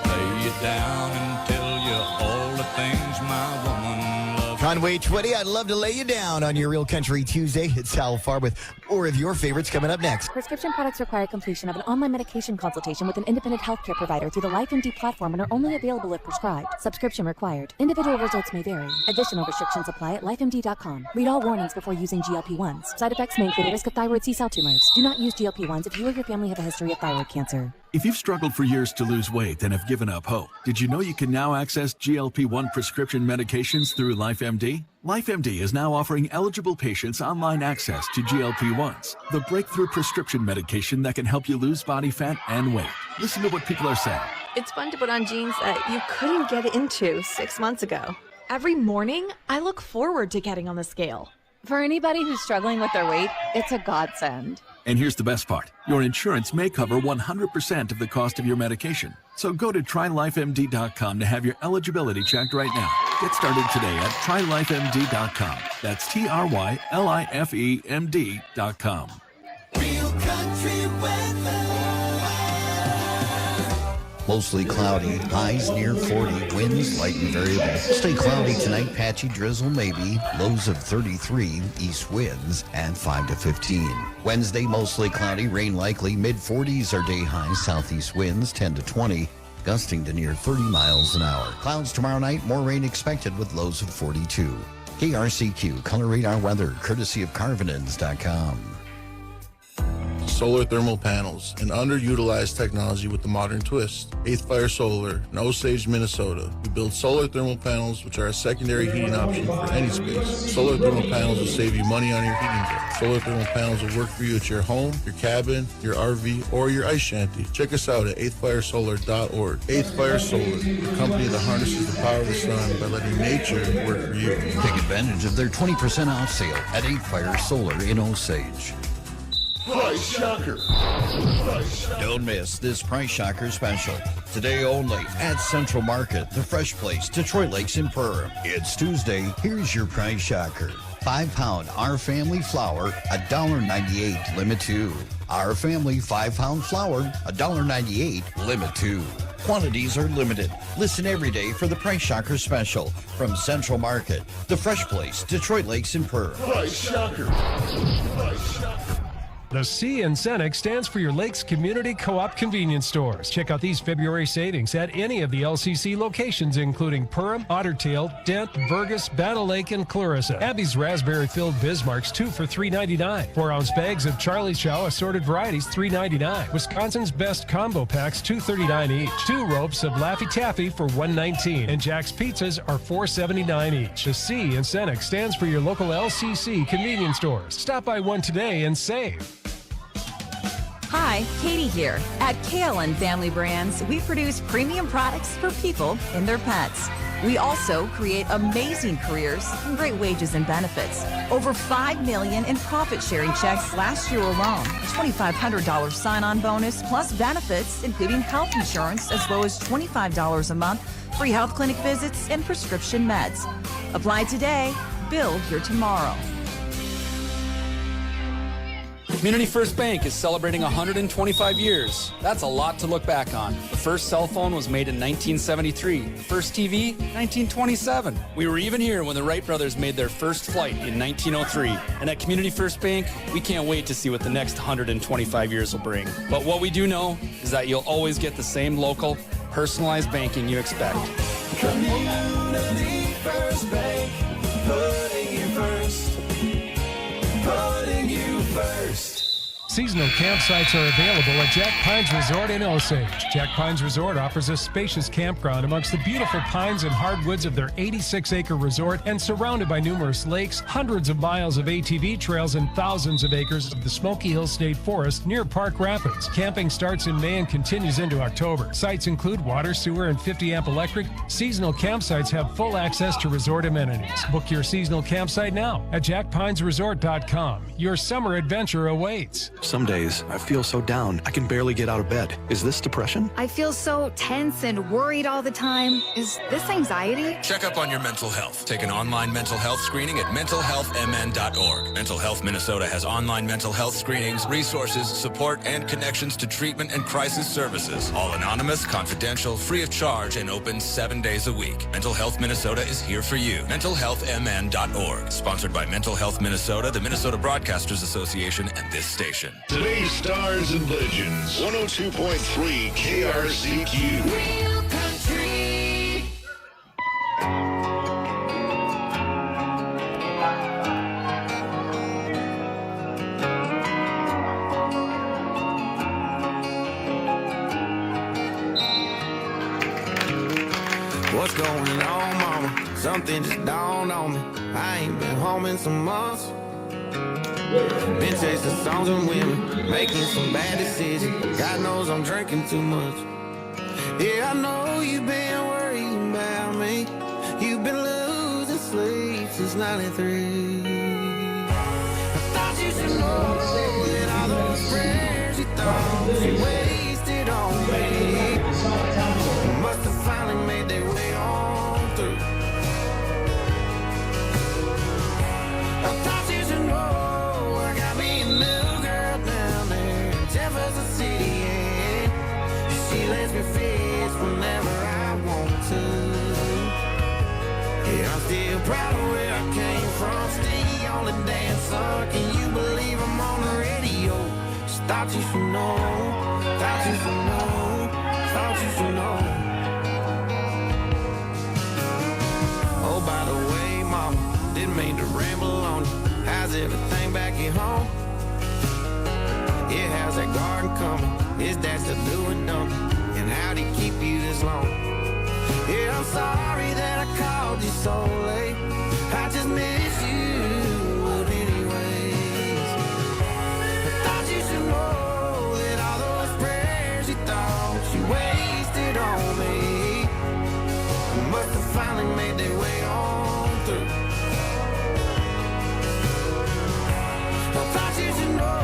Lay you down and tell you all the things my woman loves. Conway Twitty, I'd love to lay you down on your Real Country Tuesday. It's Hal Farr with more of your favorites coming up next. Prescription products require completion of an online medication consultation with an independent healthcare provider through the LifeMD platform and are only available if prescribed. Subscription required. Individual results may vary. Additional restrictions apply at lifemd.com. Read all warnings before using GLP-1s. Side effects may include a risk of thyroid C-cell tumors. Do not use GLP-1s if you or your family have a history of thyroid cancer. If you've struggled for years to lose weight and have given up hope, did you know you can now access GLP-1 prescription medications through LifeMD? LifeMD is now offering eligible patients online access to GLP-1s, the breakthrough prescription medication that can help you lose body fat and weight. Listen to what people are saying. It's fun to put on jeans that you couldn't get into 6 months ago. Every morning, I look forward to getting on the scale. For anybody who's struggling with their weight, it's a godsend. And here's the best part. Your insurance may cover 100% of the cost of your medication. So go to trylifemd.com to have your eligibility checked right now. Get started today at trylifemd.com. That's TRYLIFEMD.com. Real country weather. Mostly cloudy, highs near 40, winds light and variable. Stay cloudy tonight, patchy drizzle maybe, lows of 33, east winds, and 5 to 15. Wednesday, mostly cloudy, rain likely, mid-40s are day highs, southeast winds 10 to 20, gusting to near 30 miles an hour. Clouds tomorrow night, more rain expected with lows of 42. KRCQ Color Radar Weather, courtesy of Carvinins.com. Solar thermal panels, an underutilized technology with the modern twist. 8th Fire Solar in Osage, Minnesota. We build solar thermal panels, which are a secondary heating option for any space. Solar thermal panels will save you money on your heating bill. Solar thermal panels will work for you at your home, your cabin, your RV, or your ice shanty. Check us out at 8thfiresolar.org. 8th Fire Solar, the company that harnesses the power of the sun by letting nature work for you. Take advantage of their 20% off sale at 8th Fire Solar in Osage. Price Shocker. Don't miss this Price Shocker special. Today only at Central Market, the fresh place, Detroit Lakes and Perham. It's Tuesday. Here's your Price Shocker. 5-pound Our Family flour, $1.98, limit 2. Our Family 5-pound flour, $1.98, limit 2. Quantities are limited. Listen every day for the Price Shocker special from Central Market, the fresh place, Detroit Lakes and Perham. Price Shocker. Price Shocker. The C in Cenex stands for your Lakes Community Co-op convenience stores. Check out these February savings at any of the LCC locations, including Perham, Otter Tail, Dent, Vergas, Battle Lake, and Clarissa. Abby's raspberry-filled Bismarcks, 2 for $3.99. 4-ounce bags of Charlie Chow assorted varieties, $3.99. Wisconsin's best combo packs, $2.39 each. 2 ropes of Laffy Taffy for $1.19. And Jack's Pizzas are $4.79 each. The C in Cenex stands for your local LCC convenience stores. Stop by one today and save. Hi, Katie here. At KLN Family Brands, we produce premium products for people and their pets. We also create amazing careers and great wages and benefits. Over $5 million in profit-sharing checks last year alone. $2,500 sign-on bonus plus benefits, including health insurance as low as $25 a month, free health clinic visits, and prescription meds. Apply today. Build your tomorrow. Community First Bank is celebrating 125 years. That's a lot to look back on. The first cell phone was made in 1973. The first TV, 1927. We were even here when the Wright brothers made their first flight in 1903. And at Community First Bank, we can't wait to see what the next 125 years will bring. But what we do know is that you'll always get the same local, personalized banking you expect. Community First Bank, putting you first. Putting you first. Seasonal campsites are available at Jack Pines Resort in Osage. Jack Pines Resort offers a spacious campground amongst the beautiful pines and hardwoods of their 86-acre resort and surrounded by numerous lakes, hundreds of miles of ATV trails, and thousands of acres of the Smoky Hill State Forest near Park Rapids. Camping starts in May and continues into October. Sites include water, sewer, and 50-amp electric. Seasonal campsites have full access to resort amenities. Book your seasonal campsite now at jackpinesresort.com. Your summer adventure awaits. Some days, I feel so down, I can barely get out of bed. Is this depression? I feel so tense and worried all the time. Is this anxiety? Check up on your mental health. Take an online mental health screening at mentalhealthmn.org. Mental Health Minnesota has online mental health screenings, resources, support, and connections to treatment and crisis services. All anonymous, confidential, free of charge, and open 7 days a week. Mental Health Minnesota is here for you. mentalhealthmn.org. Sponsored by Mental Health Minnesota, the Minnesota Broadcasters Association, and this station. Today's Stars and Legends, 102.3 KRCQ. Real country. What's going on, mama? Something just dawned on me. I ain't been home in some months. Been chasing songs and women, making some bad decisions. God knows I'm drinking too much. Yeah, I know you've been worrying about me. You've been losing sleep since 93. I thought you should know that all those prayers you thought you wasted on me must have finally made their way on through. I thought you should know lets me face whenever I want to. Yeah, I'm still proud of where I came from. Still on the dance floor. Can you believe I'm on the radio? Just thought you should know. Thought you should know. Thought you should know. Oh, by the way, mama, didn't mean to ramble on you. How's everything back at home? Yeah, how's that garden coming? Is that still doing nothing? And how'd he keep you this long? Yeah, I'm sorry that I called you so late. I just miss you, but anyways, I thought you should know that all those prayers you thought you wasted on me must have finally made their way on through. I thought you should know.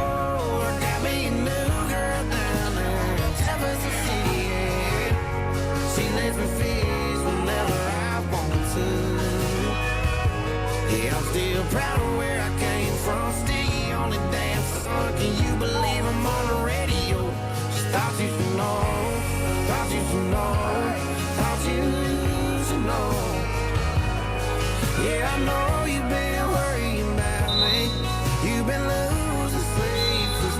Still proud of where I came from. Still on the dance floor. Can you believe I'm on the radio? Just thought you should know. Thought you should know. Thought you should know. Yeah, I know you've been worrying about me. You've been losing sleep since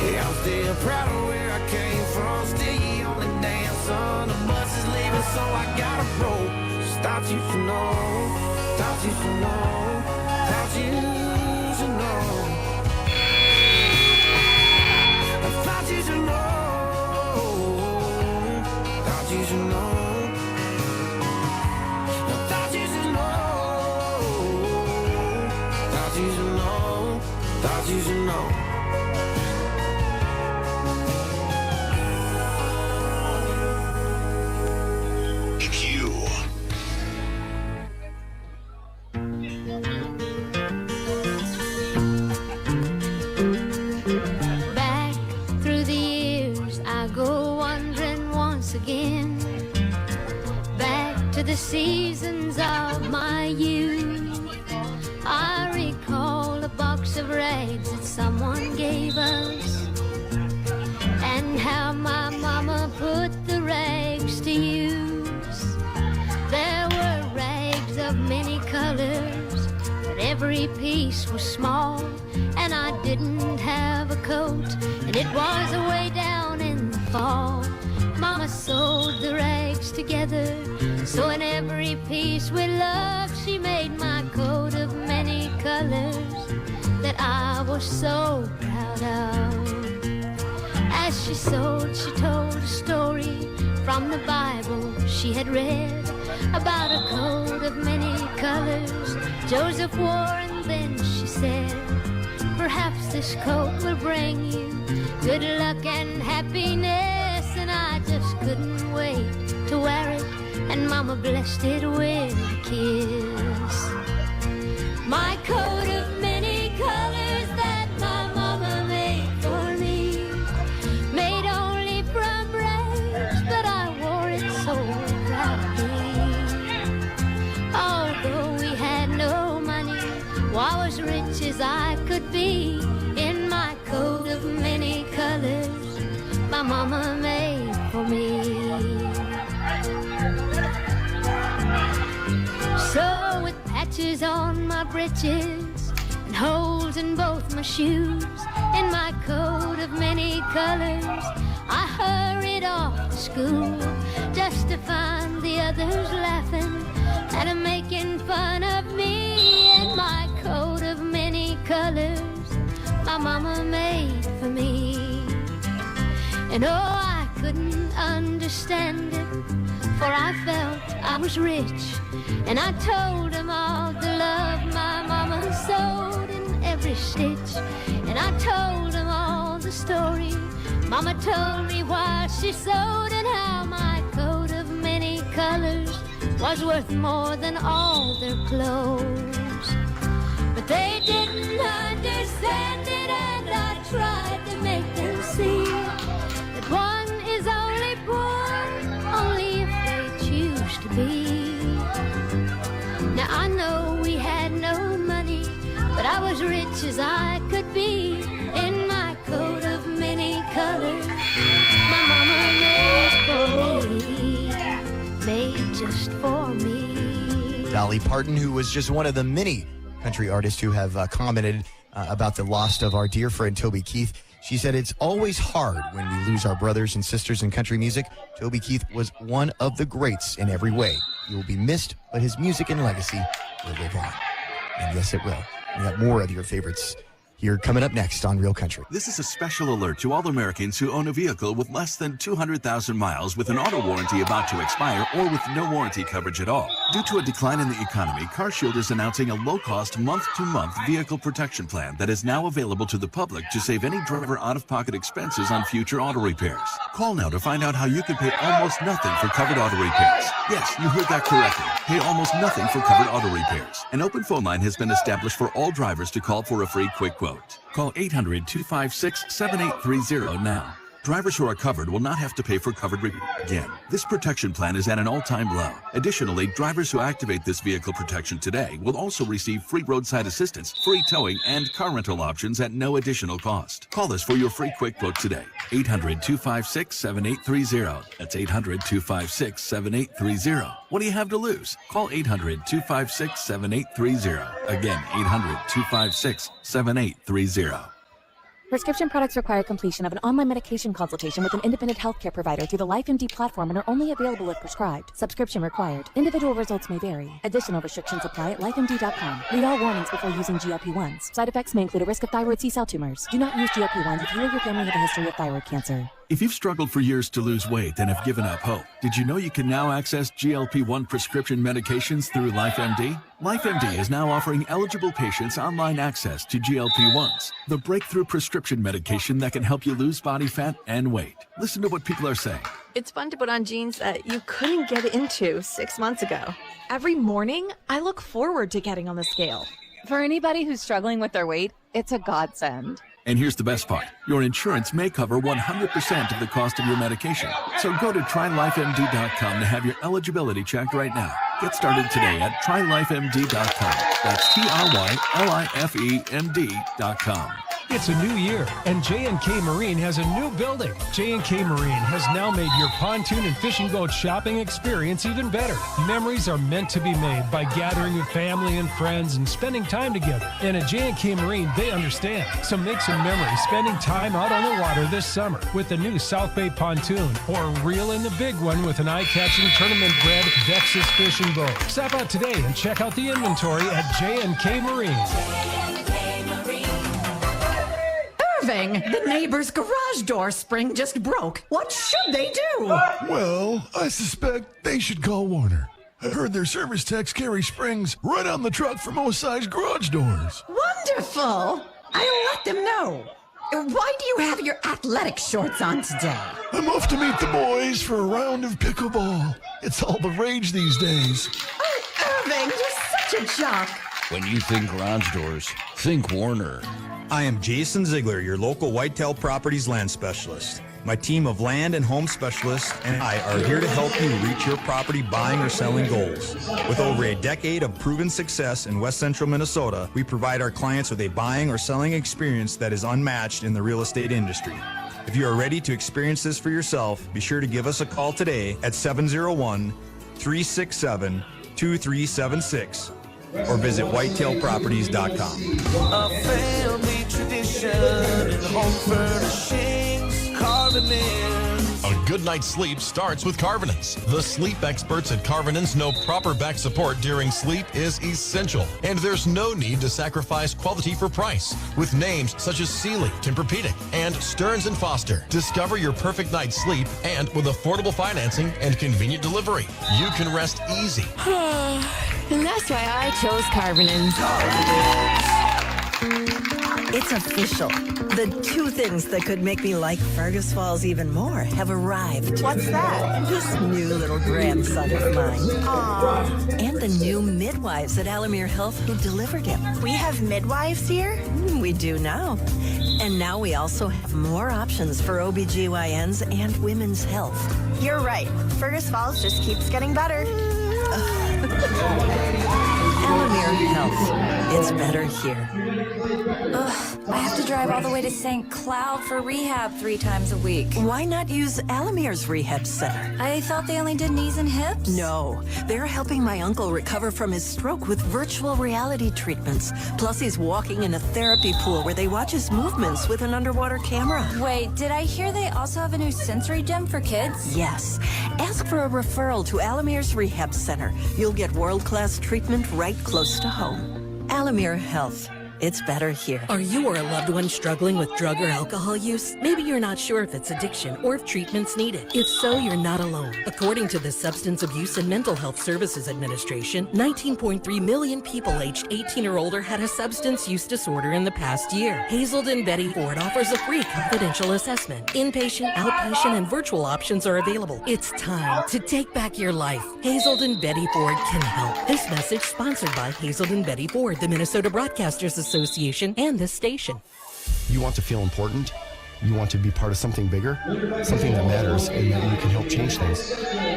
Yeah, I'm still proud of where I came from. Still the only damn son. The bus is leaving, so I gotta roll. Just thought you should know. Thought you should know. Thought you should know. I thought you should know. Thought you should know. I thought you should know. Thought you should know. Thought you should know. Back through the years, I go wandering once again. Back to the seasons of my youth. I recall a box of rags that someone gave us, and how my mama put the rags to use. There were rags of many colors, but every piece was small, and I didn't have a coat, and it was way down in the fall. Mama sewed the rags together, so in every piece with love she made my coat of many colors that I was so proud of. As she sewed, she told a story from the Bible she had read about a coat of many colors Joseph wore, and then she said, perhaps this coat will bring you good luck and happiness. And I just couldn't wait to wear it, and Mama blessed it with a kiss. My coat of many colors that my mama made for me, made only from rags, but I wore it so proudly. Although we had no money, well, I was rich as I could be in my coat of many colors my mama made for me. So with patches on my breeches and holes in both my shoes, in my coat of many colors, I hurried off to school, just to find the others laughing and making fun of me in my coat of many colors my mama made for me. And oh, I couldn't understand it, for I felt I was rich, and I told them all the love my mama sewed in every stitch. And I told them all the story Mama told me while she sewed, and how my coat of many colors was worth more than all their clothes. But they didn't understand it, and I tried to make them see that one is only poor only if they choose to be. Now I know we had no money, but I was rich as I could be in my coat of many colors my mama made for me, made just for me. Dolly Parton, who was just one of the many country artists who have commented about the loss of our dear friend Toby Keith. She said, it's always hard when we lose our brothers and sisters in country music. Toby Keith was one of the greats in every way. He will be missed, but his music and legacy will live on. And yes, it will. We have more of your favorites here coming up next on Real Country. This is a special alert to all Americans who own a vehicle with less than 200,000 miles with an auto warranty about to expire or with no warranty coverage at all. Due to a decline in the economy, CarShield is announcing a low-cost month-to-month vehicle protection plan that is now available to the public to save any driver out-of-pocket expenses on future auto repairs. Call now to find out how you can pay almost nothing for covered auto repairs. Yes, you heard that correctly. Pay almost nothing for covered auto repairs. An open phone line has been established for all drivers to call for a free quick quote. Call 800-256-7830 now. Drivers who are covered will not have to pay for covered repairs again. This protection plan is at an all-time low. Additionally, drivers who activate this vehicle protection today will also receive free roadside assistance, free towing, and car rental options at no additional cost. Call us for your free quick quote today. 800-256-7830. That's 800-256-7830. What do you have to lose? Call 800-256-7830. Again, 800-256-7830. Prescription products require completion of an online medication consultation with an independent healthcare provider through the LifeMD platform and are only available if prescribed. Subscription required. Individual results may vary. Additional restrictions apply at lifemd.com. Read all warnings before using GLP-1s. Side effects may include a risk of thyroid C-cell tumors. Do not use GLP-1s if you or your family have a history of thyroid cancer. If you've struggled for years to lose weight and have given up hope, did you know you can now access GLP-1 prescription medications through LifeMD? LifeMD is now offering eligible patients online access to GLP-1s, the breakthrough prescription medication that can help you lose body fat and weight. Listen to what people are saying. It's fun to put on jeans that you couldn't get into 6 months ago. Every morning, I look forward to getting on the scale. For anybody who's struggling with their weight, it's a godsend. And here's the best part. Your insurance may cover 100% of the cost of your medication. So go to trylifemd.com to have your eligibility checked right now. Get started today at trylifemd.com. That's trylifemd.com. It's a new year, and J&K Marine has a new building. J&K Marine has now made your pontoon and fishing boat shopping experience even better. Memories are meant to be made by gathering with family and friends and spending time together. And at J&K Marine, they understand. So make some memories spending time out on the water this summer with the new South Bay pontoon, or reel in the big one with an eye-catching tournament-bred Vexus fishing boat. Stop out today and check out the inventory at J&K Marine. The neighbor's garage door spring just broke. What should they do? Well, I suspect they should call Warner. I heard their service techs carry springs right on the truck for most size garage doors. Wonderful. I'll let them know. Why do you have your athletic shorts on today? I'm off to meet the boys for a round of pickleball. It's all the rage these days. Oh, Irving, you're such a jock. When you think garage doors, think Warner. I am Jason Ziegler, your local Whitetail Properties land specialist. My team of land and home specialists and I are here to help you reach your property buying or selling goals. With over a decade of proven success in West Central Minnesota, we provide our clients with a buying or selling experience that is unmatched in the real estate industry. If you are ready to experience this for yourself, be sure to give us a call today at 701-367-2376 or visit whitetailproperties.com. A family tradition and home furnishings, Carvinins. A good night's sleep starts with Carvinins. The sleep experts at Carvinins know proper back support during sleep is essential, and there's no need to sacrifice quality for price. With names such as Sealy, Tempur-Pedic, and Stearns & Foster, discover your perfect night's sleep, and with affordable financing and convenient delivery, you can rest easy. And that's why I chose Carvinins. It's official. The two things that could make me like Fergus Falls even more have arrived. What's that? This new little grandson of mine. Aww. And the new midwives at Alamere Health who delivered him. We have midwives here? We do now. And now we also have more options for OBGYNs and women's health. You're right. Fergus Falls just keeps getting better. Alamere Health. It's better here. Ugh, I have to drive all the way to St. Cloud for rehab 3 times a week. Why not use Alamere's Rehab Center? I thought they only did knees and hips. No, they're helping my uncle recover from his stroke with virtual reality treatments. Plus, he's walking in a therapy pool where they watch his movements with an underwater camera. Wait, did I hear they also have a new sensory gym for kids? Yes. Ask for a referral to Alamere's Rehab Center. You'll get world-class treatment right close to home. Alamere Health. It's better here. Are you or a loved one struggling with drug or alcohol use? Maybe you're not sure if it's addiction or if treatment's needed. If so, you're not alone. According to the Substance Abuse and Mental Health Services Administration, 19.3 million people aged 18 or older had a substance use disorder in the past year. Hazelden Betty Ford offers a free confidential assessment. Inpatient, outpatient, and virtual options are available. It's time to take back your life. Hazelden Betty Ford can help. This message sponsored by Hazelden Betty Ford, the Minnesota Broadcasters Association, and this station. You want to feel important? You want to be part of something bigger? Something that matters and that you can help change things.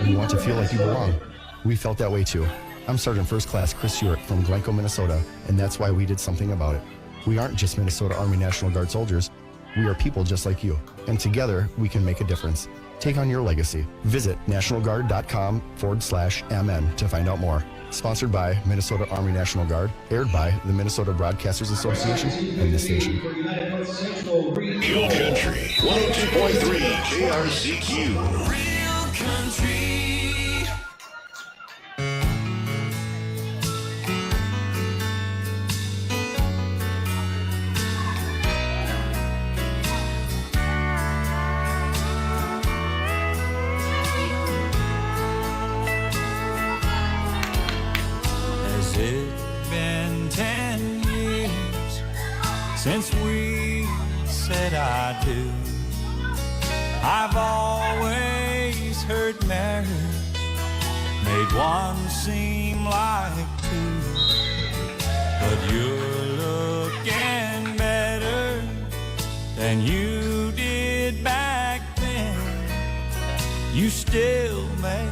You want to feel like you belong. We felt that way too. I'm Sergeant First Class Chris Hewitt from Glencoe, Minnesota, and that's why we did something about it. We aren't just Minnesota Army National Guard soldiers. We are people just like you, and together we can make a difference. Take on your legacy. Visit nationalguard.com/MN to find out more. Sponsored by Minnesota Army National Guard, aired by the Minnesota Broadcasters Association and this station. Hill Country 102.3 KRCQ. Real country. Has it been 10 years since we said I do? I've always heard marriage made one seem like two, but you're looking better than you did back then. You still make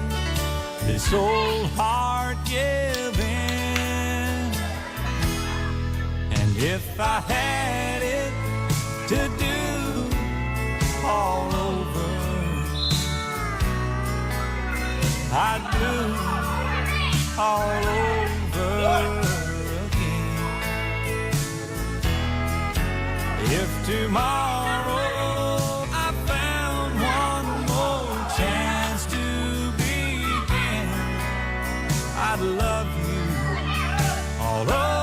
this old heart give in, and if I had it to do all over, I'd do all over again. If tomorrow I found one more chance to begin, I'd love you all over.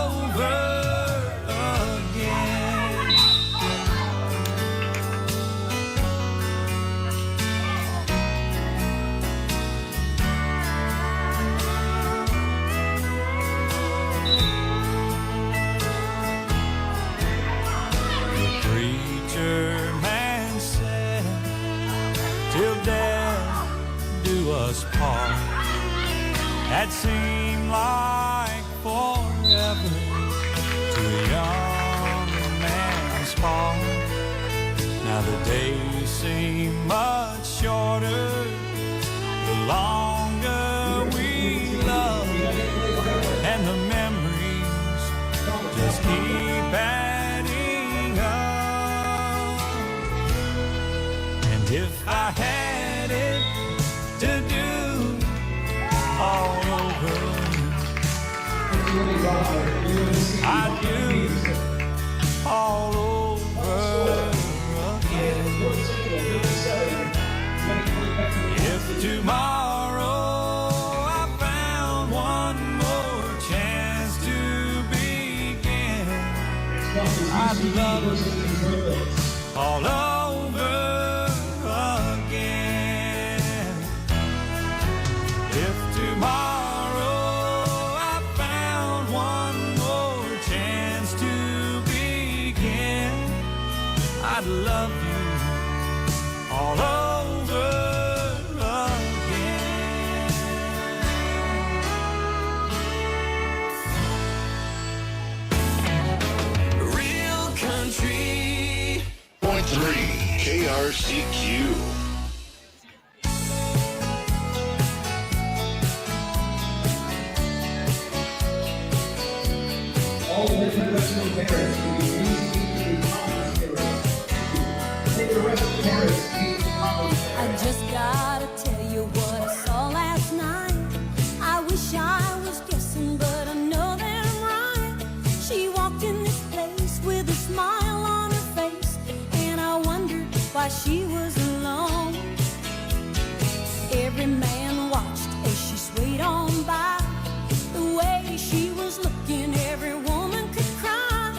Man said, till death do us part. That seemed like forever to a young man's heart. Now the days seem much shorter the longer we love, and the memories just keep adding up. If I had it to do all over, I'd do all over again. If tomorrow I found one more chance to begin, I'd love you all over. I'd love you all over again. Real country. Point 3 KRCQ. All the professional parents will be I just gotta tell you what I saw last night. I wish I was guessing, but I know that I'm right. She walked in this place with a smile on her face, and I wondered why she was alone. Every man watched as she swayed on by. The way she was looking, every woman could cry.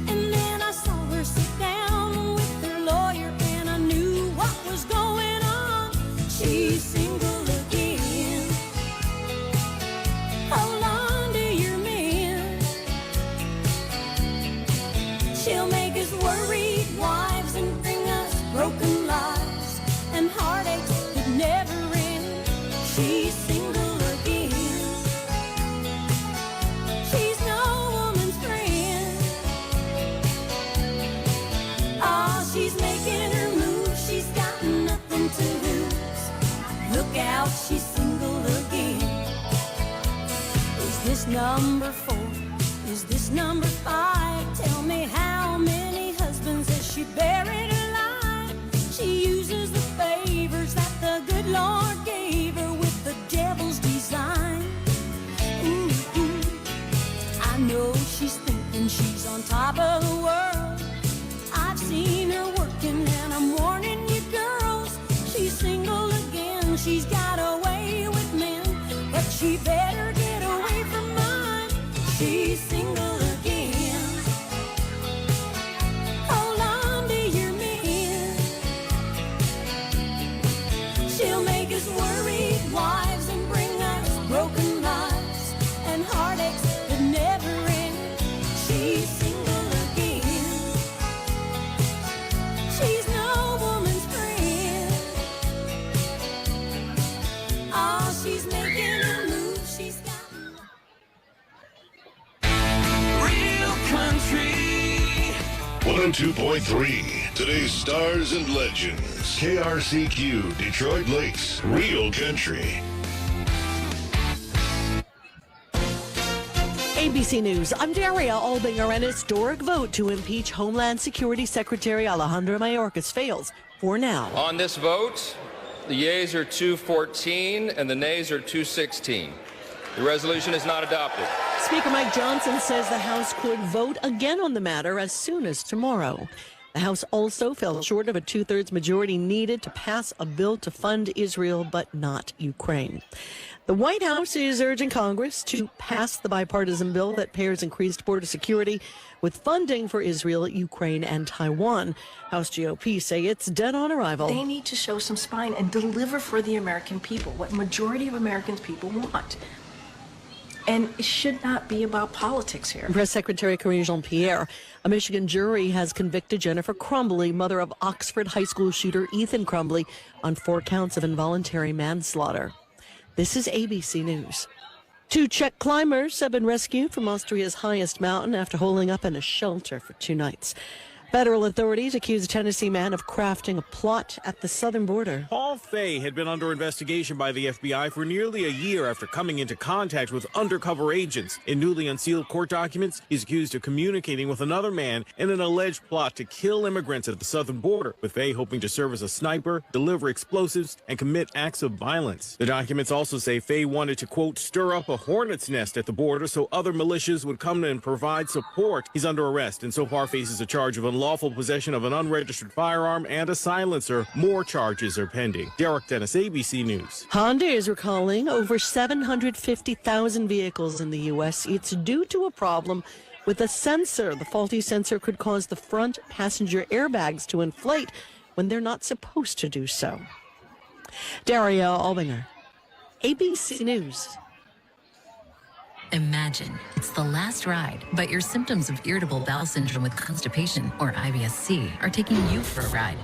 And then I saw her sit down with her lawyer, and I knew what was going on. She's single again. Hold on to your man. She'll make us worried wives and bring us broken lives and heartaches that never end. She's single again. She's no woman's friend. Oh, she's making her move. She's got nothing to lose. Look out, she's single again. Is this number 4? Is this number 5? Tell me, how many husbands has she buried alive? She uses the favors that the good Lord gave her with the devil's design. Ooh, ooh. I know she's thinking she's on top of the world. I've seen She better get away from mine. She's single again. Hold on to your man. She'll make us worried wives and bring us broken lives and heartaches that never end. She's single again. She's no woman's friend. Oh, she's making a move. She's got Real country. 102.3. Today's stars and legends. KRCQ, Detroit Lakes. Real country. ABC News, I'm Daria Albinger. An historic vote to impeach Homeland Security Secretary Alejandro Mayorkas fails for now. On this vote, the yeas are 214 and the nays are 216. The resolution is not adopted. Speaker Mike Johnson says the House could vote again on the matter as soon as tomorrow. The House also fell short of a two-thirds majority needed to pass a bill to fund Israel, but not Ukraine. The White House is urging Congress to pass the bipartisan bill that pairs increased border security with funding for Israel, Ukraine, and Taiwan. House GOP say it's dead on arrival. They need to show some spine and deliver for the American people what majority of American people want. And it should not be about politics here. Press Secretary Karine Jean-Pierre, a Michigan jury has convicted Jennifer Crumbley, mother of Oxford High School shooter Ethan Crumbley, on 4 counts of involuntary manslaughter. This is ABC News. 2 Czech climbers have been rescued from Austria's highest mountain after holding up in a shelter for 2 nights. Federal authorities accuse a Tennessee man of crafting a plot at the southern border. Paul Fay had been under investigation by the FBI for nearly a year after coming into contact with undercover agents. In newly unsealed court documents, he's accused of communicating with another man in an alleged plot to kill immigrants at the southern border, with Fay hoping to serve as a sniper, deliver explosives, and commit acts of violence. The documents also say Fay wanted to, quote, stir up a hornet's nest at the border so other militias would come and provide support. He's under arrest and so far faces a charge of unlawful possession of an unregistered firearm and a silencer. More charges are pending. Derek Dennis, ABC News. Honda is recalling over 750,000 vehicles in the U.S. It's due to a problem with a sensor. The faulty sensor could cause the front passenger airbags to inflate when they're not supposed to do so. Daria Albinger, ABC News. Imagine it's the last ride, but your symptoms of irritable bowel syndrome with constipation, or IBS-C, are taking you for a ride.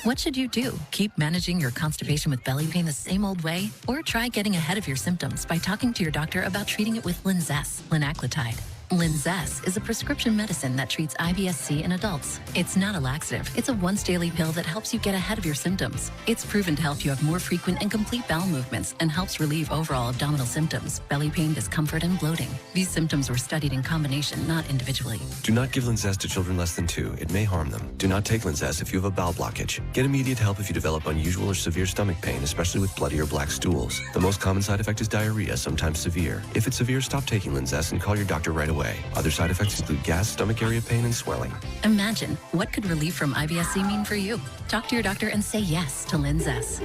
What should you do? Keep managing your constipation with belly pain the same old way? Or try getting ahead of your symptoms by talking to your doctor about treating it with Linzess, linaclotide. Linzess is a prescription medicine that treats IBS-C in adults. It's not a laxative. It's a once-daily pill that helps you get ahead of your symptoms. It's proven to help you have more frequent and complete bowel movements and helps relieve overall abdominal symptoms, belly pain, discomfort, and bloating. These symptoms were studied in combination, not individually. Do not give Linzess to children less than 2. It may harm them. Do not take Linzess if you have a bowel blockage. Get immediate help if you develop unusual or severe stomach pain, especially with bloody or black stools. The most common side effect is diarrhea, sometimes severe. If it's severe, stop taking Linzess and call your doctor right away. Other side effects include gas, stomach area pain, and swelling. Imagine, what could relief from IBS-C mean for you? Talk to your doctor and say yes to Linzess.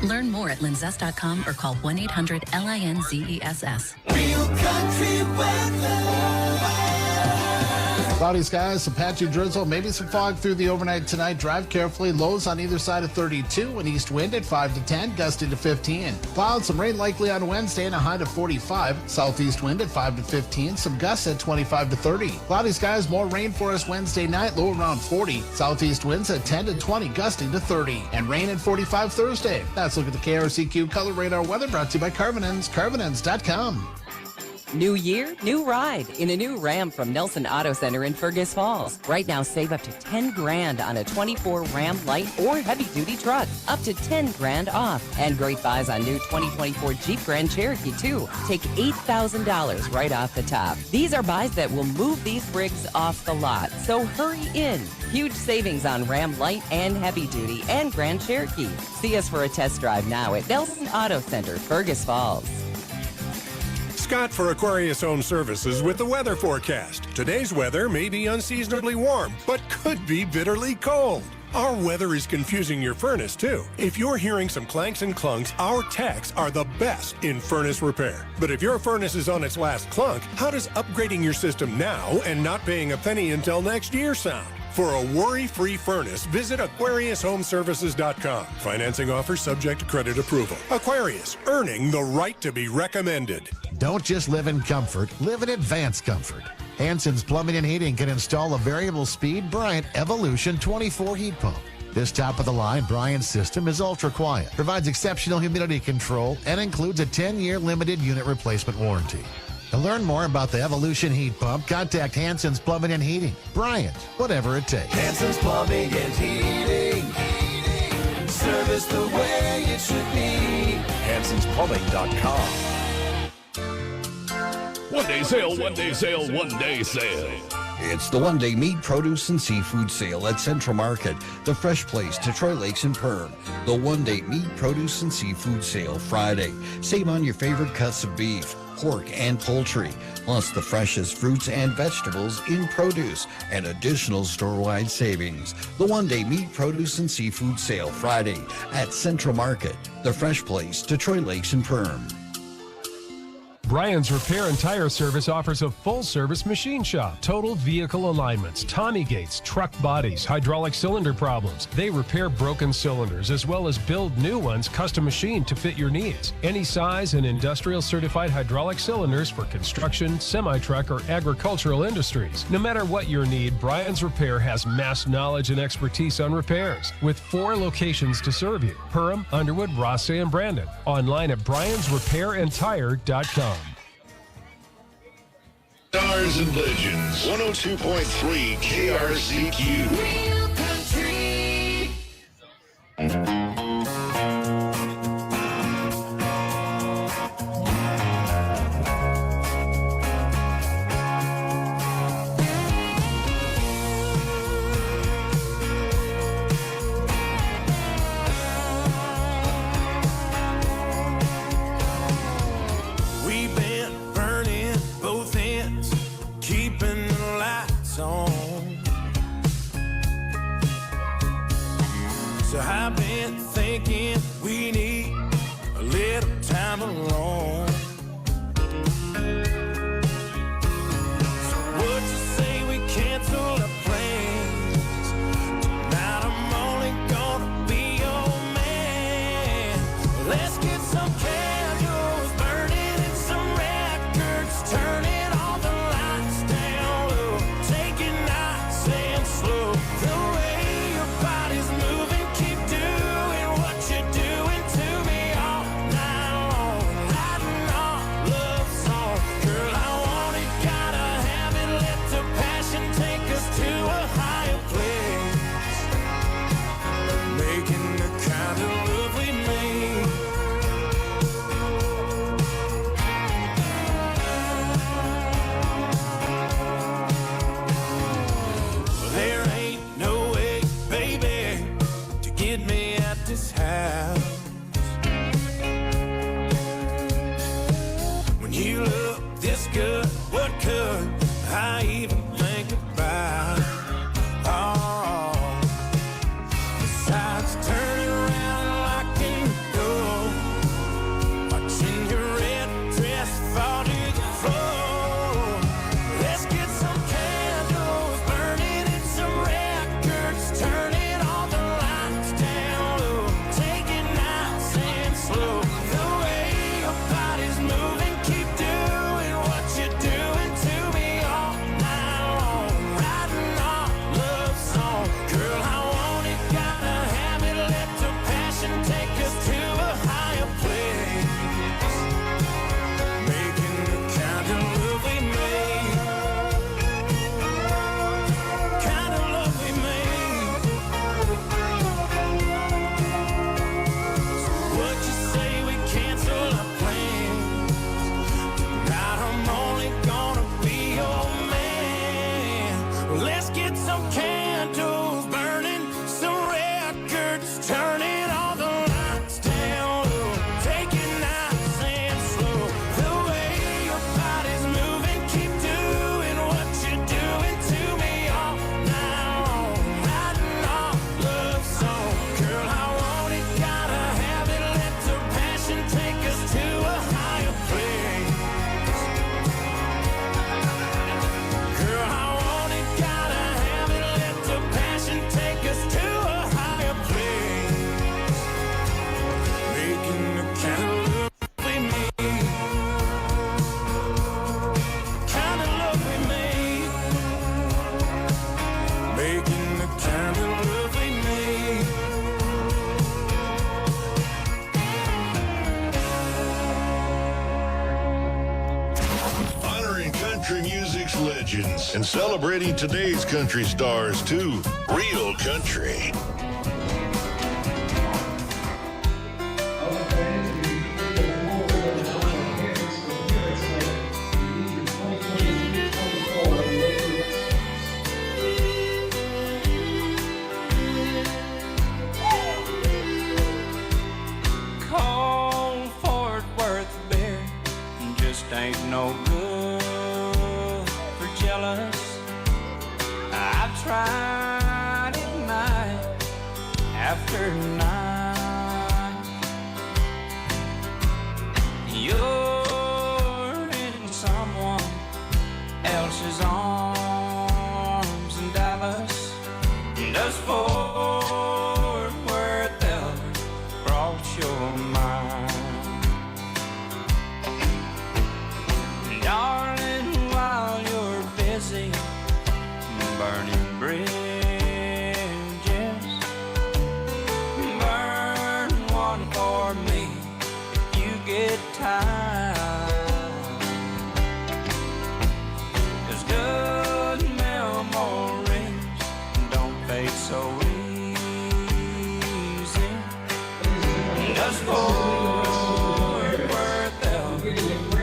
Learn more at linzess.com or call 1-800-LINZESS. Real country weather. Cloudy skies, some patchy drizzle, maybe some fog through the overnight tonight. Drive carefully. Lows on either side of 32. An east wind at 5 to 10, gusting to 15. Clouds, some rain likely on Wednesday and a high to 45. Southeast wind at 5 to 15. Some gusts at 25 to 30. Cloudy skies, more rain for us Wednesday night, low around 40. Southeast winds at 10 to 20, gusting to 30. And rain at 45 Thursday. That's a look at the KRCQ Color Radar weather, brought to you by Carvinens, carvinens.com. New year, new ride in a new Ram from Nelson Auto Center in Fergus Falls. Right now, save up to $10,000 on a 24 Ram light or heavy-duty truck. Up to $10,000 off. And great buys on new 2024 Jeep Grand Cherokee, too. Take $8,000 right off the top. These are buys that will move these rigs off the lot. So hurry in. Huge savings on Ram light and heavy-duty and Grand Cherokee. See us for a test drive now at Nelson Auto Center, Fergus Falls. Scott for Aquarius Home Services with the weather forecast. Today's weather may be unseasonably warm, but could be bitterly cold. Our weather is confusing your furnace, too. If you're hearing some clanks and clunks, our techs are the best in furnace repair. But if your furnace is on its last clunk, how does upgrading your system now and not paying a penny until next year sound? For a worry-free furnace, visit AquariusHomeservices.com. Financing offers subject to credit approval. Aquarius, earning the right to be recommended. Don't just live in comfort, live in advanced comfort. Hanson's Plumbing and Heating can install a variable speed Bryant Evolution 24 heat pump. This top-of-the-line Bryant system is ultra-quiet, provides exceptional humidity control, and includes a 10-year limited unit replacement warranty. To learn more about the Evolution heat pump, contact Hanson's Plumbing and Heating. Bryant, whatever it takes. Hanson's Plumbing and Heating. Service the way it should be. Hanson'sPlumbing.com. One-day sale, one-day sale, one-day sale. It's the one-day meat, produce, and seafood sale at Central Market, the fresh place to Troy Lakes and Perm. The one-day meat, produce, and seafood sale Friday. Save on your favorite cuts of beef, pork, and poultry, plus the freshest fruits and vegetables in produce and additional store-wide savings. The one-day meat, produce, and seafood sale Friday at Central Market, the fresh place to Troy Lakes and Perm. Brian's Repair and Tire Service offers a full-service machine shop, total vehicle alignments, Tommy gates, truck bodies, hydraulic cylinder problems. They repair broken cylinders as well as build new ones custom machined to fit your needs. Any size and industrial certified hydraulic cylinders for construction, semi-truck, or agricultural industries. No matter what your need, Brian's Repair has mass knowledge and expertise on repairs with 4 locations to serve you: Perham, Underwood, Rossay, and Brandon. Online at BriansRepairandTire.com. Stars and Legends, 102.3 KRCQ. Real country. We've been burning both ends, keeping the lights on. So I've been thinking we need a little time alone. So would you say we cancel our plans? Tonight I'm only gonna be your man. Let's get some candles burning and some records turning, all the lights down low, take it nice and slow. The way your body's moving, keep doing what you're doing to me all night long, lighting our love song. and celebrating today's country stars, too. Real country. Cold Fort Worth beer just ain't no good for jealous. I've tried it night after night. You're in someone else's arms in Dallas. Does Fort Worth ever cross your mind? Darling, while you're busy burning bridges, burn one for me if you get time. 'Cause good memories don't fade so easy. Does Fort Worth ever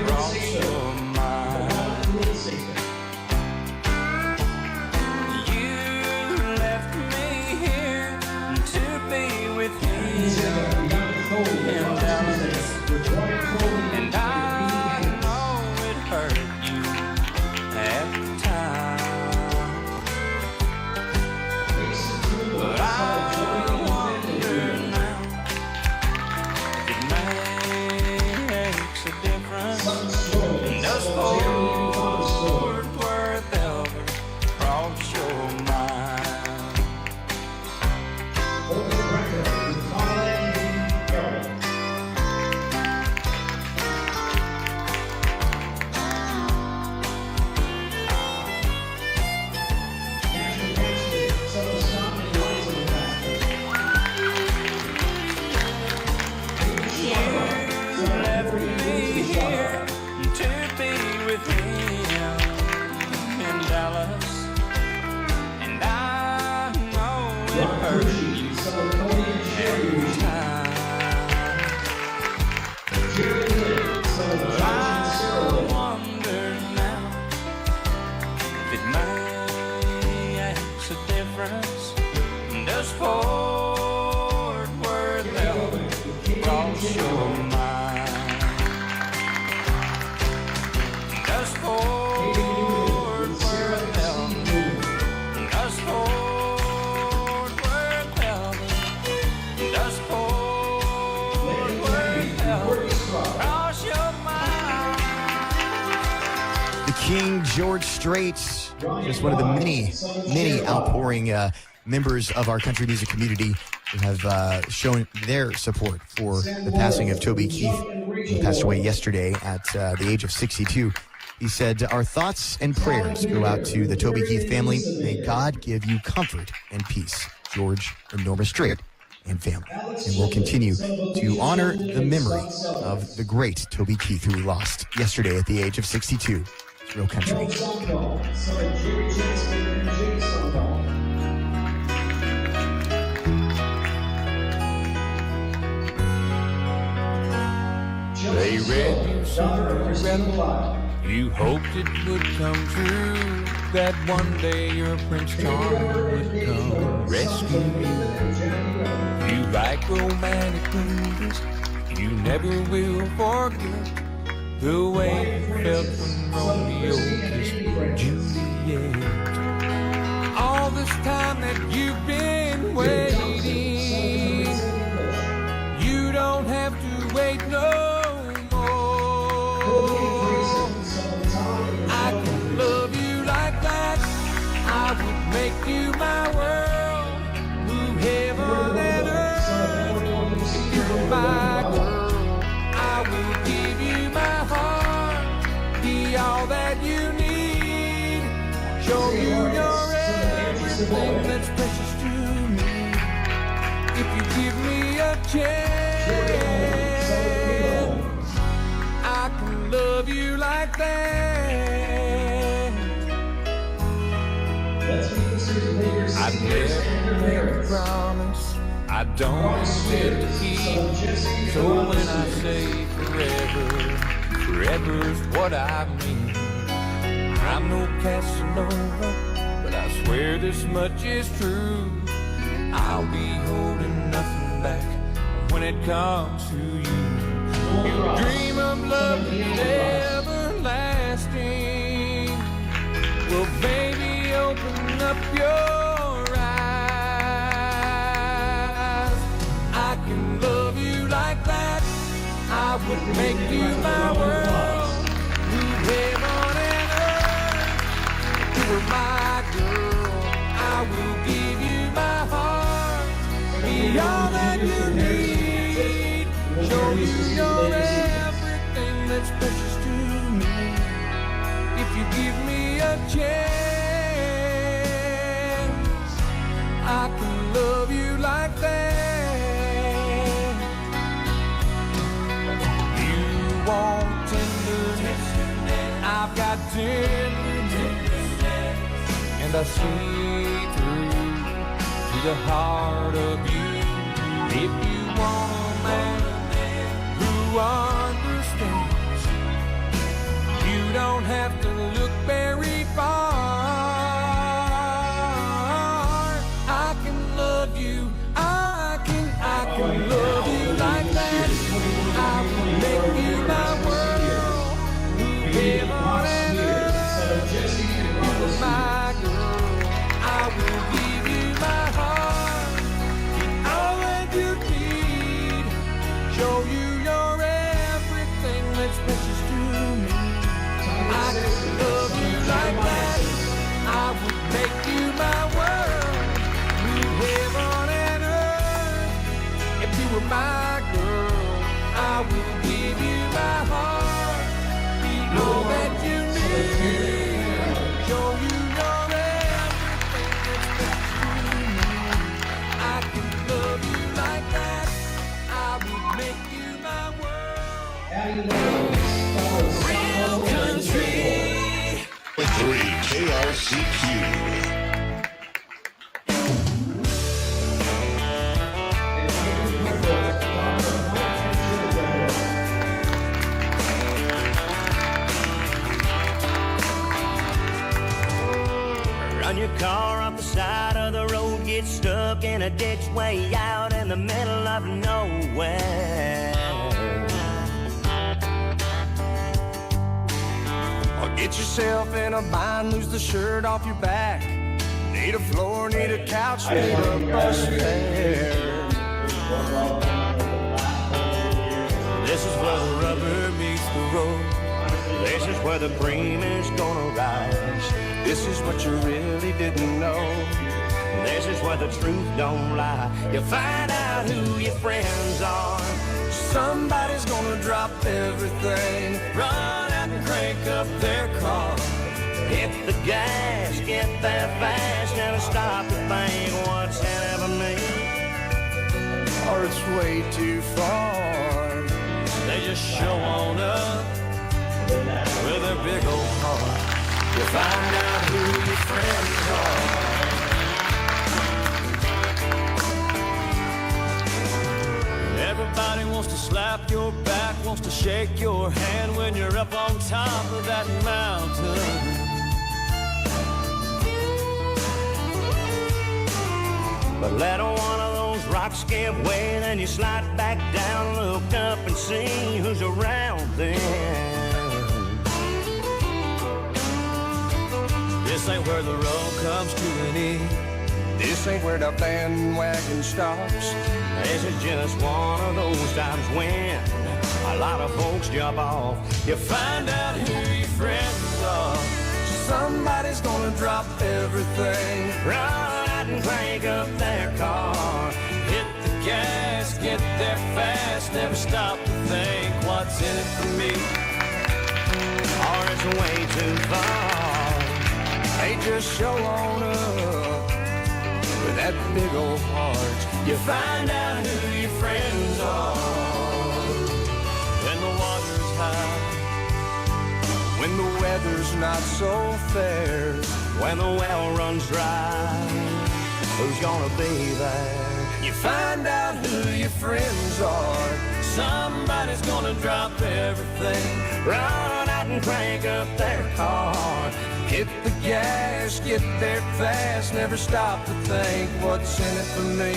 cross your mind? You left me here to be with you in Dallas, and I know it hurt you at the time, but I wonder now if it makes a difference. Does Fort Worth ever cross your mind? You left me here to be with him in Dallas, and I know it hurt you every time. But I wonder now if it makes a difference. Does Fort Worth ever cross your mind? Does Fort Worth ever? Does Fort Worth ever? Does Fort Worth ever cross your mind? The King George Strait, just one of the many outpouring members of our country music community who have shown their support for the passing of Toby Keith, who passed away yesterday at the age of 62. He said, "Our thoughts and prayers go out to the Toby Keith family. May God give you comfort and peace, George and Norma Strait and family." And we'll continue to honor the memory of the great Toby Keith, who we lost yesterday at the age of 62. It's Real Country. They read you Cinderella. You hoped it would come true, that one day your Prince Charming would come rescue you. You like romantic movies, you never will forget the way you felt when Romeo kissed Juliet. All this time that you've been waiting, you don't have to wait no more. I can love you like that. I would make you my world, move heaven and earth. If you were my girl, I will give you my heart, be all that you need, show you your everything that's precious to me. If you give me a chance, I can love you like that. I've never made a promise I don't intend to keep. So when I say forever, forever's what I mean. I'm no Casanova, but I swear this much is true. I'll be holding nothing back when it comes to you. You dream of love that's everlasting. Well, baby, open up your eyes. I can love you like that. I would make you my world. Move heaven and earth. You were my girl. I will give you my heart. Be all that you need. Show you your everything that's precious to me. If you give me a chance, I can love you like that. You want tenderness, I've got tenderness, and I see through to the heart of you. If you want a man who understands, you don't have to look very far. I can love you, I can love you like that. I will make you my world. Heaven and earth, you're my girl. I will give you my heart, all that you need. Show you your everything that's precious to me. I could love you like that. I would make you my world. Move heaven and earth. If you were my girl, I will give you my heart. Be all that you need. Show you your everything that's precious to me. I can love you like that. I would make you my world. Real country. 3 KRCQ. Run your car off the side of the road, get stuck in a ditch way out in the middle of nowhere. Or get yourself in a bind, lose the shirt off your back. Need a floor, need a couch, need a bus fare. This is where the rubber meets the road. This is where the cream is gonna rise. This is what you really didn't know. This is where the truth don't lie. You find out who your friends are. Somebody's gonna drop everything, Run out and crank up their car. Hit the gas, get there fast, and stop to think what's ahead of me. or it's way too far. They just show on up with their big old heart. You find out who your friends are. Everybody wants to slap your back, wants to shake your hand when you're up on top of that mountain. But let one of those rocks give way, then you slide back down, look up and see who's around then. This ain't where the road comes to an end. This ain't where the bandwagon stops. This is just one of those times when a lot of folks jump off. You find out who your friends are. Somebody's gonna drop everything, run out and crank up their car. Hit the gas, get there fast, never stop to think what's in it for me, or it's way too far. They just show on up with that big old heart. You find out who your friends are when the water's high, when the weather's not so fair, when the well runs dry. who's gonna be there. You find out who your friends are. Somebody's gonna drop everything, run out and crank up their car. Hit the gas, get there fast, never stop to think what's in it for me.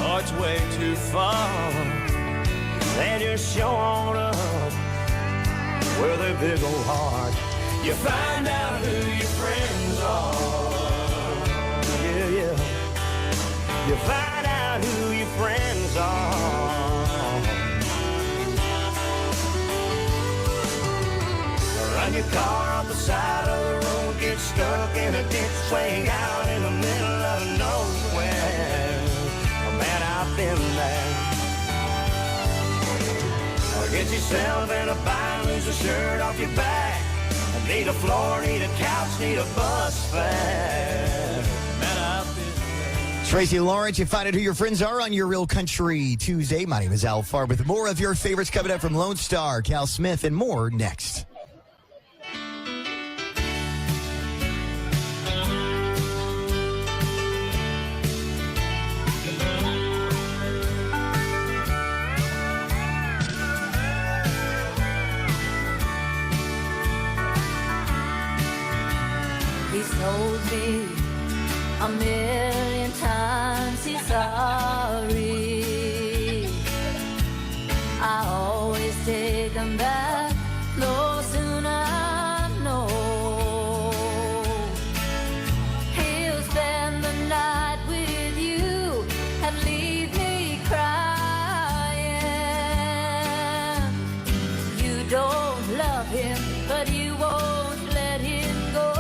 Oh, it's way too far. They just show on up with a big old heart. You find out who your friends are. Yeah, yeah. You find out who your friends are. Run your car on the side of the road, get stuck in a ditch, swing out in the middle of nowhere. Oh, man, I've been there. Or get yourself in a bind, lose a shirt off your back. Need a floor, need a couch, need a bus fare. Man, I've been there. Tracy Lawrence, you find out who your friends are on your Real Country Tuesday. My name is Al Farb with more of your favorites coming up from Lone Star, Cal Smith, and more next. He's told me a million times he's sorry. I always take him back, no sooner I know. He'll spend the night with you and leave me crying. You don't love him, but you won't let him go.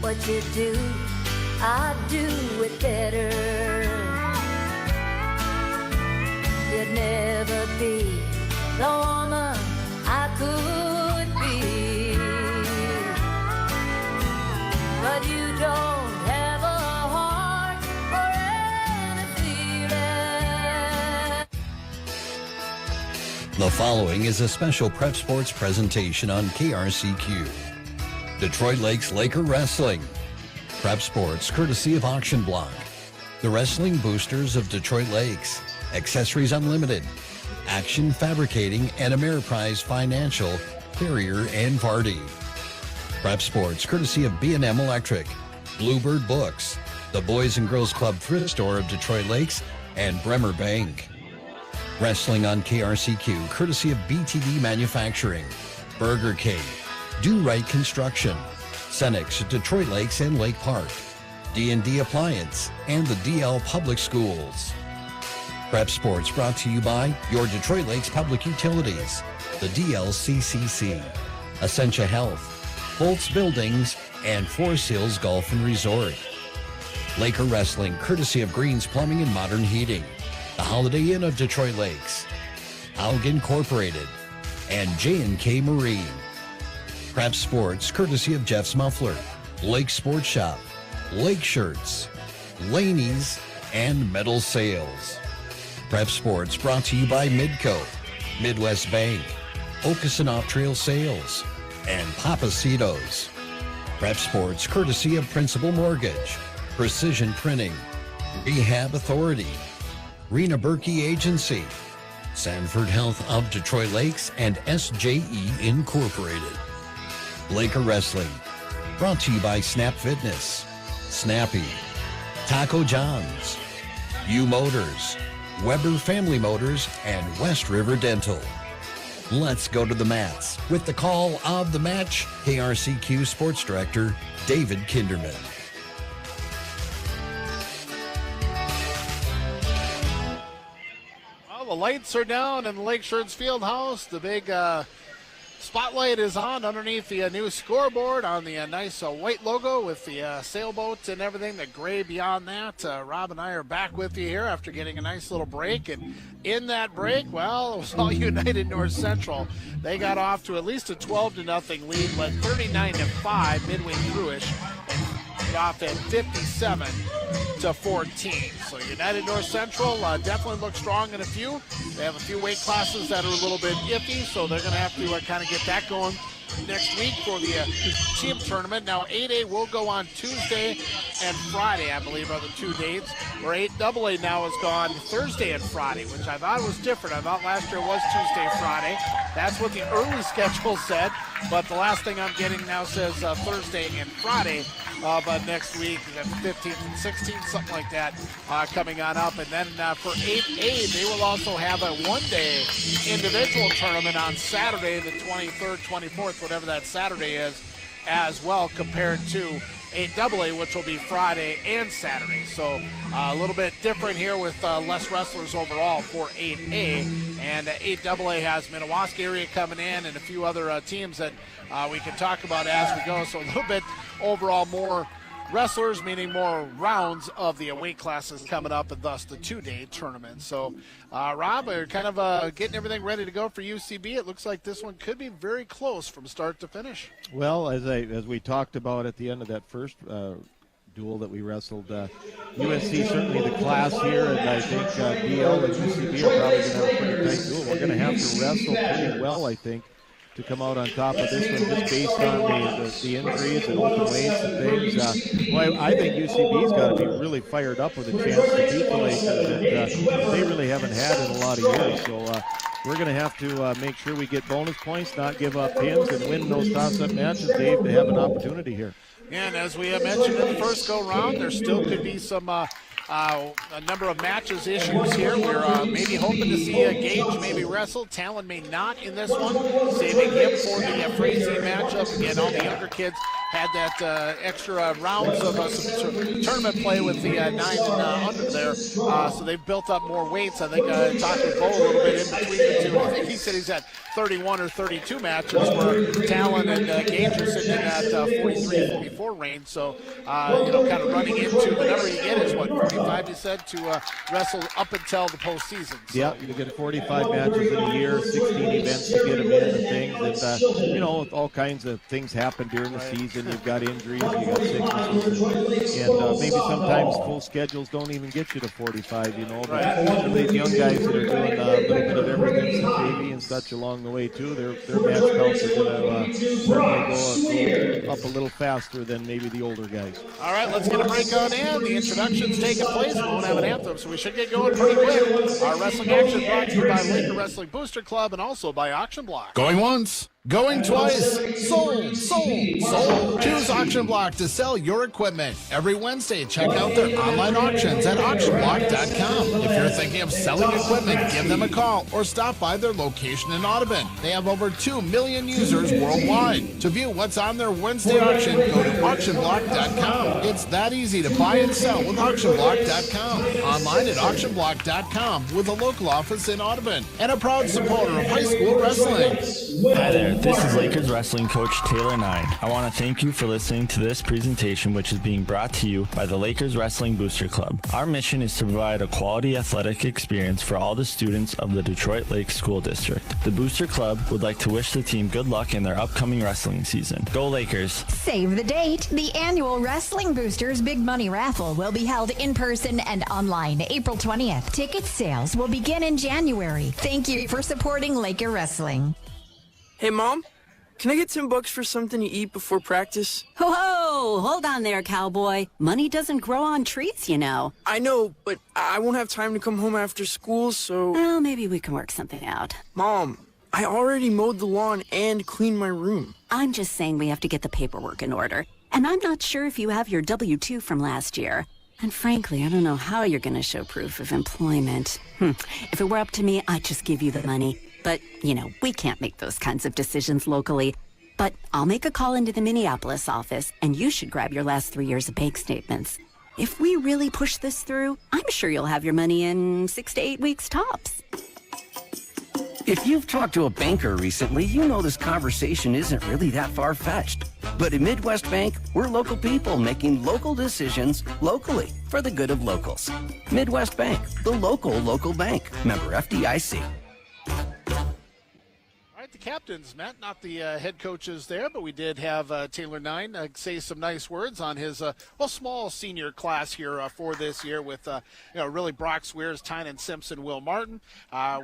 What you do, I do it better. You'd never be the woman I could be, but you don't have a heart or any feeling. The following is a special Prep Sports presentation on KRCQ. Detroit Lakes Laker Wrestling. Prep Sports, courtesy of Auction Block. The Wrestling Boosters of Detroit Lakes. Accessories Unlimited. Action Fabricating and Ameriprise Financial, Carrier and Vardy. Prep Sports, courtesy of B&M Electric. Bluebird Books. The Boys and Girls Club Thrift Store of Detroit Lakes and Bremer Bank. Wrestling on KRCQ, courtesy of BTD Manufacturing. Burger King. Do Right Construction, Cenex, Detroit Lakes and Lake Park, D&D Appliance, and the DL Public Schools. Prep Sports brought to you by your Detroit Lakes Public Utilities, the DLCCC, Essentia Health, Holtz Buildings, and Forest Hills Golf and Resort. Laker Wrestling, courtesy of Greens Plumbing and Modern Heating, the Holiday Inn of Detroit Lakes, Haug Incorporated, and J&K Marine. Prep Sports, courtesy of Jeff's Muffler, Lake Sports Shop, Lake Shirts, Laney's, and Metal Sales. Prep Sports brought to you by Midco, Midwest Bank, Okeson Off Trail Sales, and Papacitos. Prep Sports, courtesy of Principal Mortgage, Precision Printing, Rehab Authority, Rena Berkey Agency, Sanford Health of Detroit Lakes, and SJE Incorporated. Laker Wrestling, brought to you by Snap Fitness, Snappy, Taco John's, U Motors, Weber Family Motors, and West River Dental. Let's go to the mats with the call of the match, KRCQ Sports Director David Kinderman. the lights are down in the Lake Shores Fieldhouse. The big spotlight is on underneath the new scoreboard on the nice white logo with the sailboat and everything, the gray beyond that. Rob and I are back with you here after getting a nice little break. And in that break, well, it was all United North Central. They got off to at least a 12-0 lead, led 39-5 midway through-ish, and off at 57-14. So United North Central definitely looks strong in a few. They have a few weight classes that are a little bit iffy, so they're going to have to kind of get that going next week for the team tournament. Now 8A will go on Tuesday and Friday, I believe, are the 2 dates. Where 8AA now has gone Thursday and Friday, which I thought was different. I thought last year was Tuesday and Friday. That's what the early schedule said, but the last thing I'm getting now says Thursday and Friday. But next week, the 15th and 16th, something like that, coming on up. And then for 8A, they will also have a one-day individual tournament on Saturday, the 23rd, 24th, whatever that Saturday is, as well, compared to 8AA, which will be Friday and Saturday. So a little bit different here with less wrestlers overall for 8A. And 8AA has Minnewaska area coming in and a few other teams that we can talk about as we go. So a little bit overall more wrestlers, meaning more rounds of the weight classes coming up, and thus the 2-day tournament. So, Rob, we're kind of getting everything ready to go for UCB. It looks like this one could be very close from start to finish. Well, as we talked about at the end of that first duel that we wrestled, UNC certainly the class here, and I think DL and UCB are probably going to have a pretty tight duel. We're going to have to wrestle pretty well, I think, to come out on top of this one, just based on the injuries and open weights and things. Well, I think UCB's got to be really fired up with a chance to beat the Lakers that they really haven't had in a lot of years. So we're going to have to make sure we get bonus points, not give up pins, and win those toss-up matches, Dave, to have an opportunity here. And as we mentioned in the first go-round, there still could be some a number of matches issues here. We're maybe hoping to see Gage maybe wrestle. Talon may not in this one, saving him for the Frazee matchup. Again, all the younger kids had that extra rounds of some tournament play with the 9 and under there. So they've built up more weights. I think I talked with Bo a little bit in between the two. I think he said he's at 31 or 32 matches where Talon and Gage are sitting in that 43, 44 range. So, kind of running into the number you get is what, 45 you said, to wrestle up until the postseason. So. Yeah, you get 45 matches in a year, 16 events to get them in and things. And, all kinds of things happen during the season. You've got injuries, you've got sicknesses, and maybe sometimes full schedules don't even get you to 45, But these young guys that are doing a little bit of everything, some JV and such along the way, too, their match counts are going to certainly go up a little faster than maybe the older guys. All right, let's get a break on in. The introduction's taking place. We won't have an anthem, so we should get going pretty quick. Our wrestling action brought to you by Laker Wrestling Booster Club and also by Auction Block. Going once. Going twice. Sold, sold, sold. Choose Auction Block to sell your equipment. Every Wednesday, check out their online auctions at auctionblock.com. If you're thinking of selling equipment, give them a call or stop by their location in Audubon. They have over 2 million users worldwide. To view what's on their Wednesday auction, go to auctionblock.com. It's that easy to buy and sell with auctionblock.com. Online at auctionblock.com with a local office in Audubon and a proud supporter of high school wrestling. Hi there. This is Lakers wrestling coach Taylor Nine. I want to thank you for listening to this presentation, which is being brought to you by the Lakers Wrestling Booster Club. Our mission is to provide a quality athletic experience for all the students of the Detroit Lake School District. The Booster Club would like to wish the team good luck in their upcoming wrestling season. Go Lakers! Save the date. The annual Wrestling Boosters Big Money Raffle will be held in person and online April 20th. Ticket sales will begin in January. Thank you for supporting Laker Wrestling. Hey, Mom, can I get $10 for something to eat before practice? Ho ho! Hold on there, cowboy. Money doesn't grow on trees, you know. I know, but I won't have time to come home after school, so... Well, maybe we can work something out. Mom, I already mowed the lawn and cleaned my room. I'm just saying we have to get the paperwork in order. And I'm not sure if you have your W-2 from last year. And frankly, I don't know how you're going to show proof of employment. If it were up to me, I'd just give you the money. But, we can't make those kinds of decisions locally. But I'll make a call into the Minneapolis office, and you should grab your last 3 years of bank statements. If we really push this through, I'm sure you'll have your money in 6 to 8 weeks tops. If you've talked to a banker recently, you know this conversation isn't really that far-fetched. But at Midwest Bank, we're local people making local decisions locally for the good of locals. Midwest Bank, the local bank. Member FDIC. All right, the captains, Matt, not the head coaches there, but we did have Taylor Nine say some nice words on his, small senior class here for this year with, really Brock Swiers, Tynan Simpson, Will Martin.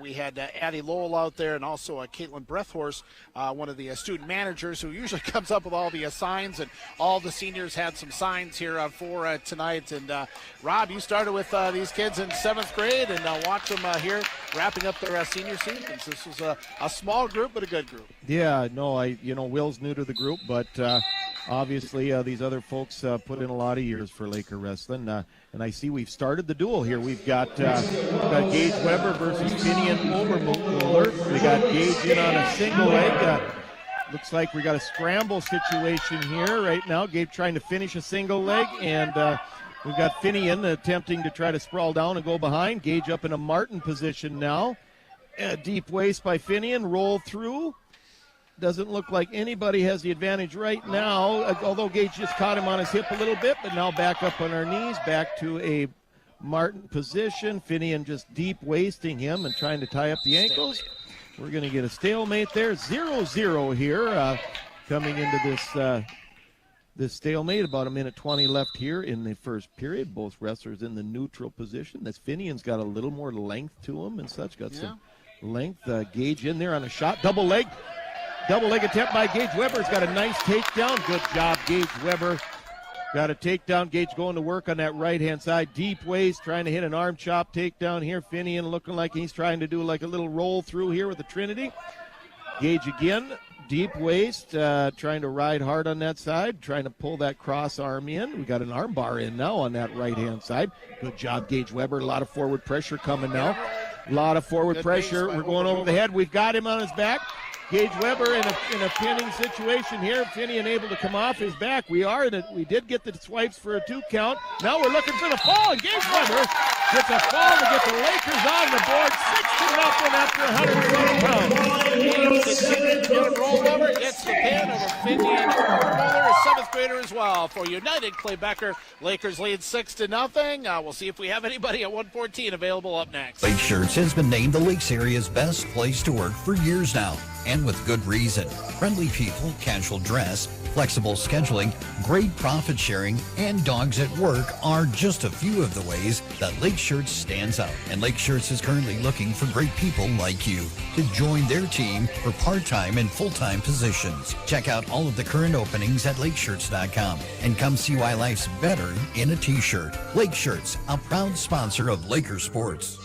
We had Addie Lowell out there and also Caitlin Breathhorse, one of the student managers who usually comes up with all the signs, and all the seniors had some signs here for tonight. And Rob, you started with these kids in 7th grade and watch them here wrapping up their senior seasons. This was a small group, but a good group. Yeah, no, Will's new to the group, but obviously these other folks put in a lot of years for Laker wrestling. And I see we've started the duel here. We've got Gage Weber versus Finian Obermuller. We got Gage in on a single leg. Looks like we got a scramble situation here right now. Gage trying to finish a single leg, and we've got Finian attempting to try to sprawl down and go behind. Gage up in a Martin position now. Deep waist by Finian, roll through. Doesn't look like anybody has the advantage right now, although Gage just caught him on his hip a little bit, but now back up on our knees, back to a Martin position. Finian just deep waisting him and trying to tie up the ankles. We're going to get a stalemate there. 0-0 here coming into this stalemate. About 1:20 left here in the first period. Both wrestlers in the neutral position. This Finian's got a little more length to him and such. Got some length. Gage in there on a shot. Double leg attempt by Gage Weber's got a nice takedown. Good job, Gage Weber. Got a takedown. Gage going to work on that right-hand side. Deep waist, trying to hit an arm chop takedown here. Finian looking like he's trying to do like a little roll through here with the Trinity. Gage again, deep waist, trying to ride hard on that side, trying to pull that cross arm in. We got an arm bar in now on that right-hand side. Good job, Gage Weber. A lot of forward pressure coming now. A lot of forward pressure. We're going over the head. We've got him on his back. Gage Weber in a pinning situation here. Finian able to come off his back. We did get the swipes for a 2 count. Now we're looking for the fall, and Gage Weber gets a fall to get the Lakers on the board. 6-0 after 120 pounds. Gage continues to get a roll over, gets the pin over Finian Obermuller, a 7th grader as well for United Clay Becker. Lakers lead 6-0. We'll see if we have anybody at 114 available up next. Lake Shirts has been named the Lakes area's best place to work for years now, and with good reason. Friendly people, casual dress, flexible scheduling, great profit sharing, and dogs at work are just a few of the ways that Lake Shirts stands out. And Lake Shirts is currently looking for great people like you to join their team for part-time and full-time positions. Check out all of the current openings at lakeshirts.com and come see why life's better in a t-shirt. Lake Shirts, a proud sponsor of Laker sports.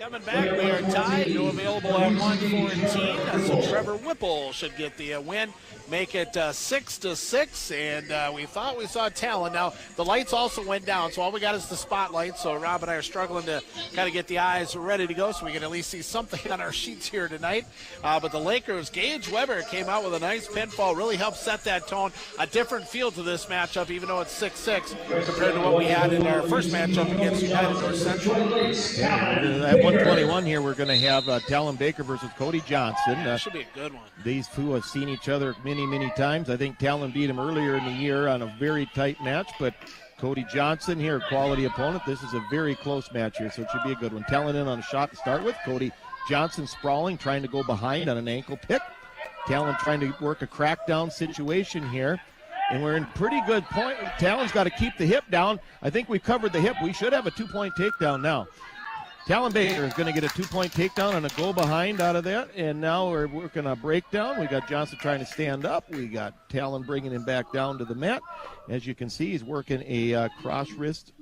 Coming back, we are tied. No available at 114. So Trevor Whipple should get the win, make it 6-6. And we thought we saw talent. Now the lights also went down, so all we got is the spotlight. So Rob and I are struggling to kind of get the eyes ready to go, so we can at least see something on our sheets here tonight. But the Lakers, Gage Weber came out with a nice pinfall, really helped set that tone. A different feel to this matchup, even though it's 6-6 compared to what we had in our first matchup against United North Central. At 121 here, we're going to have Talon Baker versus Cody Johnson. That should be a good one. These two have seen each other many times. I think Talon beat him earlier in the year on a very tight match, but Cody Johnson here, a quality opponent. This is a very close match here, so it should be a good one. Talon in on a shot to start with. Cody Johnson sprawling, trying to go behind on an ankle pick. Talon trying to work a crackdown situation here. And we're in pretty good point. Talon's got to keep the hip down. I think we covered the hip. We should have a 2-point takedown now. Talon Baker is going to get a 2-point takedown and a go behind out of that. And now we're working a breakdown. We got Johnson trying to stand up. We got Talon bringing him back down to the mat. As you can see, he's working a cross wrist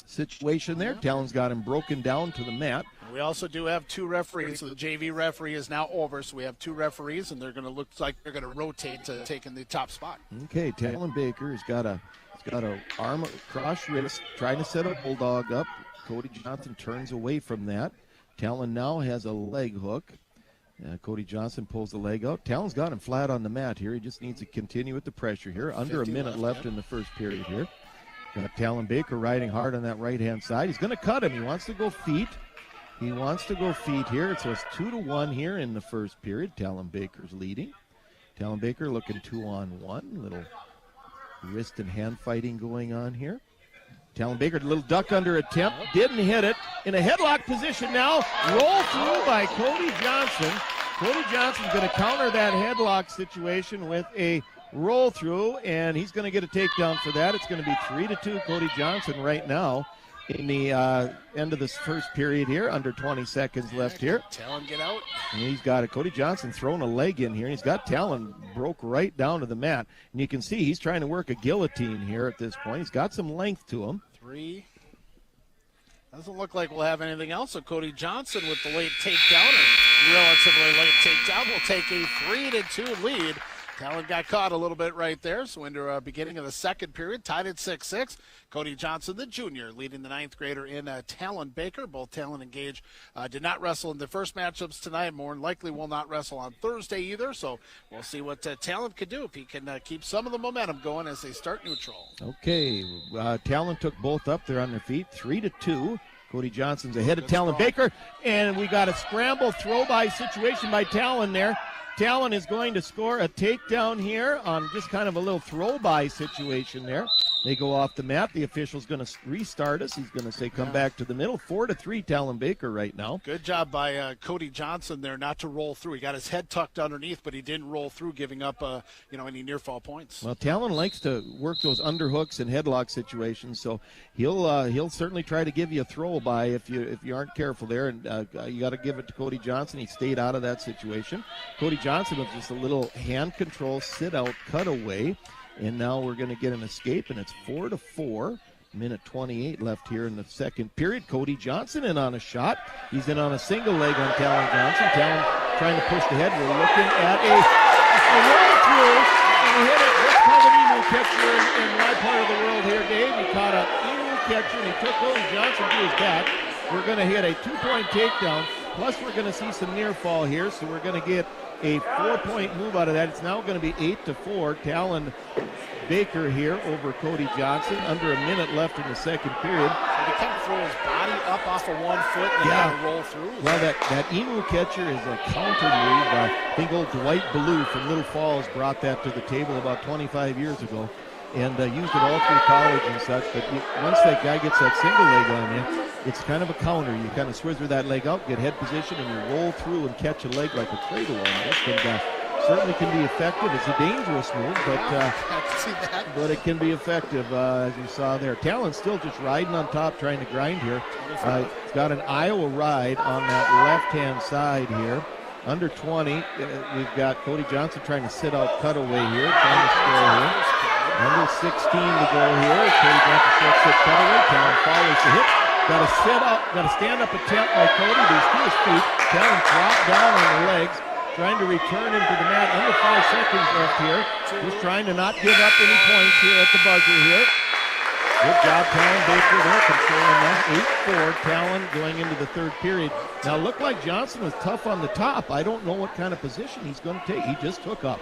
situation there. Talon's got him broken down to the mat. We also do have 2 referees. So the JV referee is now over, so we have 2 referees, and they're going to look like they're going to rotate to taking the top spot. Okay, Talon Baker has got a arm cross wrist, trying to set a bulldog up. Cody Johnson turns away from that. Talon now has a leg hook. Cody Johnson pulls the leg out. Talon's got him flat on the mat here. He just needs to continue with the pressure here. Under a minute left in the first period here. Got Talon Baker riding hard on that right-hand side. He's going to cut him. He wants to go feet. He wants to go feet here. So it's 2-1 here in the first period. Talon Baker's leading. Talon Baker looking 2-on-1. Little wrist and hand fighting going on here. Talon Baker, a little duck under attempt. Didn't hit it. In a headlock position now. Roll through by Cody Johnson. Cody Johnson's going to counter that headlock situation with a roll through, and he's going to get a takedown for that. It's going to be 3-2 Cody Johnson right now in the end of this first period here. Under 20 seconds left here. Talon get out. And he's got it. Cody Johnson throwing a leg in here. And he's got Talon broke right down to the mat. And you can see he's trying to work a guillotine here at this point. He's got some length to him. 3. Doesn't look like we'll have anything else. So Cody Johnson with the late takedown, or relatively late takedown, will take a 3-2 lead. Talon got caught a little bit right there. So into beginning of the second period, tied at 6-6. Cody Johnson, the junior, leading the ninth grader in Talon Baker. Both Talon and Gage did not wrestle in the first matchups tonight. More than likely will not wrestle on Thursday either. So we'll see what Talon can do if he can keep some of the momentum going as they start neutral. Okay, Talon took both up. They're on their feet, 3-2. Cody Johnson's ahead of Talon Baker. And we got a scramble throw-by situation by Talon there. Talon is going to score a takedown here on just kind of a little throw-by situation there. They go off the mat. The official's going to restart us. He's going to say come back to the middle. 4-3 Talon Baker right now. Good job by Cody Johnson there not to roll through. He got his head tucked underneath, but he didn't roll through, giving up any near-fall points. Well, Talon likes to work those underhooks and headlock situations, so he'll certainly try to give you a throw-by if you aren't careful there. And you got to give it to Cody Johnson. He stayed out of that situation. Cody Johnson with just a little hand control, sit-out, cutaway. And now we're going to get an escape, and it's 4-4. Minute 28 left here in the second period. Cody Johnson in on a shot. He's in on a single leg on Talon Johnson. Talon trying to push the head. We're looking at a roll through, and he hit it. What's called an emu catcher in my part of the world here, Dave. He caught an emu catcher, and he took Cody Johnson to his back. We're going to hit a 2-point takedown. Plus, we're going to see some near fall here, so we're going to get a 4-point move out of that. It's now going to be 8-4. Talon Baker here over Cody Johnson. Under a minute left in the second period. So he kind of throw his body up off of one foot and then roll through. Well, that emu catcher is a counter move. I think old Dwight Ballou from Little Falls brought that to the table about 25 years ago. And used it all through college and such. But once that guy gets that single leg on you, it's kind of a counter. You kind of swither that leg out, get head position, and you roll through and catch a leg like a cradle almost. And certainly can be effective. It's a dangerous move, but it can be effective, as you saw there. Talon's still just riding on top, trying to grind here. He's got an Iowa ride on that left-hand side here. Under 20, we've got Cody Johnson trying to sit out cutaway here, trying to score here. Under 16 to go here. Cody Johnson starts sit cutaway. Talon follows the hit. Got a sit up, got a stand-up attempt by Cody, but he's to his feet. Talon dropped down on the legs, trying to return him to the mat. Under 5 seconds left here. Just trying to not give up any points here at the buzzer here. Good job, Talon Baker there, controlling that. 8-4, Talon going into the third period. Now, looked like Johnson was tough on the top. I don't know what kind of position he's going to take. He just took up.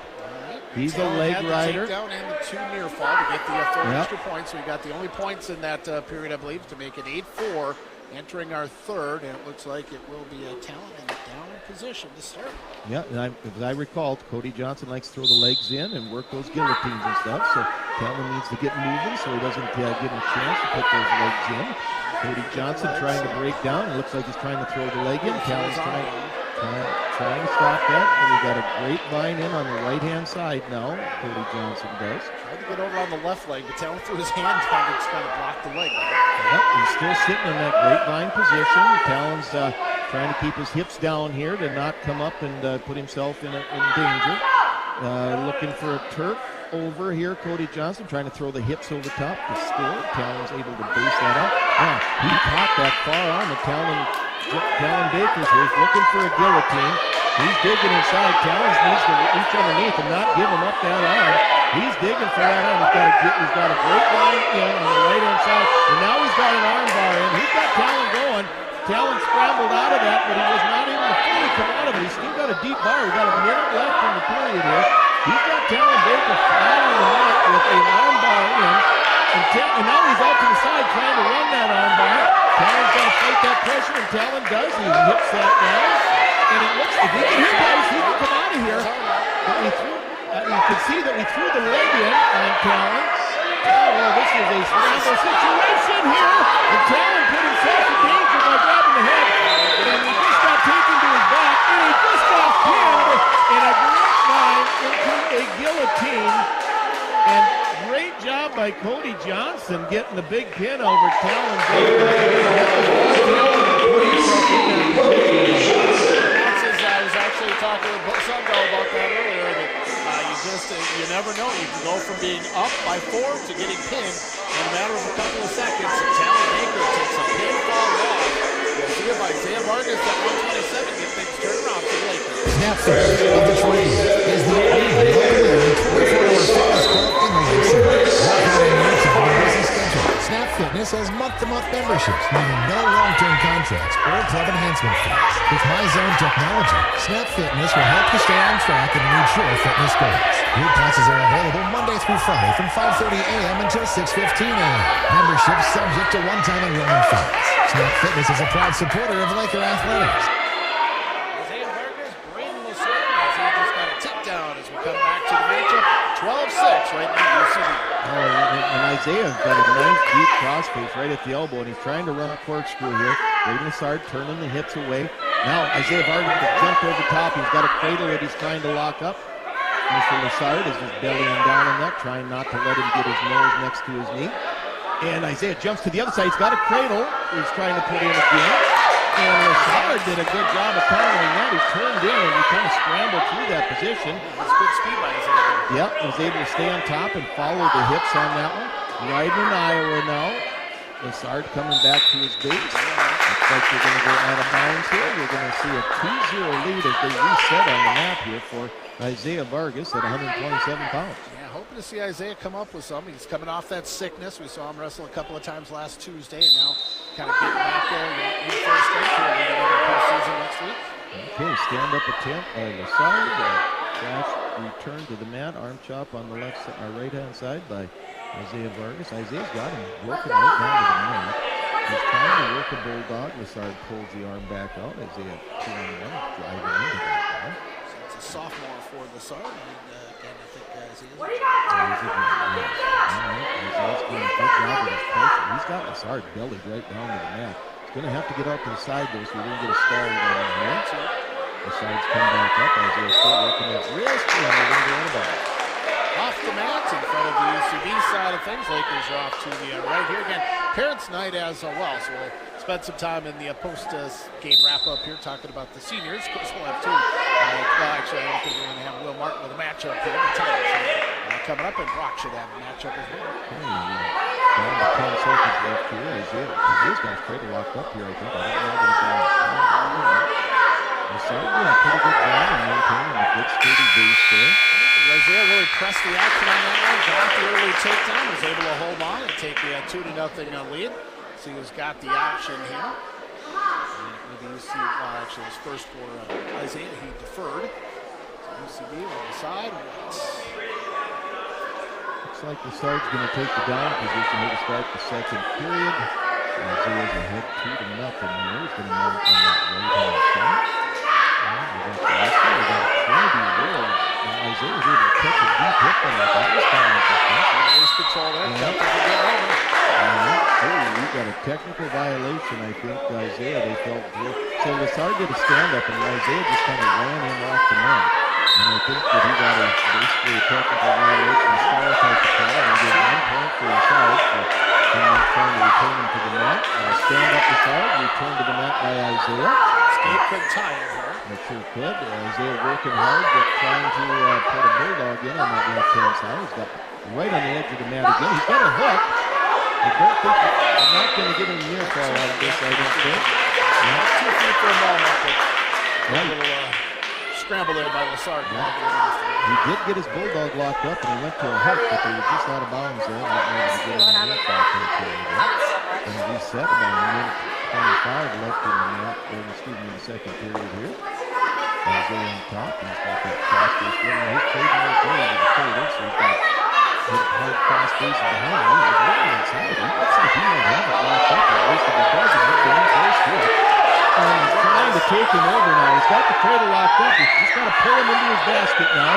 He's a leg rider. Takedown and the 2 near fall to get the 4 extra points. So we got the only points in that period, I believe, to make it 8-4. Entering our third, and it looks like it will be a Talon in the down position to start. Yeah, and as I recall, Cody Johnson likes to throw the legs in and work those guillotines and stuff. So Talon needs to get moving so he doesn't get a chance to put those legs in. Cody Johnson trying to break down. It looks like he's trying to throw the leg in. Talon's trying to stop that. And we got a grapevine in on the right-hand side now. Cody Johnson does. Tried to get over on the left leg, but Talon threw his hand down and just kind of blocked the leg. Yep, he's still sitting in that grapevine position. Talon's trying to keep his hips down here to not come up and put himself in danger. Looking for a turf over here. Cody Johnson trying to throw the hips over top to score. Talon's able to boost that up. Now, he caught that far arm of Talon Baker's here. He's looking for a guillotine. He's digging inside. Talon needs to reach underneath and not give him up that arm. He's digging for that arm. He's got a great line in on the right-hand side, and now he's got an arm bar in. He's got Talon going. Talon scrambled out of that, but he was not able to fully come out of it. He's still got a deep bar. We've got a minute left in the period here. He's got Talon Baker flat on the mat with an arm bar in, and now he's out to the side trying to run that arm bar. Talon's going to fight that pressure, and Talon does. He hits that down. And it looks, if he can hit that, he can come out of here. But you can see that we threw the leg in on Talon. Oh, well, this is a scramble situation here. And Talon put himself in danger by grabbing the head. And he just got taken to his back. And he just got pinned in a direct line into a guillotine. And great job by Cody Johnson getting the big pin over Talon. I was actually talking with Sunday about that earlier, that you never know. You can go from being up by 4 to getting pinned in a matter of a couple of seconds. And Talon Baker takes a pinfall loss. We'll see if Isaiah Vargas at 127 get things turned around for the Lakers. Snap Fitness of Detroit is the only local 24-hour fitness club in the Lake City. Work out in your time and busy schedule. Snap Fitness has month-to-month memberships, meaning no long-term contracts or club enhancement fees. With My Zone technology, Snap Fitness will help you stay on track and reach your fitness goals. Group classes are available Monday through Friday from 5:30 a.m. until 6:15 a.m. Membership subject to one-time enrollment fees. Snap Fitness is a proud supporter of Laker athletics. Isaiah Vargas, Braden Lasser, as he just got a takedown as we come back to the matchup. 12-6 right now, UCB. And Isaiah's got a nice deep crossface right at the elbow, and he's trying to run a corkscrew here. Braden Lasser turning the hips away. Now Isaiah Vargas jumped over top. He's got a cradle that he's trying to lock up. Mr. Lassard is just bellying down on that, trying not to let him get his nose next to his knee. And Isaiah jumps to the other side. He's got a cradle he's trying to put in again. And Lassard did a good job of countering that. He turned in and he kind of scrambled through that position. That's good speed by Isaiah. Yep, was able to stay on top and follow the hips on that one. Riding in Iowa now. Lassard coming back to his base. Looks like they're going to go out of bounds here. We're going to see a 2-0 lead as they reset on the map here for Isaiah Vargas at 127 pounds. Yeah, hoping to see Isaiah come up with something. He's coming off that sickness. We saw him wrestle a couple of times last Tuesday, and now kind of getting back there in first strength here in the postseason next week. Okay, stand up attempt by Lassard. Flash return to the mat. Arm chop on the right-hand side by Isaiah Vargas. Isaiah's got him working right down to the mat. He's trying to work a bulldog. Lassard pulls the arm back out. Isaiah 2-on-1 driving into that now. So it's a sophomore for Lassard, and I think Isaiah's All right, Isaiah's doing a good job with his pressure. He's got Lassard bellied right down to the mat. He's going to have to get out to the side, though, so we didn't get a stall going here. Lassard's come back up. Isaiah's still working that wrist, and we're going to go in about off the mat in front of the UCB side of things. Lakers are off to the right here again. Parents' night as well, so we'll spend some time in the post-game wrap-up here talking about the seniors. Of course, we'll have two. Well, actually, I don't think we're going to have Will Martin with a matchup here. But Tyler coming up, and Brock should have a matchup as well. Down to 10 seconds left here. Isaiah's got his cradle locked up here, I think. I don't know what he's doing. Lassard doing a pretty good job in maintaining a good sturdy base there. Isaiah really pressed the action on that one, got the early takedown, was able to hold on and take the 2-0 lead. So he's got the option here. Maybe you see, actually his first for Isaiah, he deferred. So UCB on the side. Looks like Lassard's going to take the down position here to start the second period. Isaiah's ahead 2-0 here. He's going to mount on that right-hand side. We got Trinity World. Isaiah was able to catch a deep hit on that. That was kind of interesting. There's control there. We got a technical violation, I think, Isaiah. They felt good. So Lassard did a stand-up, and Isaiah just kind of ran him off the mat. And I think that he got basically a technical violation. Star type of call and did 1 point for Lassard for not trying to return him to the mat. Stand-up Lassard, returned to the mat by Isaiah. Escape could tie it here. That sure could. Isaiah working hard, but trying to put a bulldog in on that left-hand side. He's got right on the edge of the mat again. He's got a hook. I don't think I'm not going to get a near fall out of this, I don't think. 2 feet for a moment, but a little scramble there by Lassard. He did get his bulldog locked up, and he went to a hook, but they were just out of bounds there. Not able to get in the net back there. And reset about a minute 25 left in the net, in the second period here. Isaiah on top, and he's got that cross face running. He's trading right there into the cradle, so he's got hit hard cross face behind him. He's working inside. He looks like he might have it locked up, at least if he doesn't, he'll go in first here. taking over now. He's got the cradle locked up. He's just got to pull him into his basket now.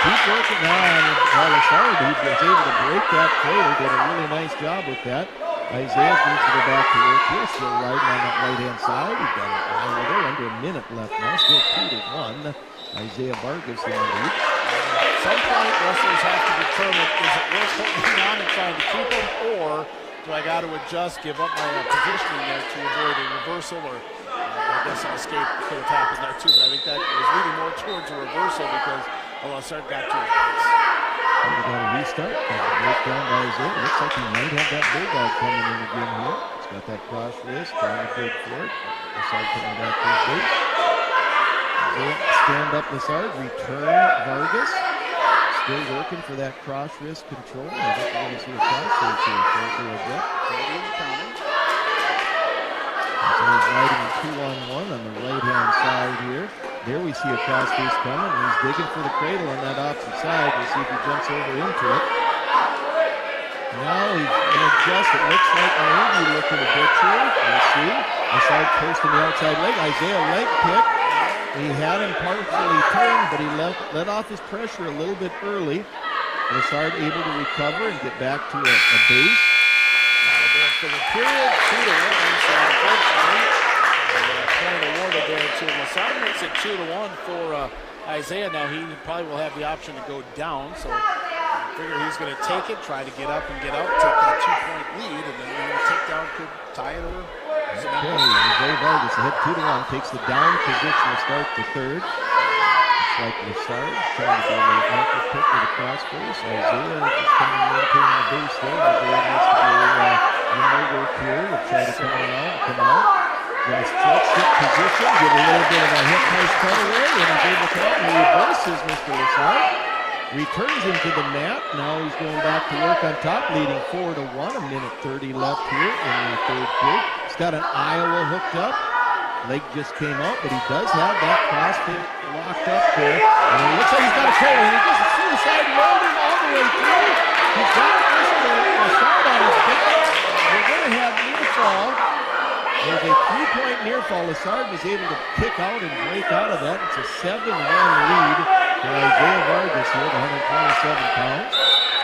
Keep working now on Lazard. He was able to break that cradle. Did a really nice job with that. Isaiah needs to go back to work here. Still riding on that right-hand side. He's got it under a minute left now. Still 2-1. Isaiah Vargas in the lead. At some point, wrestlers have to determine, is it worth holding on and trying to keep him, or do I got to adjust, give up my positioning there to avoid a reversal, or I guess an escape could have happened there too, but I think that was leading more towards a reversal because Lazard got to it. We got a restart. Break down by Isaiah. Looks like he might have that bulldog coming in again here. He's got that cross wrist, trying to dig for it. Lazard coming back to his base. Stand up Lazard, return Vargas. Still working for that cross wrist control. I think we're going to see a cross wrist here shortly like that. So he's riding a 2-on-1 on the right-hand side here. There we see a cross wrist coming, and he's digging for the cradle on that opposite side. We'll see if he jumps over into it. Now he's going to adjust. It looks like maybe looking a bit here. We'll see. Lazard posting the outside leg. Isaiah leg pick. He had him partially turned, but he let off his pressure a little bit early. Lazard able to recover and get back to a base. For the period, 2-1, so unfortunately, point awarded there to Lazard. Makes it 2-1 for Isaiah. Now he probably will have the option to go down, so I figure he's going to take it, try to get up and get out, take that 2-point lead, and then the takedown could tie it or Okay, Isaiah Vargas ahead 2-1, takes the down position to start the third. Looks like Lazard trying to go the ankle pick with the cross face. Isaiah just kind of maintaining the base there. Isaiah needs to do no work here. We'll try to come out. Nice stick position, get a little bit of a hip nice cutaway, and he's able to come out and reverses Mr. Lazard. Returns him to the mat. Now he's going back to work on top, leading 4-1. A minute 30 left here in the third period. He's got an Iowa hooked up. Leg just came out, but he does have that crossfit locked up there. And it looks like he's got a cradle, and he does a suicide rolling all the way through. He's got a start on his back. We're going to have near fall. There's a 3-point near fall. Lazard was able to kick out and break out of that. It's a 7-1 lead for Isaiah Vargas here at 127 pounds.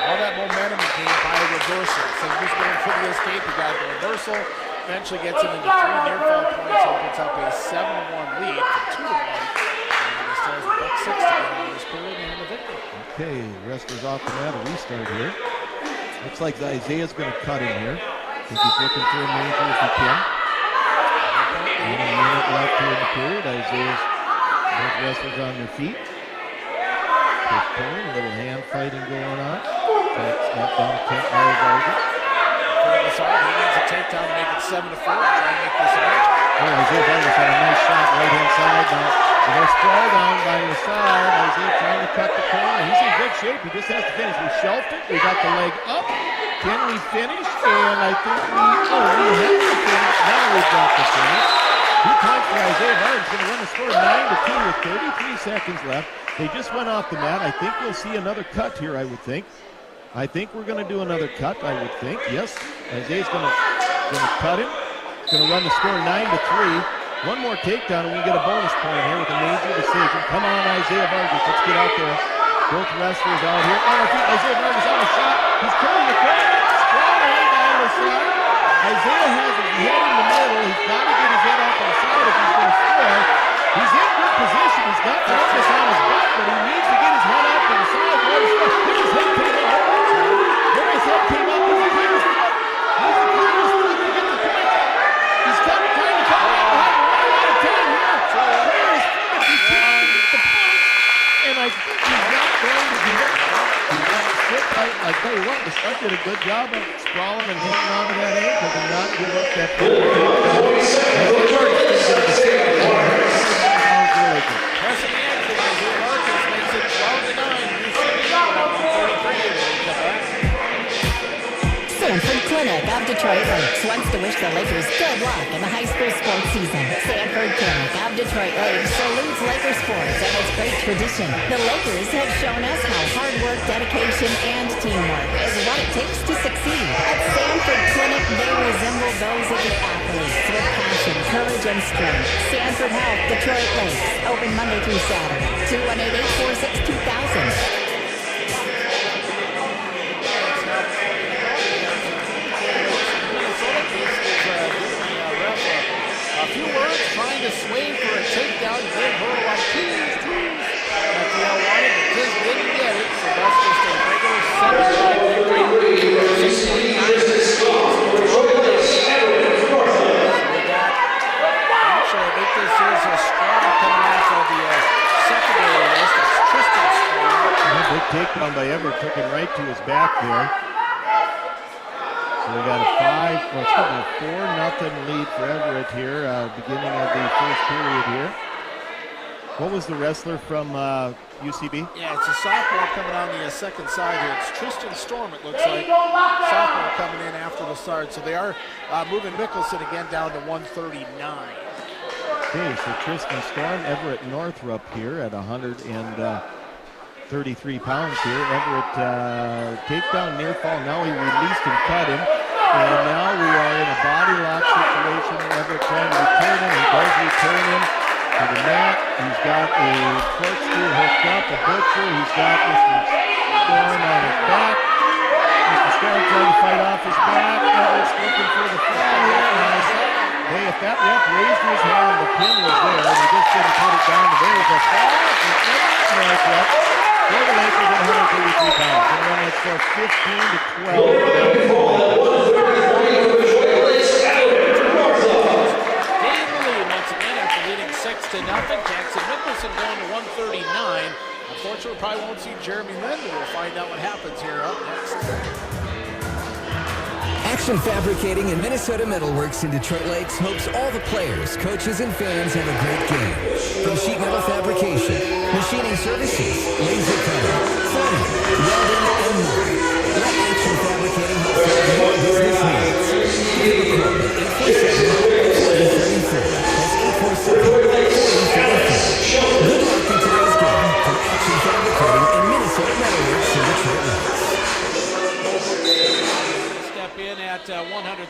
All that momentum gained by a reversal. So he's going for the escape. He got the reversal. Eventually gets him into 3 near fall points. Opens up a 7-1 lead from 2-1. And he still has $1.60 to get out of this period and the victory. Okay, wrestlers off the mat. A restart here. Looks like Isaiah's going to cut in here. I think he's looking for a major if he can. And a minute left here in the period. Isaiah's both wrestlers on their feet. Push pulling, a little hand fighting going on. Snap down attempt by Vargas. He needs a takedown to make it 7-4. Try and make this a match. Isaiah Vargas had a nice shot right hand side. Now they're sprawl down by the side. Isaiah trying to cut the corner. He's in good shape. He just has to finish. We shelved it. We got the leg up. Can we finish? And I think we have to finish. Now we've got the finish. 2 points for Isaiah Vargas. Going to run the score 9-2 with 33 seconds left. They just went off the mat. I think we'll see another cut here, I would think. I think we're going to do another cut, I would think. Yes, Isaiah's going to cut him. Going to run the score 9-3. One more takedown, and we get a bonus point here with a major decision. Come on, Isaiah Vargas. Let's get out there. Both wrestlers out here. On our feet, Isaiah Vargas on a shot. He's turning the corner. Sprawling down the side. Isaiah has his head in the middle. He's got to get his head off to the side if he's going to score. He's in good position. He's got Vargas on his butt, but he needs to get his head off to the side. There's his head came out. There his head came out. There's the clearest foot. There's the clearest foot to get the point. He's trying to come out behind. We're running out of time here. Clearest foot. He can't get the point. And I think he's not going to do it. I tell you what, the Swiers did a good job of sprawling and hanging on to that ankle and not give up that Pressing the action, Isaiah Vargas makes it 12-9. Sanford Clinic of Detroit Lakes wants to wish the Lakers good luck in the high school sports season. Sanford Clinic of Detroit Lakes salutes Laker sports and its great tradition. The Lakers have shown us how hard work, dedication, and teamwork is what it takes to succeed. At Sanford Clinic, they resemble those of the athletes with passion, courage and strength. Sanford Health, Detroit Lakes. Open Monday through Saturday. 218-846-2000. A few words, trying to swing for a takedown. He did hurt a lot of teams that the L wanted, but just didn't get it. So that's just a regular 7-point Actually, I think this is a strong coming off of the secondary list. It's Tristan Strong. Big takedown by Everett, took him right to his back there. So we got a 4-0 lead for Everett here, beginning of the first period here. What was the wrestler from UCB? Yeah, it's a sophomore coming on the second side here. It's Tristan Storm, it looks like. Sophomore coming in after the start. So they are moving Mickelson again down to 139. Okay, so Tristan Storm, Everett Northrup here at 133 pounds here. Everett takedown, near fall. Now he released and cut him. And now we are in a body lock situation. Everett trying to return him. He does return him to the mat. He's got a corkscrew hooked up, a butcher. He's got Mr. Storm on his back. Mr. Storm trying to fight off his back. Everett's looking for the fall here. Hey, if that ref raised his hand, the pin was there, and he just didn't put it down. There's a fall from Everett Northrup. For the Lakers at 133 pounds. And then it's for 15-12. Gain the lead once again after leading 6-0. Jackson Nicholson going to 139. Unfortunately, probably won't see Jeremy Lynn, but we'll find out what happens here up next. Action Fabricating and Minnesota Metalworks in Detroit Lakes hopes all the players, coaches, and fans have a great game. From sheet metal fabrication, machining services, laser cutting, foaming, welding, and more. Let Action Fabricating help solve your business needs. Give them a call at 847-4034. That's 847-4034. Good luck in today's game from Action Fabricating and Minnesota Metalworks in Detroit Lakes. In at 139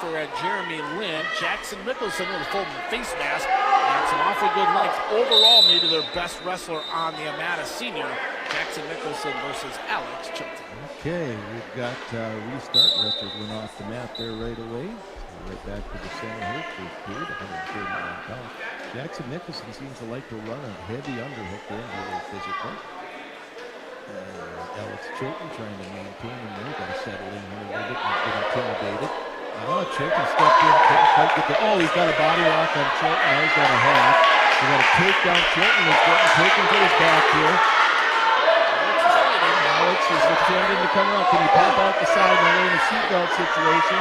for Jeremy Lynn. Jackson Nicholson with a full face mask and some awfully good length. Overall, maybe their best wrestler on the Amata Senior. Jackson Nicholson versus Alex Chilton. Okay, we've got restart. Wrestlers went off the mat there right away. Right back to the center here. First period, 139 pounds. Jackson Nicholson seems to like to run a heavy underhook there and be a little physical. Alex Chilton trying to maintain him there. Got to settle in here a little bit, not get intimidated. Chilton stepped in, couldn't quite get the. Oh, he's got a body lock on Chilton. Now he's got a half. We got to take down Chilton. He's getting taken to his back here. Alex is attempting to come around. Can he pop out the side? Now we're in a seatbelt situation.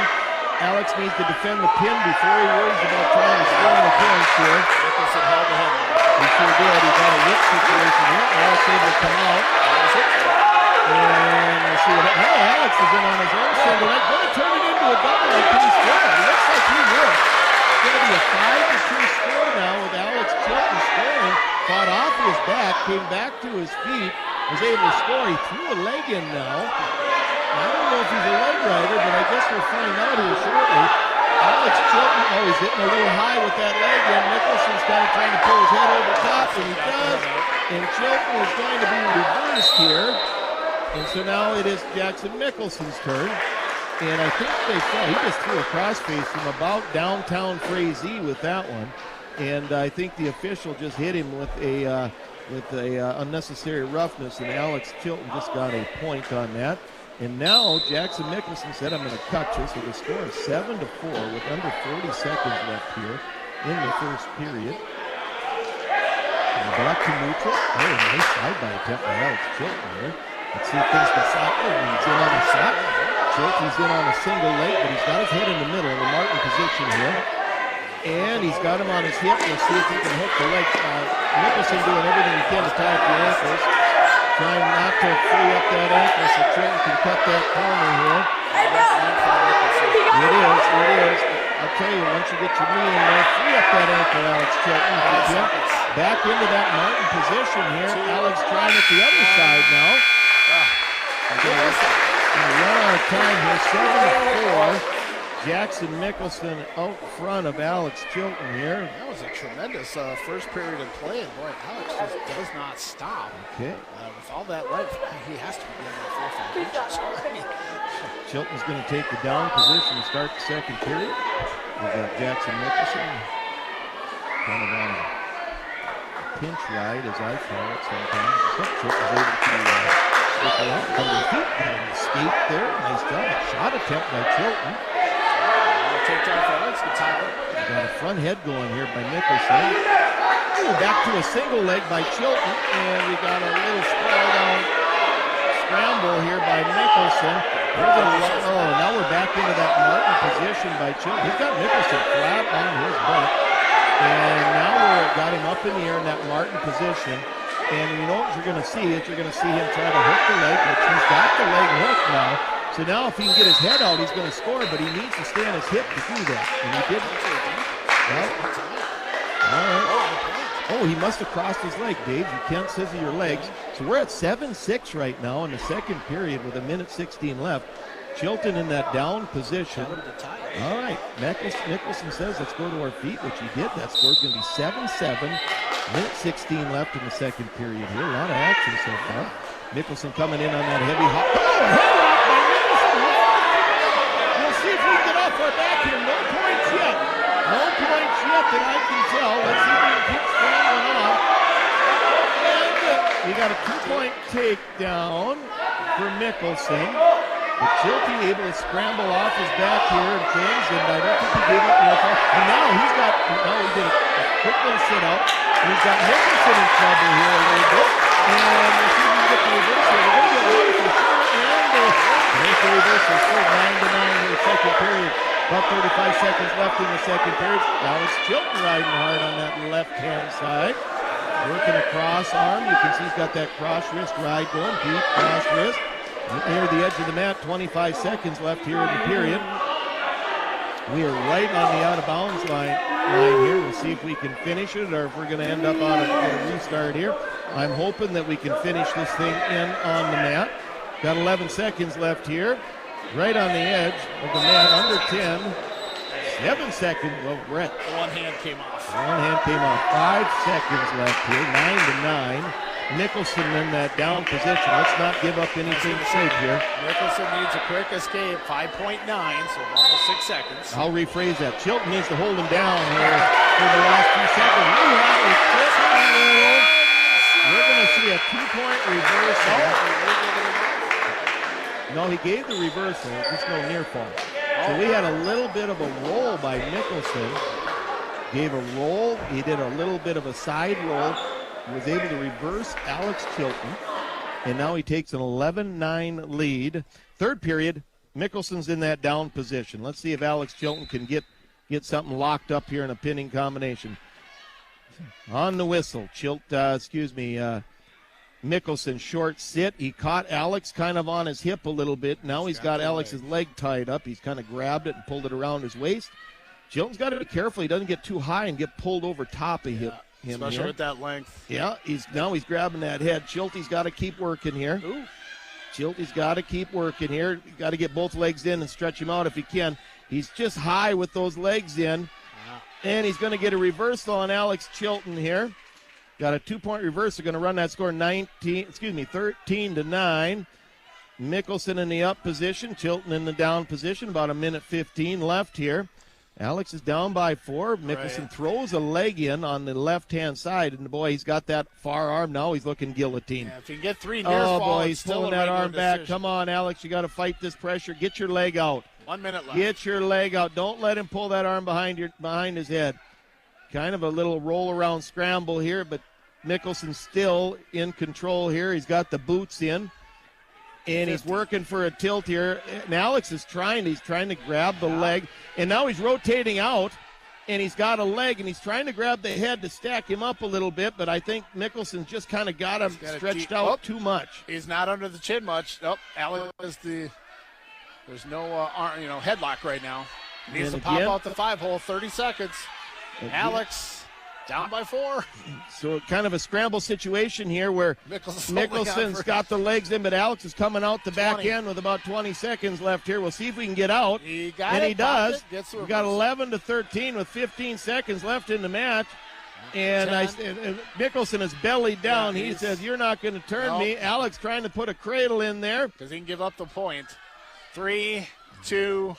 Alex needs to defend the pin before he worries about trying to score the points here. Nicholson held the head. He sure did. He got a whip situation here. Alex able to come out. And we'll see what Alex is in on his own single leg. Going to turn it into a double leg. Can he score? It looks like he will. It's going to be a 5-2 score now with Alex Chilton scoring. Fought off his back, came back to his feet, was able to score. He threw a leg in now. I don't know if he's a leg rider, but I guess we'll find out here shortly. Alex Chilton, he's hitting a little high with that leg in. Nicholson's kind of trying to pull his head over top, and he does. And Chilton is going to be reversed here. And so now it is Jackson Nicholson's turn. And I think they saw he just threw a crossface from about downtown Frazee with that one. And I think the official just hit him with a unnecessary roughness, and Alex Chilton just got a point on that. And now Jackson Nicholson said, I'm going to cut you. So the score is 7-4 with under 40 seconds left here in the first period. And back to neutral. Oh, nice side-by attempt by Alex Chilton here. Let's see if things can stop. Oh, he's in on a shot. Chilton's in on a single leg, but he's got his head in the middle in the Martin position here. And he's got him on his hip. We'll see if he can hook the leg. Nicholson doing everything he can to tie up the ankles. Trying not to free up that ankle so Chilton can cut that corner here. It is. I'll tell you, once you get your knee in there, free up that ankle, Alex Chilton. Back into that Martin position here. Alex trying at the other side now. Run out of time here, 7-4. Jackson Mickelson out front of Alex Chilton here. That was a tremendous first period of play, and boy, Alex just does not stop. Okay. With all that length, he has to be getting 4-5 inches. Chilton's going to take the down position to start the second period. We've got Jackson Mickelson kind of on a pinch ride, as I call it sometimes. Chilton's able to stick around, come to feet, and escape there. Nice job. Shot attempt by Chilton. Take down for Alex. Good time. Got a front head going here by Mickelson. Ooh, back to a single leg by Chilton, and we got a little scramble here by Mickelson. Now we're back into that Martin position by Chilton. He's got Mickelson flat on his butt, and now we've got him up in the air in that Martin position. And you know what you're going to see is you're going to see him try to hook the leg, which he's got the leg hooked now. So now if he can get his head out, he's going to score, but he needs to stay on his hip to do that. And he didn't. All right. Oh, he must have crossed his leg, Dave. You can't scissor your legs. So we're at 7-6 right now in the second period with 1:16 left. Chilton in that down position. All right. Mickelson says, let's go to our feet, which he did. That score's going to be 7-7. 1:16 left in the second period here. A lot of action so far. Mickelson coming in on that heavy hop. Oh, we'll see if we can get off our back here. No points yet. No points yet that I can tell. Let's see if we can keep scrambling off. And we got a 2-point takedown for Mickelson. But Chilton able to scramble off his back here and things, and I don't think he gave up enough. And now he did a quick little sit-up. He's got Hendrickson in trouble here a little bit. And we'll see if we can get the reversal. We're going to get one for sure. And there's the reversal. Still 9-9 in the second period. About 35 seconds left in the second period. Now it's Chilton riding hard on that left-hand side. Working a cross arm. You can see he's got that cross wrist ride going. Deep cross wrist. Near the edge of the mat. 25 seconds left here in the period. We are right on the out-of-bounds line here. We'll see if we can finish it or if we're going to end up on a restart here. I'm hoping that we can finish this thing in on the mat. Got 11 seconds left here. Right on the edge of the mat, under 10. 7 seconds. Well, Brett. One hand came off. 5 seconds left here. 9-9. Mickelson in that down position. Let's not give up anything safe here. Mickelson needs a quick escape. 5.9, so almost 6 seconds. I'll rephrase that. Chilton needs to hold him down here for the last 2 seconds. We're going to see a 2-point reversal. No, he gave the reversal. Just no near fall. So we had a little bit of a roll by Mickelson. Gave a roll. He did a little bit of a side roll. He was able to reverse Alex Chilton. And now he takes an 11-9 lead. Third period, Mickelson's in that down position. Let's see if Alex Chilton can get something locked up here in a pinning combination. On the whistle, Mickelson short sit. He caught Alex kind of on his hip a little bit. Now he's got Alex's leg tied up. He's kind of grabbed it and pulled it around his waist. Chilton's got to be careful. He doesn't get too high and get pulled over top of him. Especially with that length. Yeah, he's grabbing that head. Chilton's got to keep working here. Chilton's got to keep working here. Got to get both legs in and stretch him out if he can. He's just high with those legs in. And he's going to get a reversal on Alex Chilton here. Got a 2-point reversal. Going to run that score 13-9. Mickelson in the up position. Chilton in the down position. About 1:15 left here. Alex is down by 4. Mickelson throws a leg in on the left-hand side, and boy, he's got that far arm now. He's looking guillotine. Yeah, if you can get 3 near fall, boy, he's still pulling that arm back. Come on, Alex, you got to fight this pressure. Get your leg out. 1 minute left. Get your leg out. Don't let him pull that arm behind his head. Kind of a little roll-around scramble here, but Mickelson's still in control here. He's got the boots in. And he's working for a tilt here. And Alex is trying to grab the leg. And now he's rotating out. And he's got a leg. And he's trying to grab the head to stack him up a little bit. But I think Mickelson's just kind of got him stretched out too much. He's not under the chin much. Nope. Alex is there's no headlock right now. He needs to pop out the 5-hole. 30 seconds. Alex Down by 4. So kind of a scramble situation here where Mickelson's got the legs in, but Alex is coming out the back end with about 20 seconds left here. We'll see if we can get out. He got and it, he does. We got 11-13 with 15 seconds left in the match. And Mickelson is bellied down. He says, "You're not going to turn me." Alex trying to put a cradle in there. Because he can give up the point. 3, 2,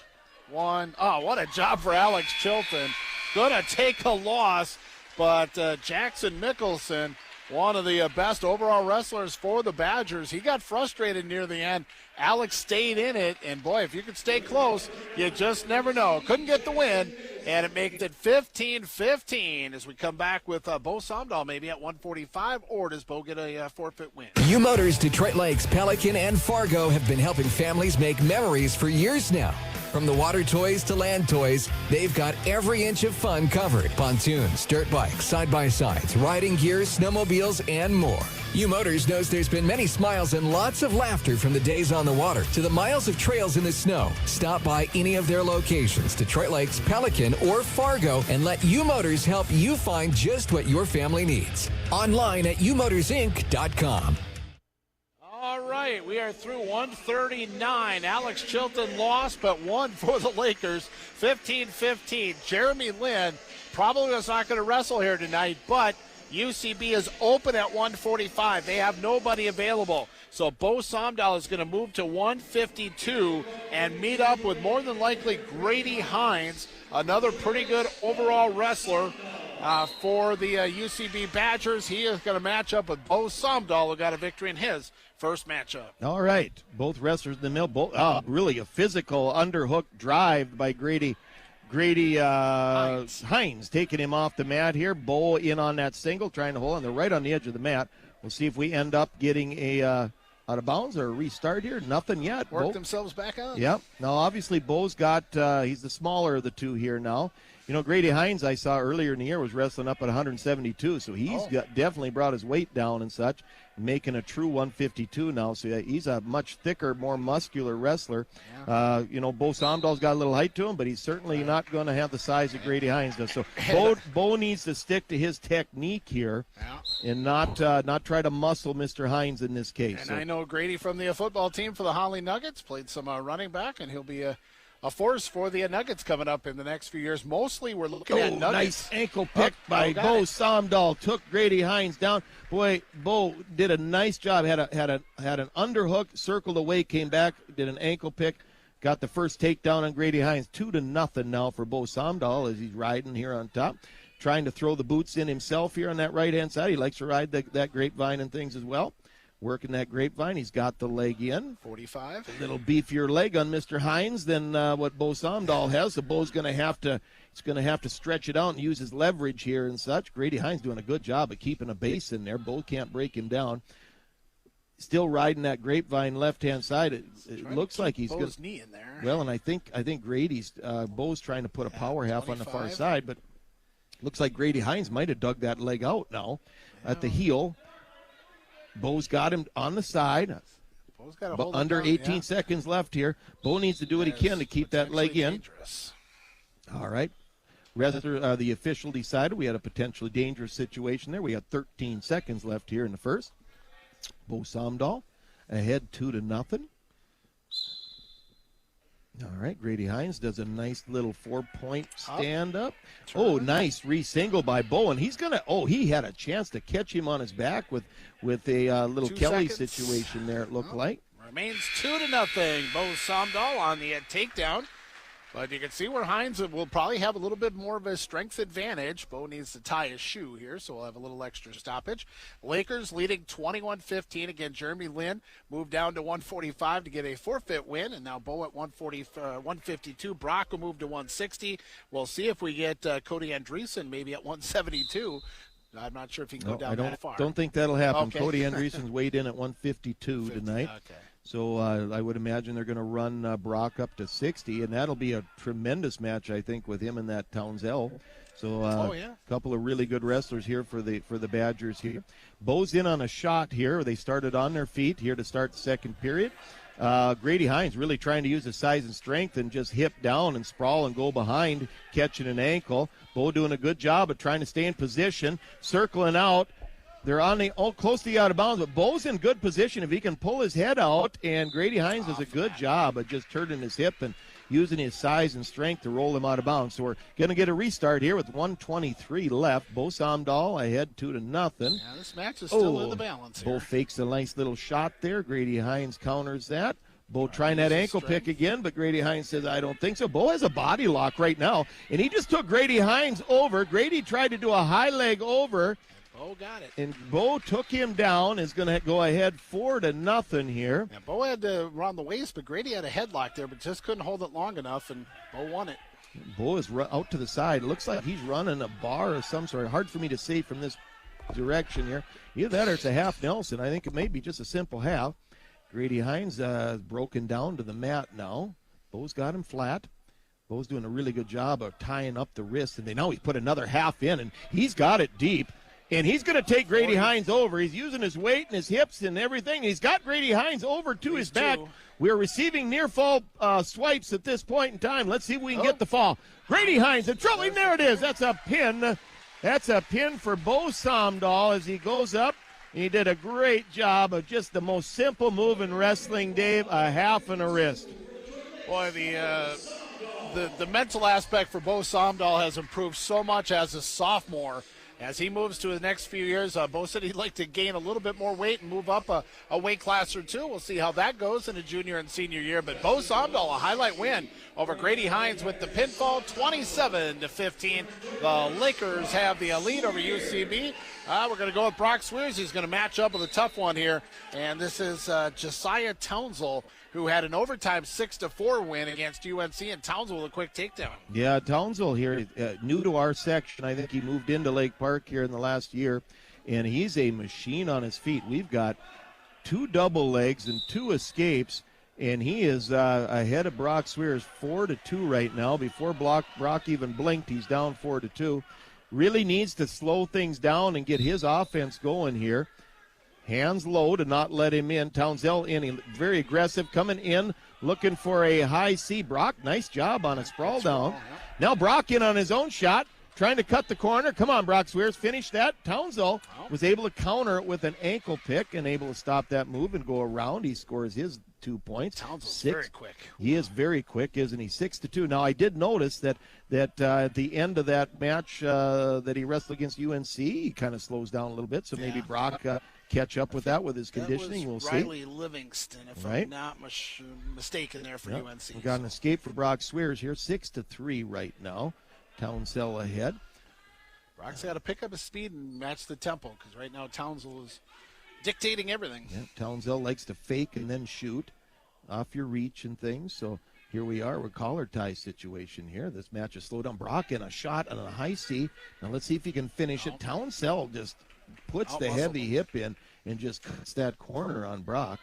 1. Oh, what a job for Alex Chilton. Going to take a loss. But Jackson Mickelson, one of the best overall wrestlers for the Badgers, he got frustrated near the end. Alex stayed in it, and boy, if you could stay close, you just never know. Couldn't get the win, and it makes it 15-15 as we come back with Bo Somdahl maybe at 145, or does Bo get a forfeit win? U Motors Detroit Lakes, Pelican, and Fargo have been helping families make memories for years now. From the water toys to land toys, they've got every inch of fun covered. Pontoons, dirt bikes, side-by-sides, riding gear, snowmobiles, and more. U Motors knows there's been many smiles and lots of laughter from the days on the water to the miles of trails in the snow. Stop by any of their locations, Detroit Lakes, Pelican, or Fargo, and let U Motors help you find just what your family needs. Online at umotorsinc.com. All right, we are through 139. Alex Chilton lost, but won for the Lakers, 15-15. Jeremy Lin probably was not going to wrestle here tonight, but UCB is open at 145. They have nobody available. So Bo Somdahl is going to move to 152 and meet up with more than likely Grady Hines, another pretty good overall wrestler for the UCB Badgers. He is going to match up with Bo Somdahl, who got a victory in his first matchup. All right. Both wrestlers in the middle. Really a physical underhook drive by Grady Hines taking him off the mat here. Bo in on that single, trying to hold on. They're right on the edge of the mat. We'll see if we end up getting a out of bounds or a restart here. Nothing yet. Work themselves back up. Yep. Now, obviously, Bo's got he's the smaller of the two here now. You know, Grady Hines, I saw earlier in the year, was wrestling up at 172, so he's definitely brought his weight down and such, making a true 152 now. So he's a much thicker, more muscular wrestler. Yeah. You know, Bo Somdahl's got a little height to him, but he's certainly not going to have the size that Grady Hines does. So Bo needs to stick to his technique here and not try to muscle Mr. Hines in this case. And I know Grady from the football team for the Holly Nuggets, played some running back, and he'll be a force for the Nuggets coming up in the next few years. Mostly we're looking at Nuggets. Nice ankle pick by Bo Somdahl. Took Grady Hines down. Boy, Bo did a nice job. Had an underhook, circled away, came back, did an ankle pick, got the first takedown on Grady Hines. 2-0 now for Bo Somdahl as he's riding here on top. Trying to throw the boots in himself here on that right-hand side. He likes to ride that grapevine and things as well. Working that grapevine. He's got the leg in. 45. A little beefier leg on Mr. Hines than what Bo Somdahl has. So Bo's going to have to stretch it out and use his leverage here and such. Grady Hines doing a good job of keeping a base in there. Bo can't break him down. Still riding that grapevine left-hand side. It looks like he's Bo's knee in there. Well, and I think Grady's Bo's trying to put a power half 25. On the far side, but looks like Grady Hines might have dug that leg out now at the heel. Bo's got him on the side. Bo's got but under 18 seconds left here. Bo needs to do what he can to keep that leg in. Dangerous. All right. Rather, the official decided we had a potentially dangerous situation there. We had 13 seconds left here in the first. Bo Somdahl ahead 2-0. All right, Grady Hines does a nice little 4-point stand-up. Oh, nice re-single by Bo, and he's going to – he had a chance to catch him on his back with a little 2 Kelly seconds. Situation there, it looked like. Remains 2-0. Bo Somdahl on the takedown. But you can see where Hines will probably have a little bit more of a strength advantage. Bo needs to tie his shoe here, so we'll have a little extra stoppage. Lakers leading 21-15. Again, Jeremy Lin moved down to 145 to get a forfeit win, and now Bo at 152. Brock will move to 160. We'll see if we get Cody Andreson maybe at 172. I'm not sure if he can go down that far. Don't think that'll happen. Okay. Cody Andreson's weighed in at 152 tonight. Okay. So I would imagine they're going to run Brock up to 60, and that'll be a tremendous match, I think, with him and that Townsell. So a couple of really good wrestlers here for the Badgers here. Bo's in on a shot here. They started on their feet here to start the second period. Grady Hines really trying to use his size and strength and just hip down and sprawl and go behind, catching an ankle. Bo doing a good job of trying to stay in position, circling out. They're on the close to the out of bounds, but Bo's in good position if he can pull his head out, and Grady Hines does a good job of just turning his hip and using his size and strength to roll him out of bounds. So we're going to get a restart here with 1:23 left. Bo Somdahl ahead 2-0. Yeah, this match is still in the balance here. Bo fakes a nice little shot there. Grady Hines counters that. Bo trying that ankle pick again, but Grady Hines says, I don't think so. Bo has a body lock right now, and he just took Grady Hines over. Grady tried to do a high leg over. Bo got it. And Bo took him down, is going to go ahead 4-0 here. Yeah, Bo had to run the waist, but Grady had a headlock there, but just couldn't hold it long enough, and Bo won it. Bo is out to the side. It looks like he's running a bar of some sort. Hard for me to see from this direction here. Either that or it's a half Nelson. I think it may be just a simple half. Grady Hines broken down to the mat now. Bo's got him flat. Bo's doing a really good job of tying up the wrist, and now he's put another half in, and he's got it deep. And he's going to take Grady Hines over. He's using his weight and his hips and everything. He's got Grady Hines over to his back. We're receiving near fall swipes at this point in time. Let's see if we can get the fall. Grady Hines in trouble. There it is. That's a pin. That's a pin for Bo Somdahl as he goes up. He did a great job of just the most simple move in wrestling, Dave, a half and a wrist. Boy, the mental aspect for Bo Somdahl has improved so much as a sophomore. As he moves to the next few years, Bo said he'd like to gain a little bit more weight and move up a weight class or two. We'll see how that goes in a junior and senior year. But Bo Somdahl, a highlight win over Grady Hines with the pinfall, 27-15. The Lakers have the lead over UCB. We're going to go with Brock Swiers. He's going to match up with a tough one here. And this is Josiah Townsell, who had an overtime 6-4 win against UNC, and Townsell with a quick takedown. Yeah, Townsell here, new to our section. I think he moved into Lake Park here in the last year, and he's a machine on his feet. We've got 2 double legs and 2 escapes, and he is ahead of Brock Swiers 4-2 right now. Before Brock even blinked, he's down 4-2. Really needs to slow things down and get his offense going here. Hands low to not let him in. Townsell in, very aggressive, coming in, looking for a high C. Brock, nice job on a sprawl down. Now Brock in on his own shot, trying to cut the corner. Come on, Brock Swiers, finish that. Townsell was able to counter it with an ankle pick and able to stop that move and go around. He scores his 2 points. Townsell's very quick. He is very quick, isn't he? 6-2. Now, I did notice that at the end of that match that he wrestled against UNC, he kind of slows down a little bit, so maybe Brock catch up with that with his conditioning. We'll see. Riley Livingston, if I'm not mistaken there for UNC. We got an escape for Brock Swiers here, 6-3 right now. Townsell ahead. Brock's got to pick up his speed and match the tempo, because right now Townsell is dictating everything. Yeah, Townsell likes to fake and then shoot off your reach and things. So here we are. We're collar tie situation here. This match is slowed down. Brock in a shot on a high C. Now let's see if he can finish it. Townsell just puts the heavy hip in and just cuts that corner on Brock.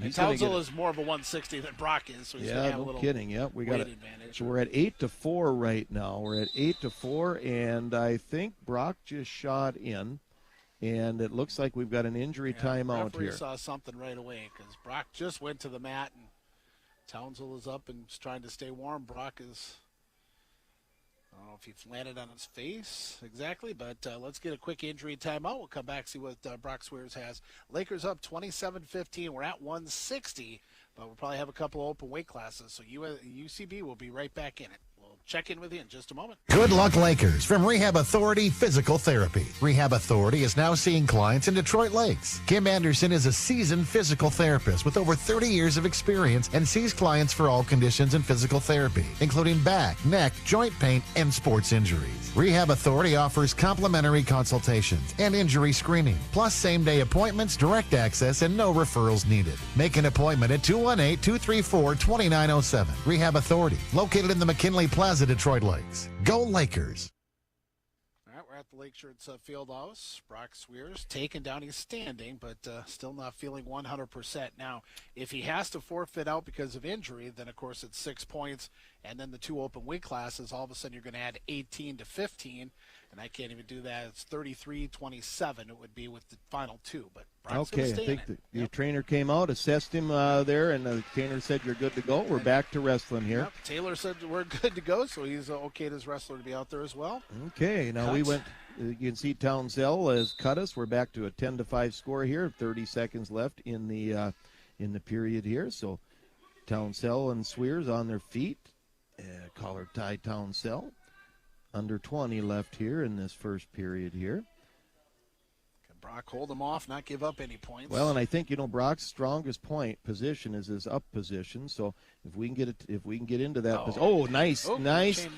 And Townsell is more of a 160 than Brock is, so he's going to have a little kidding. Yeah, we got advantage. So we're at 8-4 right now. We're at 8-4, and I think Brock just shot in, and it looks like we've got an injury timeout here. Saw something right away because Brock just went to the mat, and Townsell is up and is trying to stay warm. Brock is, I don't know if he's landed on his face exactly, but let's get a quick injury timeout. We'll come back, see what Brock Swiers has. Lakers up 27-15. We're at 160, but we'll probably have a couple open weight classes, so UCB will be right back in it. We'll check in with you in just a moment. Good luck, Lakers, from Rehab Authority Physical Therapy. Rehab Authority is now seeing clients in Detroit Lakes. Kim Anderson is a seasoned physical therapist with over 30 years of experience and sees clients for all conditions in physical therapy, including back, neck, joint pain, and sports injuries. Rehab Authority offers complimentary consultations and injury screening, plus same-day appointments, direct access, and no referrals needed. Make an appointment at 218-234-2907. Rehab Authority, located in the McKinley Plaza, Detroit Lakes. Go Lakers. All right, we're at the Lake Shirts Fieldhouse. Brock Swiers taken down. He's standing, but still not feeling 100%. Now, if he has to forfeit out because of injury, then, of course, it's 6 points and then the 2 open weight classes, all of a sudden you're going to add 18 to 15, and I can't even do that. It's 33-27 it would be with the final 2. But Brock's okay, I think the trainer came out, assessed him there, and the trainer said you're good to go. We're back to wrestling here. Yep, Taylor said we're good to go, so he's okayed his wrestler to be out there as well. Okay, now we went. You can see Townsell has cut us. We're back to a 10-5 score here. 30 seconds left in the period here. So Townsell and Swiers on their feet. Collar tie Townsell. Under 20 left here in this first period here. Can Brock hold him off, not give up any points? Well, and I think Brock's strongest position is his up position. So if we can get into that, nice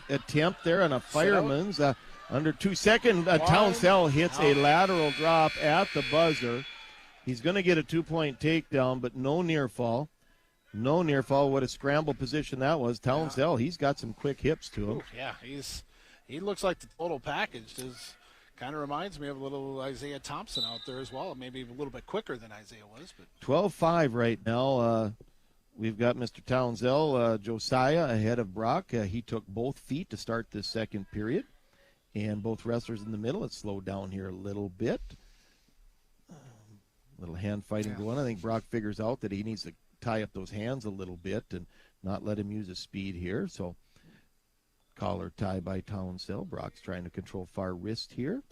attempt there on a fireman's. Under 2 seconds, Townsell hits a lateral drop at the buzzer. He's going to get a 2-point takedown, but no near fall. No near fall. What a scramble position that was. Townsell, he's got some quick hips to him. Ooh, yeah, he looks like the total package. Kind of reminds me of a little Isaiah Thompson out there as well. Maybe a little bit quicker than Isaiah was. But 12-5 right now. We've got Mr. Townsell, Josiah ahead of Brock. He took both feet to start this second period. And both wrestlers in the middle. It's slowed down here a little bit. Little hand fighting going. I think Brock figures out that he needs to tie up those hands a little bit and not let him use his speed here. So collar tie by Townsell. Brock's trying to control far wrist here.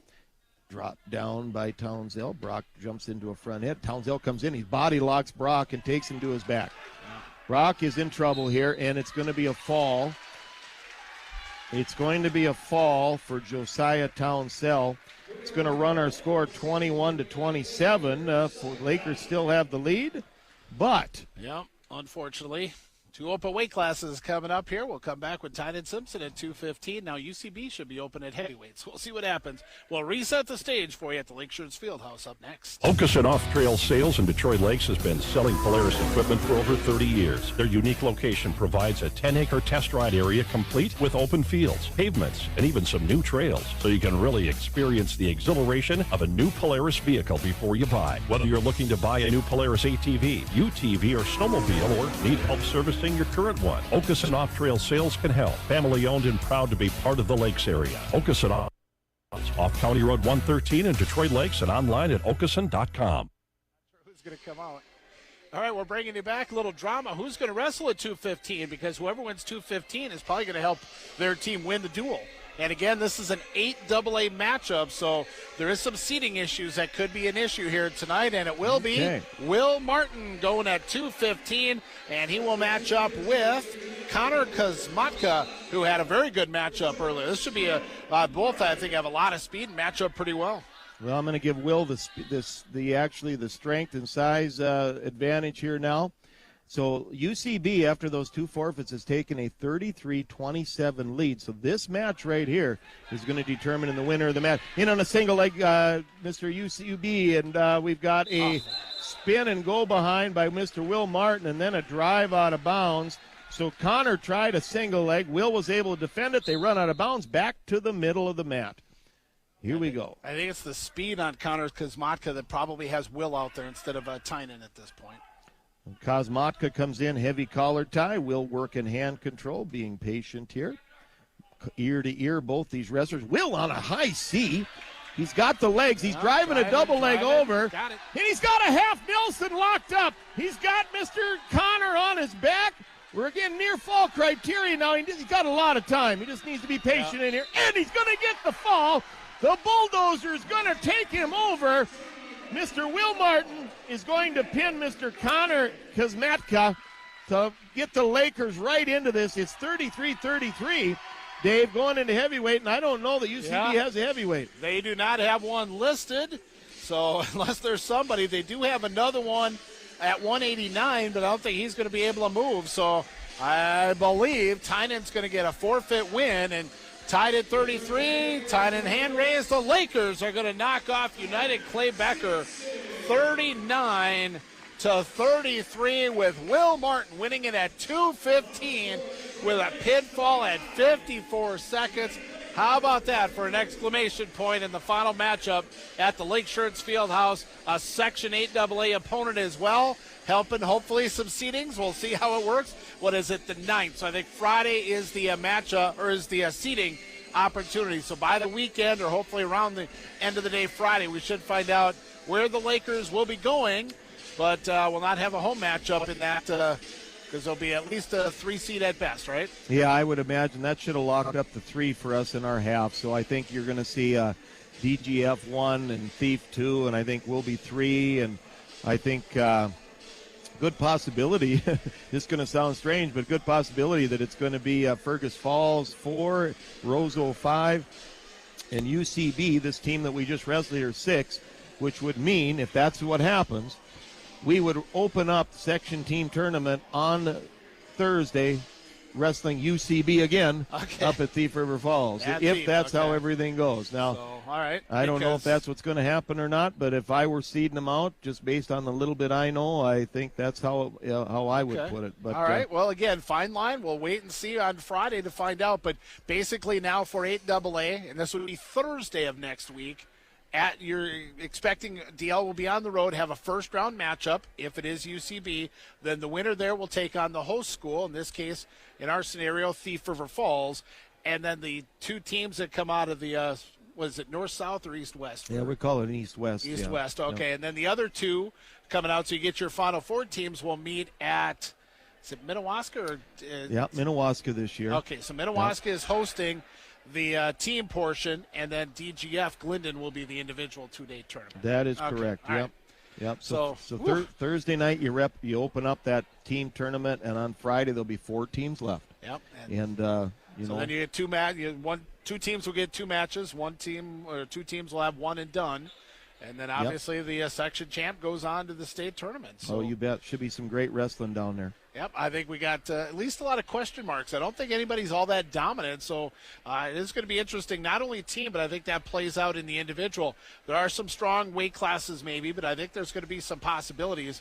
Drop down by Townsell. Brock jumps into a front head. Townsell comes in. He body locks Brock and takes him to his back. Brock is in trouble here, and it's going to be a fall. It's going to be a fall for Josiah Townsell. It's going to run our score 21-27. Lakers still have the lead, but unfortunately, 2 open weight classes coming up here. We'll come back with Tynan Simpson at 2:15. Now UCB should be open at heavyweights. We'll see what happens. We'll reset the stage for you at the Lakeshores Fieldhouse up next. Hendrickson Off-Trail Sales in Detroit Lakes has been selling Polaris equipment for over 30 years. Their unique location provides a 10-acre test ride area complete with open fields, pavements, and even some new trails, so you can really experience the exhilaration of a new Polaris vehicle before you buy. Whether you're looking to buy a new Polaris ATV, UTV, or snowmobile, or need help servicing your current one, Hendrickson Off-Trail Sales can help. Family owned and proud to be part of the Lakes area. Hendrickson off County Road 113 in Detroit Lakes and online at hendrickson.com. Who's going to come out? All right, we're bringing you back. A little drama. Who's going to wrestle at 2:15? Because whoever wins 2:15 is probably going to help their team win the duel. And again, this is an 8AA matchup, so there is some seating issues that could be an issue here tonight, and it will be Will Martin going at 2:15, and he will match up with Connor Kosmatka, who had a very good matchup earlier. This should be both, I think, have a lot of speed and match up pretty well. Well, I'm going to give Will the strength and size advantage here now. So UCB, after those 2 forfeits, has taken a 33-27 lead. So this match right here is going to determine the winner of the match. In on a single leg, Mr. UCB, and we've got a spin and go behind by Mr. Will Martin, and then a drive out of bounds. So Connor tried a single leg. Will was able to defend it. They run out of bounds back to the middle of the mat. Here we go. I think it's the speed on Connor Kosmatka that probably has Will out there instead of Tynan at this point. Kosmatka comes in, heavy collar tie. Will work in hand control, being patient here. Ear to ear, both these wrestlers. Will on a high C. He's got the legs. He's driving a double leg over. Got it. And he's got a half Nelson locked up. He's got Mr. Connor on his back. We're again near fall criteria now. He's got a lot of time. He just needs to be patient in here. And he's going to get the fall. The bulldozer is going to take him over. Mr. Will Martin is going to pin Mr. Connor Kosmatka to get the Lakers right into this. It's 33-33. Dave, going into heavyweight, and I don't know that UCB has a heavyweight. They do not have one listed, so unless there's somebody, they do have another one at 189, but I don't think he's going to be able to move. So I believe Tynan's going to get a forfeit win, and tied at 33, tied in hand raised. The Lakers are going to knock off United Clay Becker 39-33 with Will Martin winning it at 2:15 with a pinfall at 54 seconds. How about that for an exclamation point in the final matchup at the Lake Shirts Fieldhouse? A Section 8AA opponent as well, helping hopefully some seedings. We'll see how it works. What is it, the 9th? So I think Friday is the matchup, or is the seeding opportunity. So by the weekend, or hopefully around the end of the day Friday, we should find out where the Lakers will be going, but we'll not have a home matchup in that because there'll be at least a 3 seed at best, right? Yeah, I would imagine that should have locked up the 3 for us in our half. So I think you're going to see DGF 1 and Thief 2, and I think we'll be 3. And I think good possibility, this is going to sound strange, but good possibility that it's going to be Fergus Falls 4, Roseau 5, and UCB, this team that we just wrestled here, 6, which would mean, if that's what happens, we would open up the section team tournament on Thursday, wrestling UCB again up at Thief River Falls, if that's how everything goes. Now, all right, I don't know if that's what's going to happen or not, but if I were seeding them out, just based on the little bit I know, I think that's how I would put it. But all right, well, again, fine line. We'll wait and see on Friday to find out. But basically now for 8AA, and this would be Thursday of next week, you're expecting DL will be on the road, have a first-round matchup. If it is UCB, then the winner there will take on the host school, in this case, in our scenario, Thief River Falls. And then the 2 teams that come out of the, was it north-south or east-west? Yeah, we call it east-west. East-west, okay. Yeah. And then the other 2 coming out, so you get your Final Four teams will meet at, is it Minnewaska? Or, yeah, Minnewaska this year. Okay, so Minnewaska is hosting the team portion, and then DGF Glendon will be the individual 2-day tournament. That is correct. Yep. Right. Yep. So Thursday night you open up that team tournament, and on Friday there'll be 4 teams left. Yep. And then you get 2 teams will get 2 matches. 1 team or 2 teams will have 1 and done. And then obviously the section champ goes on to the state tournament. So. Oh, you bet. Should be some great wrestling down there. Yep, I think we got at least a lot of question marks. I don't think anybody's all that dominant, so it is going to be interesting, not only team, but I think that plays out in the individual. There are some strong weight classes maybe, but I think there's going to be some possibilities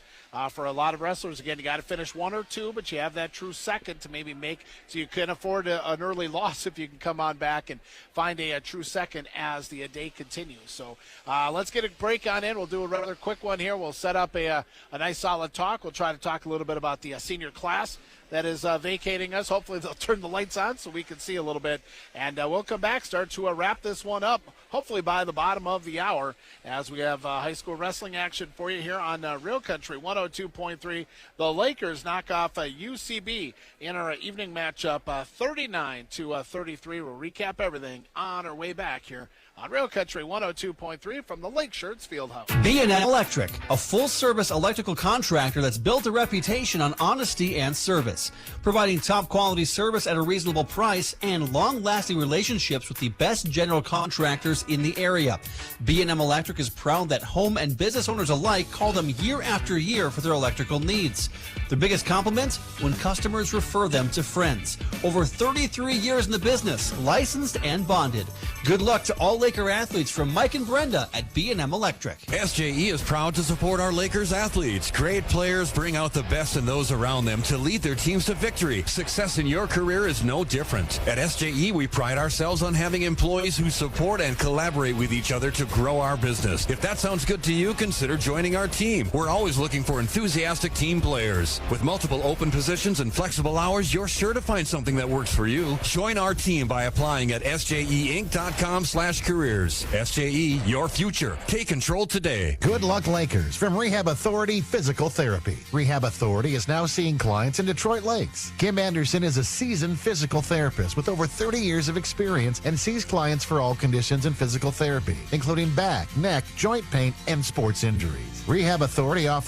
for a lot of wrestlers. Again, you got to finish 1 or 2, but you have that true second to maybe make, so you can afford an early loss if you can come on back and find a true second as the day continues. So let's get a break on in. We'll do a rather quick one here. We'll set up a nice solid talk. We'll try to talk a little bit about the senior class that is vacating us. Hopefully they'll turn the lights on so we can see a little bit. And we'll come back, start to wrap this one up, hopefully by the bottom of the hour, as we have high school wrestling action for you here on Real Country 102.3. The Lakers knock off UCB in our evening matchup 39-33. We'll recap everything on our way back here on Real Country 102.3 from the Lake Shirts Fieldhouse. B&M Electric, a full-service electrical contractor that's built a reputation on honesty and service, providing top-quality service at a reasonable price and long-lasting relationships with the best general contractors in the area. B&M Electric is proud that home and business owners alike call them year after year for their electrical needs. Their biggest compliment? When customers refer them to friends. Over 33 years in the business, licensed and bonded. Good luck to all Laker athletes from Mike and Brenda at B&M Electric. SJE is proud to support our Lakers athletes. Great players bring out the best in those around them to lead their teams to victory. Success in your career is no different. At SJE, we pride ourselves on having employees who support and collaborate with each other to grow our business. If that sounds good to you, consider joining our team. We're always looking for enthusiastic team players. With multiple open positions and flexible hours, you're sure to find something that works for you. Join our team by applying at sjeinc.com/careers. SJE, your future. Take control today. Good luck, Lakers. From Rehab Authority Physical Therapy. Rehab Authority is now seeing clients in Detroit Lakes. Kim Anderson is a seasoned physical therapist with over 30 years of experience and sees clients for all conditions in physical therapy, including back, neck, joint pain, and sports injuries. Rehab Authority offers